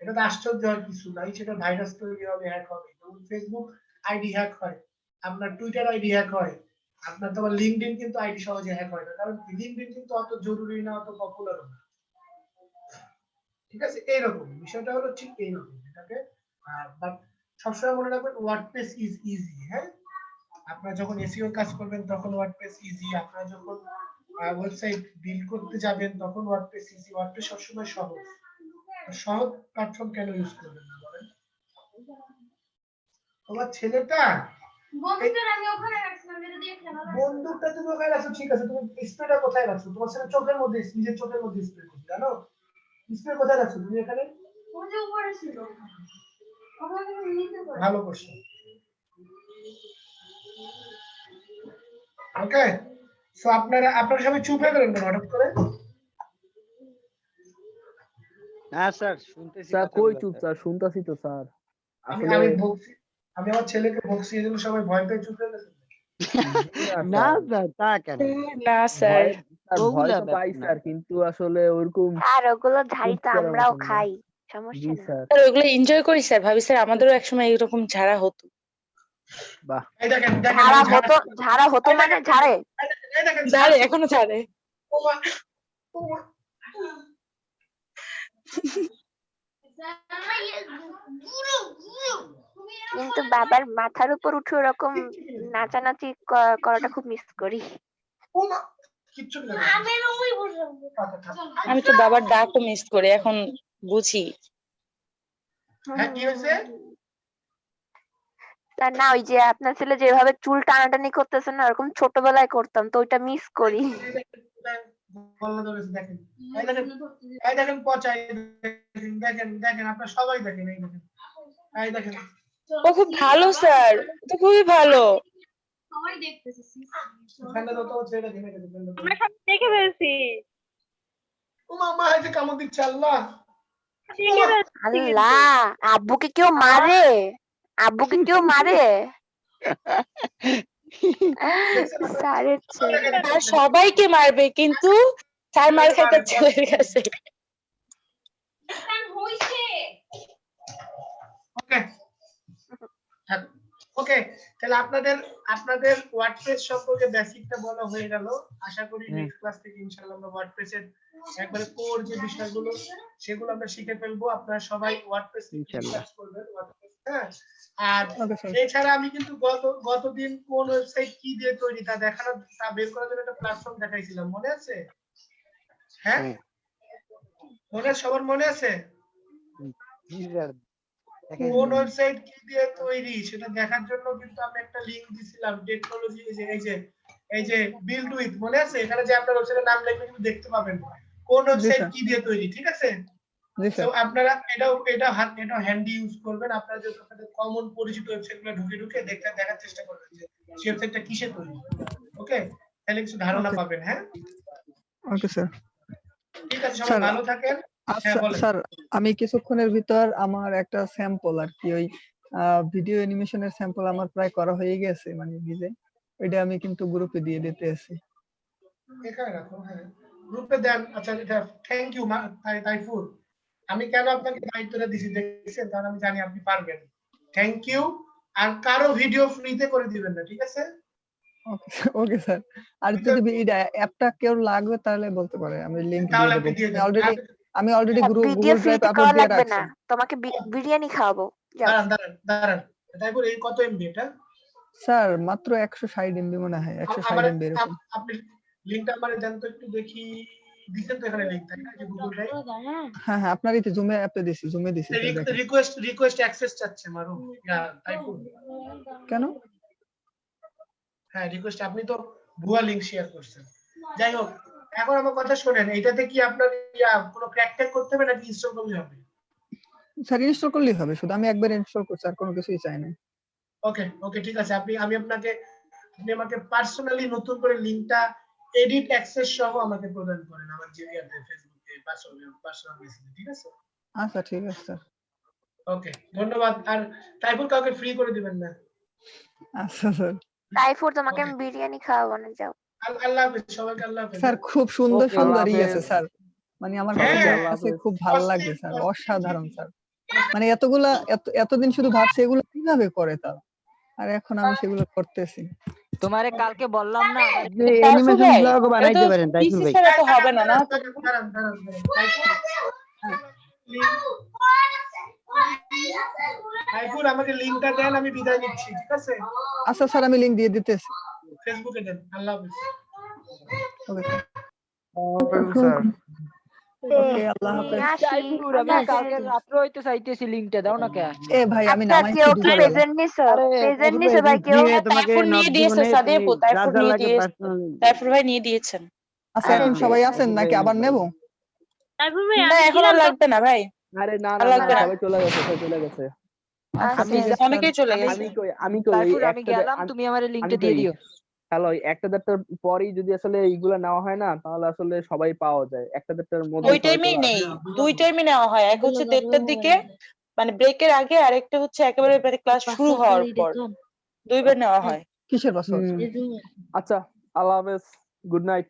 এটা তো আশ্চর্য হওয়ার কিছু নাই, সেটা ভাইরাস তৈরি হবে, হ্যাক হবে। যেমন ফেসবুক আইডি হ্যাক হয়, আপনার টুইটার আইডি হ্যাক হয়, আপনার তো লিঙ্কডইন কিন্তু আইডি সহজে হ্যাক হয় না, কারণ লিঙ্কডইন কিন্তু অত জরুরি না, অত পপুলার না। ঠিক আছে, এইরকম বিষয়টা হলো ঠিক এইরকম। এটাকে বাট সবসময় মনে রাখবেন ওয়ার্ডপ্রেস ইজ ইজি। হ্যাঁ, আপনারা যখন এসইও কাজ করবেন তখন ওয়ার্ডপ্রেস ইজি, আপনারা যখন ওয়েবসাইট বিল্ড করতে যাবেন তখন ওয়ার্ডপ্রেস ইজি। ওয়ার্ডপ্রেস সবসময় সহজ, সহজ প্ল্যাটফর্ম কেন ইউজ করবেন না বলেন? তোমার ছেলেটা বন্দুকটা তুমি ওখানে রাখছো, ঠিক আছে, তুমি স্প্রেটা কোথায় রাখছো? তোমার ছেলে চোখের মধ্যে, নিজের চোখের মধ্যে স্প্রে করছে, জানো? ডিসপ্লে কোথায় রাখছো তুমি এখানে? ভালো করছো। ওকে, সো আপনারা সবাই চুপ হয়ে গেলেন কেন হঠাৎ করে? না স্যার শুনতেছি স্যার কই কথাগুলো চুপ স্যার। স্যার, শুনতাছি তো স্যার। আমি আসলে আমি বকছি, আমি আমার ছেলেকে বকছি এই জন্য সবাই ভয় পেয়ে চুপ হয়ে গেছে। না স্যার, স্যার তা কেন? না স্যার, ভয় স্যার ভয় ওগুলা তো ব্যাপার পাই না। স্যার, কিন্তু আসলে ওরকম আর ওগুলো ঝাড়ি চুপ তো করার আমরাও মতন না। খাই, জি সমস্যা না। স্যার। স্যার ওগুলো এনজয় করি স্যার, ভাবি স্যার আমাদেরও একসময় এরকম ঝাড়া হতো। বাহ, এই দেখেন দেখেন ঝাড়া আমি হতো, ঝাড়া হতো এই মানে দেখেন, ঝাড়ে। এই দেখেন ঝাড়ে, এখনো ঝাড়ে। ওমা, ওমা। কিন্তু বাবার মাথার উপর উঠে ওরকম নাচানাচি করাটা খুব মিস করি। ওমা, কিচ্ছু না। আমি তো বাবার ডাকও মিস করি, এখন বুঝি। হ্যাঁ কি হয়েছে? তা না, ওই যে আপনার ছেলে যেভাবে চুল টানাটানি করতেছে না, ওরকম ছোটবেলায় করতাম তো, ওইটা মিস করি। গলা ধরেছে দেখেন, এই দেখেন পচা, এই দেখেন দেখেন আপনারা সবাই দেখেন, এই দেখেন, এই দেখেন। ও খুব ভালো স্যার, ও তো খুবই ভালো। ফ্যানটা দাও তো, ছেড়ে দেখেন, এই দেখেন। আমরা সব দেখে ফেলছি। ওমা মা, এই যে কামড় দিচ্ছে আল্লাহ। দেখে ফেলছি কিন্তু। আল্লাহ, আব্বুকে কেউ মারে? আব্বুকে কেউ মারে? স্যারের ছেলে। স্যার সবাইকে মারবে, কিন্তু স্যার মার খায় তার ছেলের কাছে। ওকে ওকে, তাহলে আপনাদের ওয়ার্ডপ্রেস সম্পর্কে বেসিকটা বলা হয়ে গেল। আশা করি নেক্সট ক্লাস থেকে ইনশাআল্লাহ আমরা ওয়ার্ডপ্রেসের একবারে কোর যে বিষয়গুলো সেগুলো আমরা শিখে ফেলবো। আপনারা সবাই ওয়ার্ডপ্রেস রিসার্চ করবেন, ওয়ার্ডপ্রেস। হ্যাঁ, আর এছাড়া আমি কিন্তু গতদিন কোন ওয়েবসাইট কি দিয়ে তৈরি তা দেখানো, তা বের করার জন্য একটা প্ল্যাটফর্ম দেখাইছিলাম, মনে আছে? হ্যাঁ, সবার মনে আছে? কোন ওয়েবসাইট কি দিয়ে তৈরি সেটা দেখার জন্য কিন্তু আমি একটা লিংক দিছিলাম, টেকনোলজি, এই যে বিল্ড উইথ, মনে আছে? এখানে যে আপনার ওয়েবসাইটের নাম লিখলে কিন্তু দেখতে পাবেন কোন ওয়েবসাইট কি দিয়ে তৈরি, ঠিক আছে? তো আপনারা এটা হ্যান্ডি ইউজ করবেন। আপনারা যে আপনাদের কমন পরিচিত ওয়েবসাইটগুলো ঢুকে দেখার চেষ্টা করবেন যে সেই ওয়েবসাইটটা কিসে তৈরি। ওকে, তাহলে কিছু ধারণা পাবেন। হ্যাঁ, ওকে স্যার। ঠিক আছে, সবাই ভালো থাকেন। আচ্ছা স্যার, আমি কিছুক্ষণের ভিতর আমার একটা স্যাম্পল আর কি, ওই ভিডিও অ্যানিমেশনের স্যাম্পল আমার প্রায় করা হয়ে গেছে, মানে নিজে ওইটা আমি কিন্তু গ্রুপে দিয়ে দিতে আছি। এখানে রাখো, হ্যাঁ গ্রুপে দেন। আচ্ছা, এটা থ্যাংক ইউ তাইফুর। আমি কেন আপনাকে দায়িত্বটা দিছি দেখছেন, কারণ আমি জানি আপনি পারবেন। Thank you. আর কারো ভিডিও ফ্রিতে করে দিবেন না, ঠিক আছে? Okay sir. আর যদি এই অ্যাপটা কেউ লাগবে তাহলে বলতে পারে, আমি লিংক দিয়ে দেব। আমি অলরেডি ভিডিও গুগল ড্রাইভে ফ্রিতে আপলোড করা দিয়ে লাগবে না, রাখছি। তোমাকে বিরিয়ানি খাওয়াবো। যাও। দাঁড়ান তাইফুর, এই কত এমবি এটা? স্যার মাত্র 160 এমবি মনে হয়, 160 এমবি এরকম। আপনি লিংকটা আমারে দেন তো একটু দেখি। দিছেন তো এখানে লিংক, তাই না? যে গুগল ড্রাইভ। হ্যাঁ হ্যাঁ, আপনারই তো জুমে অ্যাপে দিছি, জুমে দিছি। রিকোয়েস্ট অ্যাক্সেস চাচ্ছে মারু। তাইফুর কেন? হ্যাঁ, রিকোয়েস্ট, আপনি তো ভুয়া লিংক শেয়ার করছেন। যাই হোক, এখন আমার কথা শুনেন, এটাতে কি আপনার কোনো ক্র্যাক করতে হবে নাকি ইনস্টল করলে হবে? স্যার ইনস্টল করলেই হবে, শুধু আমি একবার ইনস্টল করছি, আর কোনো কিছুই চাই না। ওকে ঠিক আছে, আপনি আমাকে পার্সোনালি নতুন করে লিংকটা এডিট অ্যাক্সেস সহ আমাকে প্রদান করেন আমার জিমেইলে, ফেসবুকে, পার্সোনাল মেসেজে, ঠিক আছে? আচ্ছা ঠিক আছে স্যার। ওকে, ধন্যবাদ। আর তাইফুর কাউকে ফ্রি করে দিবেন না। আচ্ছা স্যার। তাইফুর, তোমাকে আমি বিরিয়ানি খাওয়াবো না, যাও। আল্লাহ হাফেজ সবাইকে, আল্লাহ হাফেজ। স্যার খুব সুন্দর সুন্দর আছে স্যার, মানে আমার কাছে খুব ভালো লাগে স্যার, অসাধারণ স্যার। মানে এতদিন শুধু ভাবছি এগুলো কিভাবে করে তাও, আর এখন আমি সেগুলো করতেছি। তোমারে কালকে বললাম না যে অ্যানিমেশন ব্লগ বানাইতে পারেন তাইফুর ভাই। তো হবে না না? দাঁড়ান তাইফুর, আমাকে লিংকটা দেন, আমি বিদায় নিচ্ছি, ঠিক আছে? আচ্ছা স্যার, আমি লিংক দিয়ে দিতেছি। ফেসবুকে দেন। আল্লাহ হাফেজ। Okay sir. ওকে, আল্লাহ হাফেজ। তাইফুর, আমি কালকে রাত্রে হইতে চাইতেছি, লিংকটা দাও না কে? এ ভাই, আমি আচ্ছা, নামাইছি কেউ কি দুপুরবেলা। প্রেজেন্ট নিছো? প্রেজেন্ট নিছো ভাই কেউ? তাইফুর নিয়ে দিয়েছে সাদিয়াপু, তাইফুর নিয়ে দিয়েছে, তাইফুর ভাই নিয়ে দিয়েছেন। আচ্ছা, এখন সবাই আছেন নাকি আবার নেব? তারপর ভাই না আমি এখন আর ছিলাম লাগবে না ভাই, আরে না আর না না লাগবে না। সবাই চলে গেছে, সবাই চলে গেছে। আচ্ছা আমি ঠিক আছে অনেকেই চলে গেছে। আমি কই ওই তারপর আমি একটা গেলাম, তুমি আমার আমি লিঙ্কটা দিয়ে কই দিও। হ্যালো, ওই একটা দেড়টার পরেই যদি আসলে এইগুলা নেওয়া হয় না, তাহলে আসলে সবাই পাওয়া যায়। একটা দেড়টার মধ্যে ওই সবাই টাইমেই চলে নেই, আসে। দুই টাইমে নেওয়া হয়, এক হচ্ছে 1:30টার দিকে মানে ব্রেকের আগে, আর একটা হচ্ছে একেবারে মানে ক্লাস শুরু হওয়ার পর, দুইবার নেওয়া হয়। কিসের পাসওয়ার্ড? আচ্ছা, আল্লাহ হাফেজ, গুড নাইট।